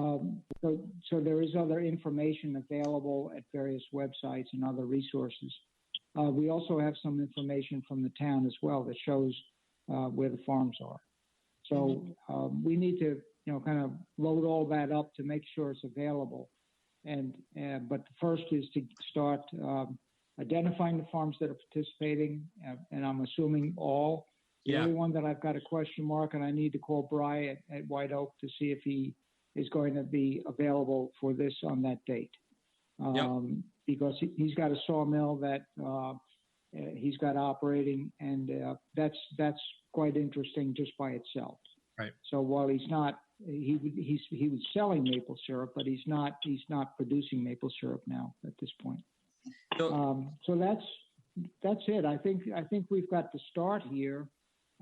So there is other information available at various websites and other resources. We also have some information from the town as well that shows where the farms are. So we need to, kind of load all that up to make sure it's available. But the first is to start identifying the farms that are participating, and I'm assuming all. The only one that I've got a question mark, and I need to call Bry at White Oak to see if he is going to be available for this on that date. Because he's got a sawmill that he's got operating, and that's quite interesting just by itself. Right. So while he's not, he was selling maple syrup, but he's not producing maple syrup now at this point. So that's it. I think we've got to start here.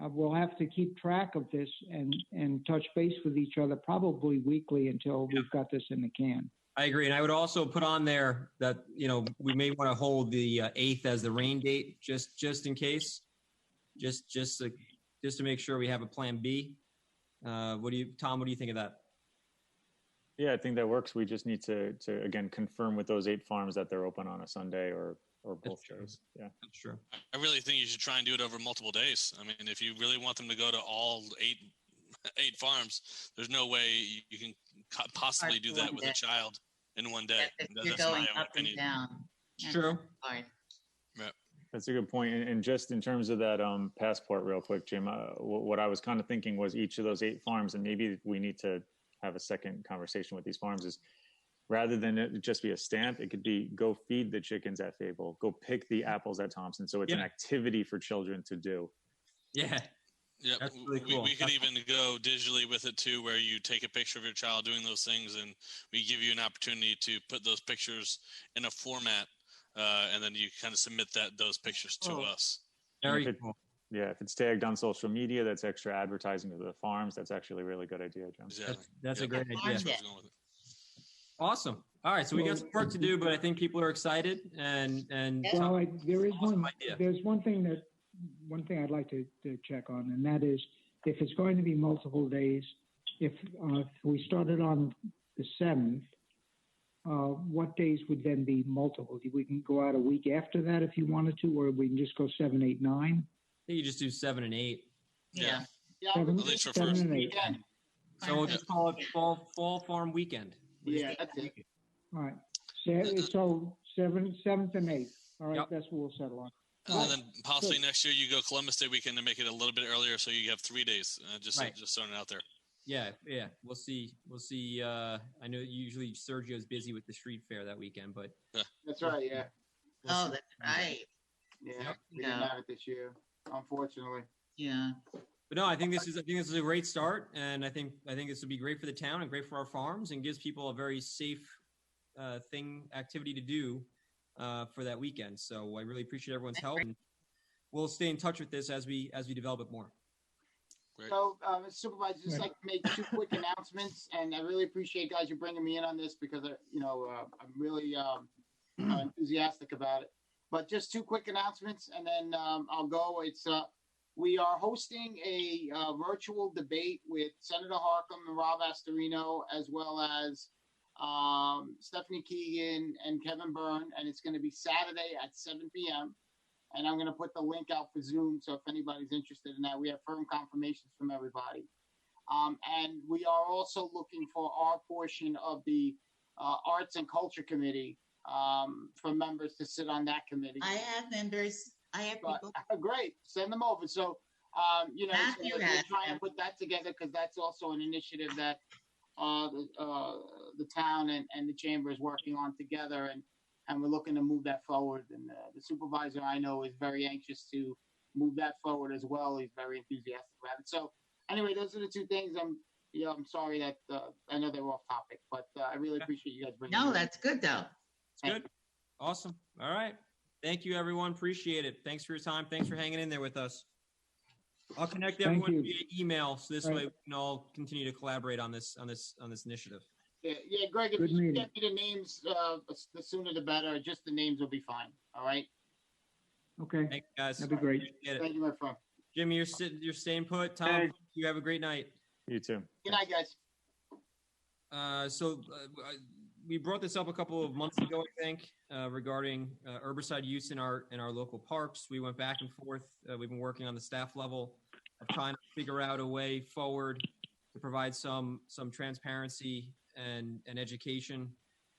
We'll have to keep track of this and touch base with each other probably weekly until we've got this in the can. I agree. And I would also put on there that, we may want to hold the 8th as the rain date, just in case, just to make sure we have a plan B. Tom, what do you think of that? Yeah, I think that works. We just need to again, confirm with those 8 farms that they're open on a Sunday or both days. Yeah, that's true. I really think you should try and do it over multiple days. I mean, if you really want them to go to all eight farms, there's no way you can possibly do that with a child in one day. You're going up and down. True. Yeah. That's a good point. And just in terms of that passport real quick, Jim, what I was kind of thinking was each of those 8 farms, and maybe we need to have a second conversation with these farms, is rather than it just be a stamp, it could be go feed the chickens at Fable, go pick the apples at Thompson. So it's an activity for children to do. Yeah. Yeah, that's really cool. We could even go digitally with it too, where you take a picture of your child doing those things, and we give you an opportunity to put those pictures in a format, and then you kind of submit those pictures to us. Very cool. Yeah, if it's tagged on social media, that's extra advertising to the farms. That's actually a really good idea, Jim. Exactly. That's a great idea. Awesome. All right, so we got some work to do, but I think people are excited, and there's one thing I'd like to check on, and that is if it's going to be multiple days, if we started on the 7th, what days would then be multiple? We can go out a week after that if you wanted to, or we can just go 7, 8, 9. I think you just do 7 and 8. Yeah. Seven, At least for 7 first. and 8. So we'll just call it fall farm weekend. Yeah, that's it. All right. So 7th and 8th. All right, that's what we'll settle on. And then possibly next year you go Columbus Day weekend to make it a little bit earlier, so you have 3 days. Just throwing it out there. Yeah. We'll see. I know usually Sergio's busy with the street fair that weekend, but That's right. Yeah. Oh, that's right. Yeah. We didn't have it this year, unfortunately. Yeah. But no, I think this is a great start, and I think this would be great for the town and great for our farms, and gives people a very safe activity to do for that weekend. So I really appreciate everyone's help, and we'll stay in touch with this as we develop it more. Great. So, Supervisor, just like to make 2 quick announcements, and I really appreciate guys you bringing me in on this because I'm really enthusiastic about it. But just 2 quick announcements, and then I'll go. It's we are hosting a virtual debate with Senator Harckham and Rob Astorino, as well as Stephanie Keegan and Kevin Byrne, and it's going to be Saturday at 7 p.m. And I'm going to put the link out for Zoom, so if anybody's interested in that, we have firm confirmations from everybody. And we are also looking for our portion of the Arts and Culture Committee for members to sit on that committee. I have members. I have people. Great. Send them over. So, Matthew we're has trying them. to put that together because that's also an initiative that the town and the chamber is working on together, and we're looking to move that forward. And the supervisor I know is very anxious to move that forward as well. He's very enthusiastic about it. So anyway, those are the 2 things. I'm sorry that I know they're off topic, but I really appreciate you guys bringing. No, that's good though. It's good. Awesome. All right. Thank you, everyone. Appreciate it. Thanks for your time. Thanks for hanging in there with us. I'll connect Thank everyone you. via email, so this All way right. we can all continue to collaborate on this initiative. Yeah, Greg, if Good you meeting. get me the names, the sooner the better. Just the names will be fine. All right. Okay. Thanks, guys. That'd be great. Appreciate it. Thank you, my friend. Jimmy, you're staying put. Tom, Hey. you have a great night. You too. Good night, guys. We brought this up a couple of months ago, I think, regarding herbicide use in our local parks. We went back and forth. We've been working on the staff level of trying to figure out a way forward to provide some transparency and education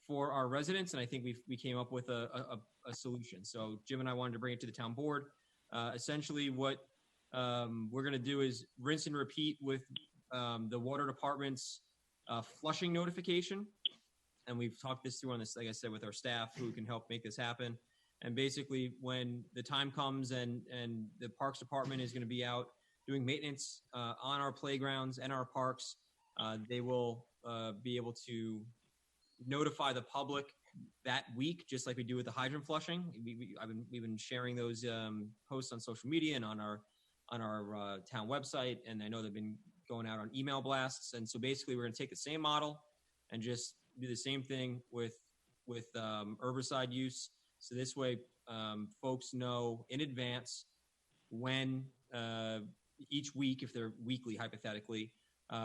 for our residents, and I think we came up with a solution. So Jim and I wanted to bring it to the town board. Essentially, what we're going to do is rinse and repeat with the water department's flushing notification. And we've talked this through on this, like I said, with our staff who can help make this happen. And basically, when the time comes and the Parks Department is going to be out doing maintenance on our playgrounds and our parks, they will be able to notify the public that week, just like we do with the hydrant flushing. We've been sharing those posts on social media and on our town website, and I know they've been going out on email blasts. And so basically, we're going to take the same model and just do the same thing with herbicide use. So this way, folks know in advance when each week, if they're weekly, hypothetically,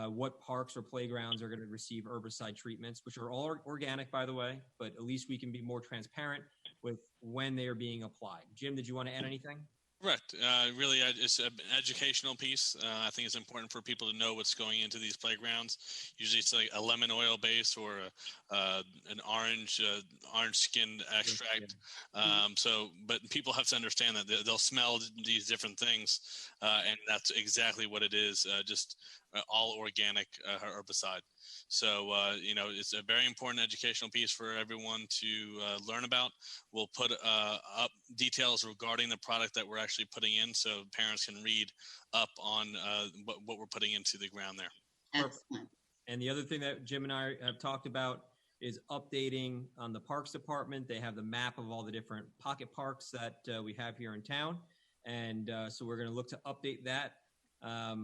what parks or playgrounds are going to receive herbicide treatments, which are all organic, by the way, but at least we can be more transparent with when they are being applied. Jim, did you want to add anything? Correct. Really, it's an educational piece. I think it's important for people to know what's going into these playgrounds. Usually, it's like a lemon oil base or an orange skin extract. But people have to understand that they'll smell these different things, and that's exactly what it is. Just all organic herbicide. So, it's a very important educational piece for everyone to learn about. We'll put up details regarding the product that we're actually putting in so parents can read up on what we're putting into the ground there. Excellent. And the other thing that Jim and I have talked about is updating on the Parks Department. They have the map of all the different pocket parks that we have here in town. And so we're going to look to update that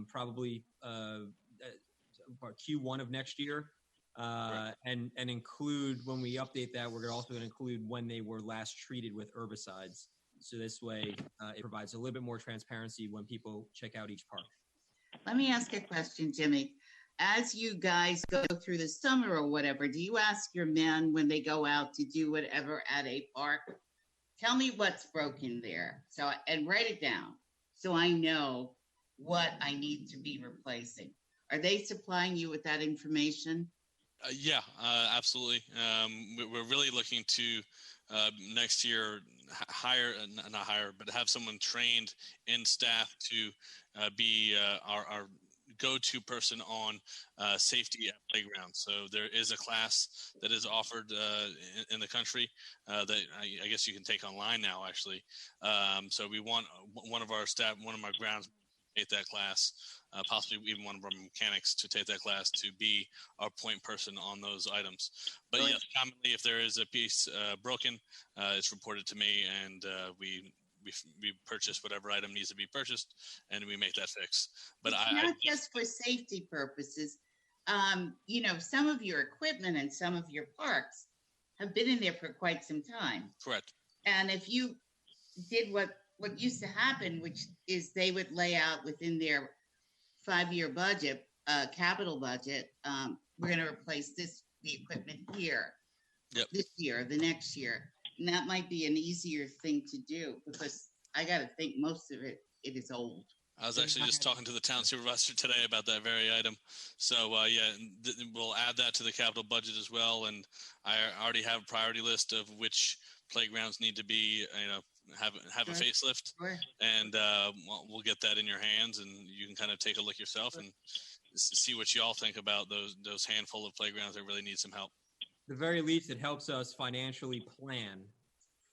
probably Q1 of next year, and include, when we update that, we're also going to include when they were last treated with herbicides. So this way, it provides a little bit more transparency when people check out each park. Let me ask a question, Jimmy. As you guys go through the summer or whatever, do you ask your men when they go out to do whatever at a park? Tell me what's broken there. And write it down so I know what I need to be replacing. Are they supplying you with that information? Yeah, absolutely. We're really looking to next year not hire, but have someone trained in staff to be our go-to person on safety at playgrounds. So there is a class that is offered in the country that I guess you can take online now, actually. So we want one of our staff, one of my grounds, take that class, possibly even one of our mechanics to take that class to be our point person on those items. But yes, commonly if there is a piece broken, it's reported to me, and we purchase whatever item needs to be purchased, and we make that fix. But it's not just for safety purposes. Some of your equipment and some of your parks have been in there for quite some time. Correct. And if you did what used to happen, which is they would lay out within their 5-year budget, capital budget, we're going to replace the equipment here, this year, the next year. And that might be an easier thing to do, because I got to think most of it is old. I was actually just talking to the town supervisor today about that very item. So we'll add that to the capital budget as well. And I already have a priority list of which playgrounds need to be, have a facelift, and we'll get that in your hands, and you can kind of take a look yourself and see what you all think about those handful of playgrounds that really need some help. At the very least, it helps us financially plan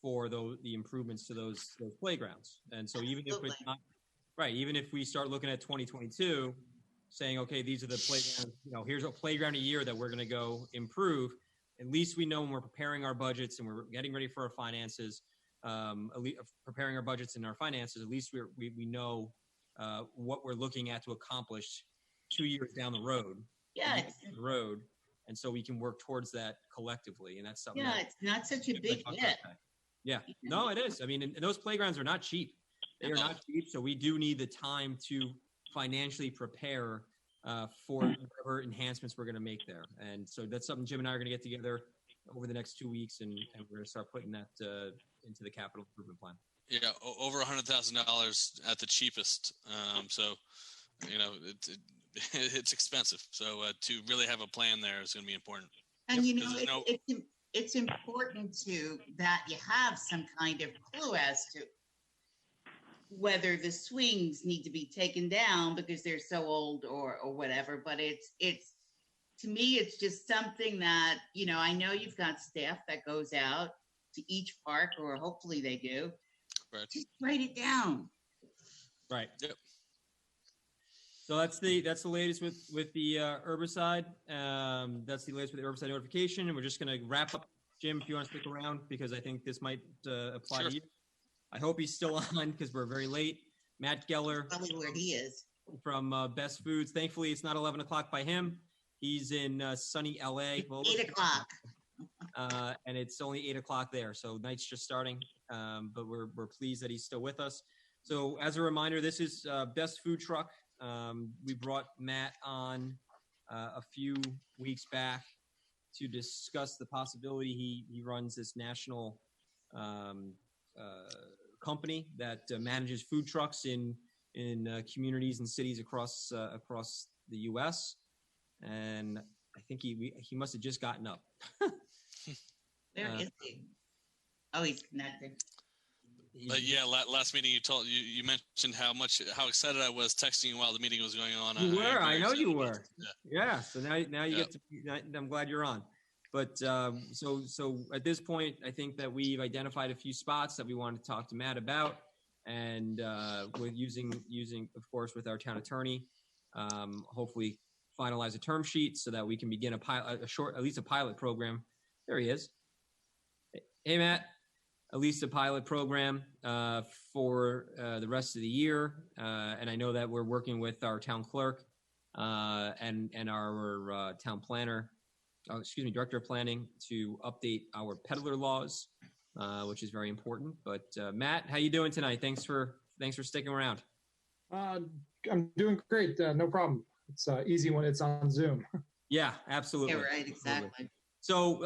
for the improvements to those playgrounds. And so even if it's not right, even if we start looking at 2022, saying, okay, these are the playgrounds, here's a playground a year that we're going to go improve. At least we know when we're preparing our budgets and we're getting ready for our finances, preparing our budgets and our finances, at least we know what we're looking at to accomplish 2 years down the road. Yeah. And so we can work towards that collectively. And that's something. Yeah, it's not such a big hit. Yeah, no, it is. I mean, and those playgrounds are not cheap. They are not cheap. So we do need the time to financially prepare for whatever enhancements we're going to make there. And so that's something Jim and I are going to get together over the next 2 weeks, and we're going to start putting that into the capital improvement plan. Yeah, over $100,000 at the cheapest. So, it's expensive. So to really have a plan there is going to be important. And it's important that you have some kind of clue as to whether the swings need to be taken down because they're so old or whatever. But it's to me, it's just something that, I know you've got staff that goes out to each park, or hopefully they do. Right. Just write it down. Right. Yep. So that's the latest with the herbicide. That's the latest with the herbicide notification, and we're just going to wrap up. Jim, if you want to stick around, because I think this might apply to you. I hope he's still on because we're very late. Matt Geller, probably where he is, from Best Foods. Thankfully, it's not 11 o'clock by him. He's in sunny LA. Well, 8 o'clock. And it's only 8 o'clock there, so night's just starting. But we're pleased that he's still with us. So as a reminder, this is Best Food Truck. We brought Matt on a few weeks back to discuss the possibility. He runs this national company that manages food trucks in communities and cities across the U.S. And I think he must have just gotten up. Where is he? Oh, he's connected. But yeah, last meeting you mentioned how excited I was texting you while the meeting was going on. You were. I know you were. Yeah. So now you get to. I'm glad you're on. But so at this point, I think that we've identified a few spots that we want to talk to Matt about, and with using of course with our town attorney, hopefully finalize a term sheet so that we can begin at least a pilot program. There he is. Hey Matt. At least a pilot program for the rest of the year. And I know that we're working with our town clerk and our town planner, director of planning, to update our peddler laws, which is very important. But Matt, how you doing tonight? Thanks for sticking around. I'm doing great. No problem. It's easy when it's on Zoom. Yeah, absolutely. Yeah, right, exactly. So,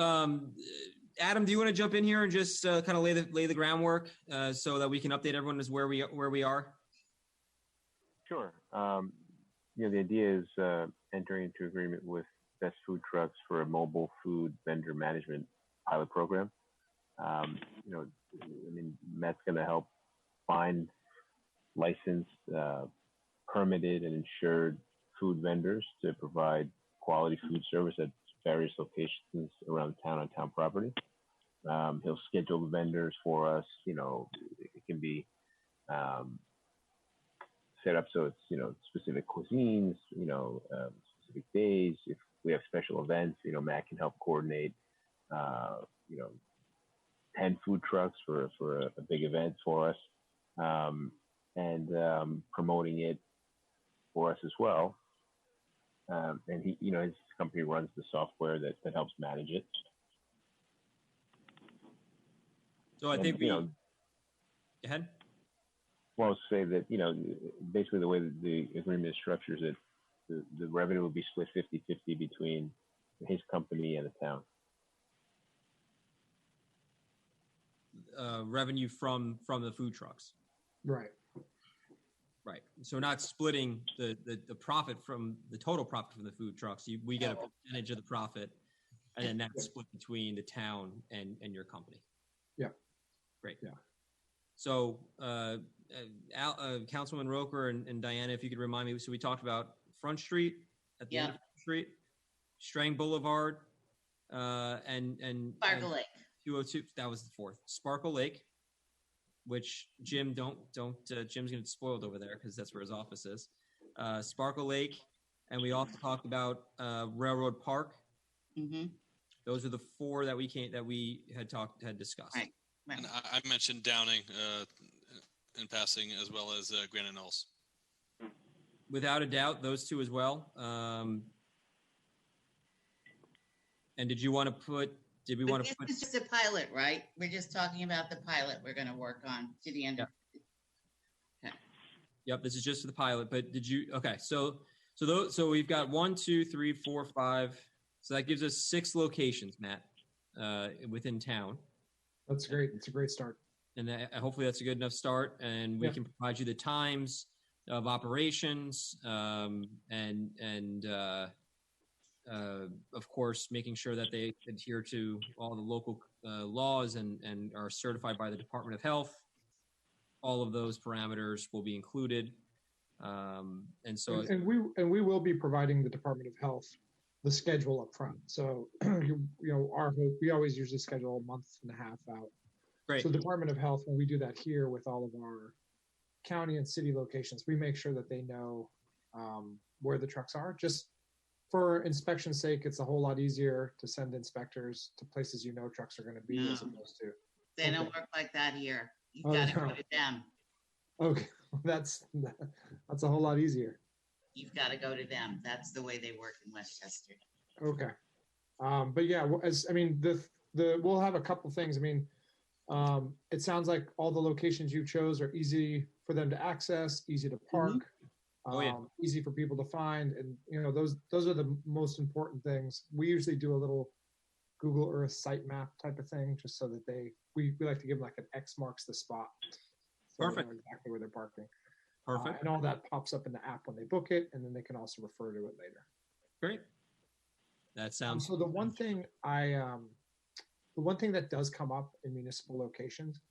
Adam, do you want to jump in here and just kind of lay the groundwork so that we can update everyone as where we are? Sure. The idea is entering into agreement with Best Food Trucks for a mobile food vendor management pilot program. Matt's going to help find licensed, permitted, and insured food vendors to provide quality food service at various locations around town on town property. He'll schedule the vendors for us. It can be set up so it's specific cuisines, specific days. If we have special events, Matt can help coordinate 10 food trucks for a big event for us, and promoting it for us as well. And he, his company runs the software that helps manage it. So I think go ahead. Well, I'll say that, basically the way that the agreement is structured is that the revenue will be split 50-50 between his company and the town. Revenue from the food trucks. Right. Right. So we're not splitting the profit from the total profit from the food trucks. We get a percentage of the profit, and then that's split between the town and your company. Yeah. Great. Yeah. So, Councilman Roker and Diana, if you could remind me. So we talked about Front Street at the end of Front Street, Strang Boulevard, and Sparkle Lake. 202. That was the fourth. Sparkle Lake, which Jim Jim's gonna get spoiled over there because that's where his office is. Sparkle Lake, and we also talked about Railroad Park. Mm-hmm. Those are the four that we had discussed. Right. And I mentioned Downing in passing, as well as Granite Knolls. Without a doubt, those two as well. And did we want to put? This is just a pilot, right? We're just talking about the pilot we're going to work on to the end of. Okay. Yep, this is just for the pilot. But did you? Okay, so we've got 1, 2, 3, 4, 5. So that gives us 6 locations, Matt, within town. That's great. It's a great start. And hopefully that's a good enough start. And we can provide you the times of operations, and of course, making sure that they adhere to all the local laws and are certified by the Department of Health. All of those parameters will be included. And we will be providing the Department of Health the schedule up front. So, our hope, we always usually schedule a month and a half out. Great. So the Department of Health, when we do that here with all of our county and city locations, we make sure that they know where the trucks are. Just for inspection's sake, it's a whole lot easier to send inspectors to places trucks are going to be as opposed to. They don't work like that here. You got to go to them. Okay, that's a whole lot easier. You've got to go to them. That's the way they work in Westchester. Okay, but yeah, we'll have a couple things. It sounds like all the locations you chose are easy for them to access, easy to park. Easy for people to find, and those are the most important things. We usually do a little Google Earth site map type of thing, just so that we like to give them like an X marks the spot. So Perfect. They know exactly where they're parking. Perfect. And all that pops up in the app when they book it, and then they can also refer to it later. Great. That sounds. So the one thing that does come up in municipal locations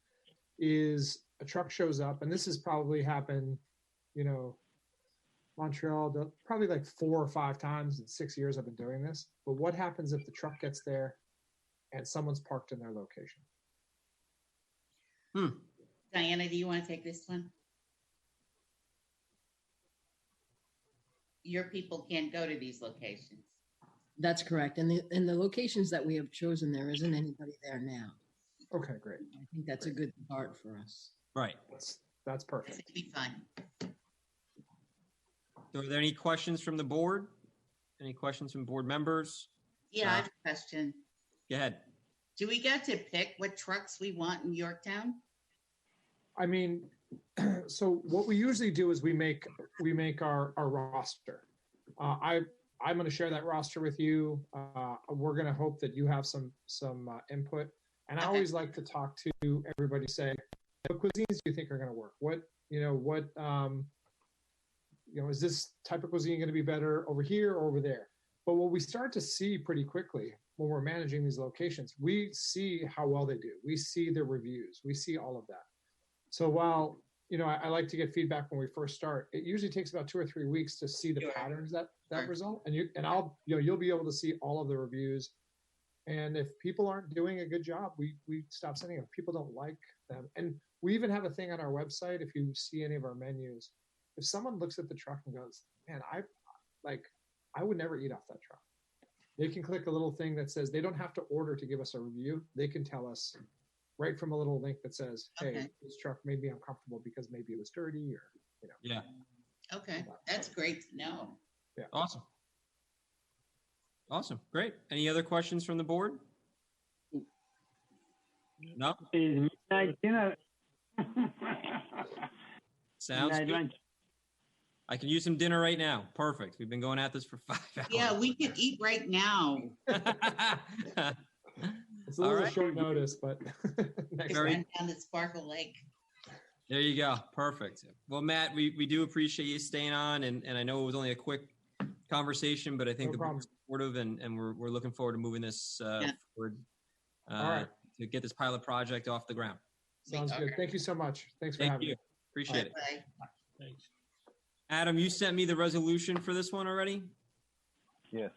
is a truck shows up, and this has probably happened, Montreal, probably like 4 or 5 times in 6 years I've been doing this. But what happens if the truck gets there and someone's parked in their location? Diana, do you want to take this one? Your people can't go to these locations. That's correct. And the locations that we have chosen, there isn't anybody there now. Okay, great. I think that's a good start for us. Right. That's perfect. It'll be fun. So are there any questions from the board? Any questions from board members? Yeah, I have a question. Go ahead. Do we get to pick what trucks we want in Yorktown? so what we usually do is we make our roster. I'm going to share that roster with you. We're going to hope that you have some input. And I always like to talk to everybody, say, what cuisines do you think are going to work? Is this type of cuisine going to be better over here or over there? But what we start to see pretty quickly when we're managing these locations, we see how well they do. We see their reviews. We see all of that. So while, I like to get feedback when we first start, it usually takes about 2 or 3 weeks to see the patterns that result. And you'll be able to see all of the reviews. And if people aren't doing a good job, we stop sending them. If people don't like them. And we even have a thing on our website. If you see any of our menus, if someone looks at the truck and goes, man, I would never eat off that truck, they can click a little thing that says they don't have to order to give us a review. They can tell us right from a little link that says, hey, this truck made me uncomfortable because maybe it was dirty or, Yeah. Okay. That's great to know. Yeah. Awesome. Great. Any other questions from the board? No? Is midnight dinner. Sounds Midnight good. lunch. I can use some dinner right now. Perfect. We've been going at this for 5 hours. Yeah, we could eat right now. It's a little short notice, but Just went down to Sparkle Lake. There you go. Perfect. Well, Matt, we do appreciate you staying on, and I know it was only a quick conversation, but I think the board's supportive, and we're looking forward to moving this forward All right. to get this pilot project off the ground. Sounds good. Thank you so much. Thanks for having me. Appreciate it. Bye. Thanks. Adam, you sent me the resolution for this one already? Yes.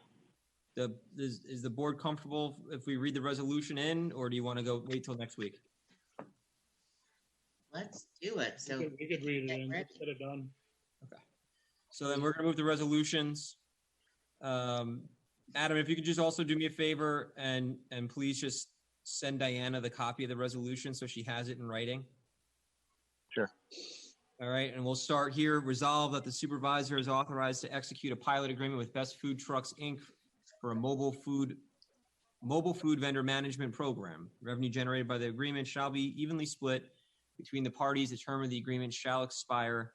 Is the board comfortable if we read the resolution in, or do you want to wait till next week? Let's do it. So we could read it in, get it done. Okay. So then we're going to move to resolutions. Adam, if you could just also do me a favor and please just send Diana the copy of the resolution so she has it in writing. Sure. All right, and we'll start here. Resolve that the supervisor is authorized to execute a pilot agreement with Best Food Trucks, Inc. for a mobile food vendor management program. Revenue generated by the agreement shall be evenly split between the parties. The term of the agreement shall expire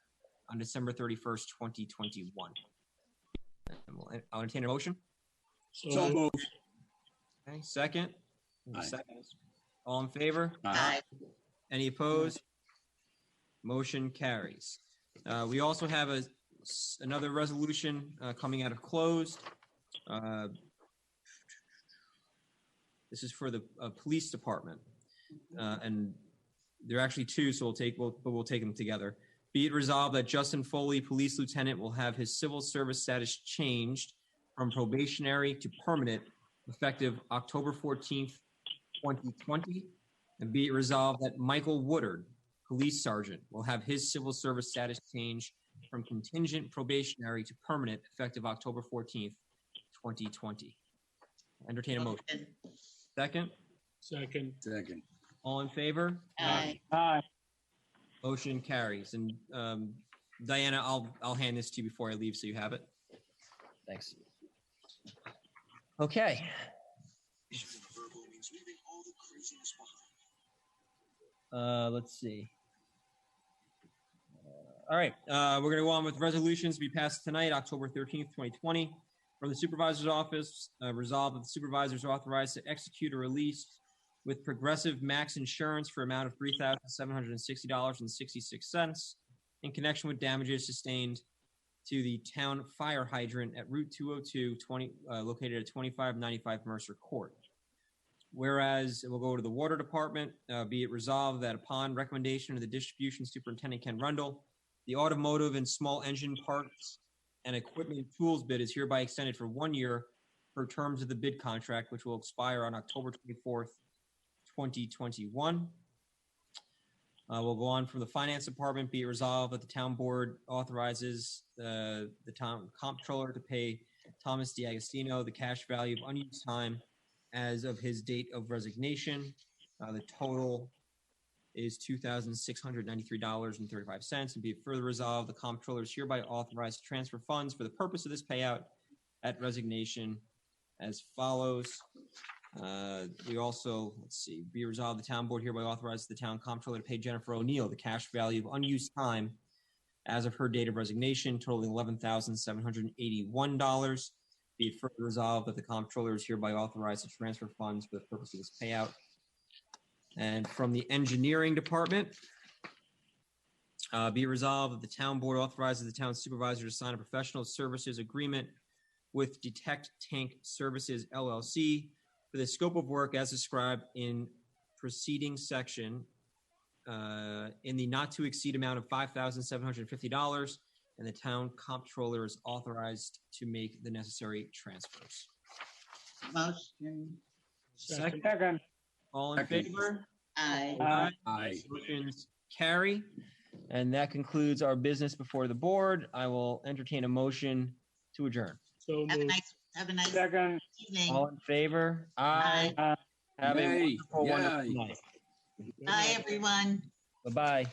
on December 31st, 2021. I'll entertain a motion. So moved. Okay, second. Aye. Seconds. All in favor? Aye. Any opposed? Motion carries. We also have another resolution coming out of closed. This is for the police department, and there are actually two, so we'll take them together. Be it resolved that Justin Foley, police lieutenant, will have his civil service status changed from probationary to permanent effective October 14th, 2020. And be it resolved that Michael Woodard, police sergeant, will have his civil service status changed from contingent probationary to permanent effective October 14th, 2020. Entertain a motion. Second. Second. All in favor? Aye. Aye. Motion carries. And Diana, I'll hand this to you before I leave so you have it. Thanks. Okay. Let's see. All right, we're going to go on with resolutions to be passed tonight, October 13th, 2020. From the Supervisor's Office, resolved that the Supervisor is authorized to execute a release with Progressive Max Insurance for amount of $3,760.66 in connection with damages sustained to the town fire hydrant at Route 202, located at 2595 Mercer Court. Whereas we'll go to the Water Department, be it resolved that upon recommendation of the Distribution Superintendent Ken Rundle, the automotive and small engine parts and equipment tools bid is hereby extended for 1 year per terms of the bid contract, which will expire on October 24th, 2021. We'll go on from the Finance Department. Be it resolved that the town board authorizes the town comptroller to pay Thomas DiAgostino the cash value of unused time as of his date of resignation. The total is $2,693.35. And be it further resolved, the comptroller is hereby authorized to transfer funds for the purpose of this payout at resignation as follows. We also, let's see, be resolved, the town board hereby authorizes the town comptroller to pay Jennifer O'Neill the cash value of unused time as of her date of resignation, totaling $11,781. Be it further resolved that the comptroller is hereby authorized to transfer funds for the purpose of this payout. And from the engineering department, be it resolved that the town board authorizes the town supervisor to sign a professional services agreement with Detect Tank Services LLC for the scope of work as described in preceding section in the not to exceed amount of $5,750, and the town comptroller is authorized to make the necessary transfers. Motion. Second. All in favor? Aye. Aye. Motion's carry. And that concludes our business before the board. I will entertain a motion to adjourn. So Have a nice evening. All in favor? Aye. Have a Yay. wonderful Yay. night. Bye, everyone. Bye-bye.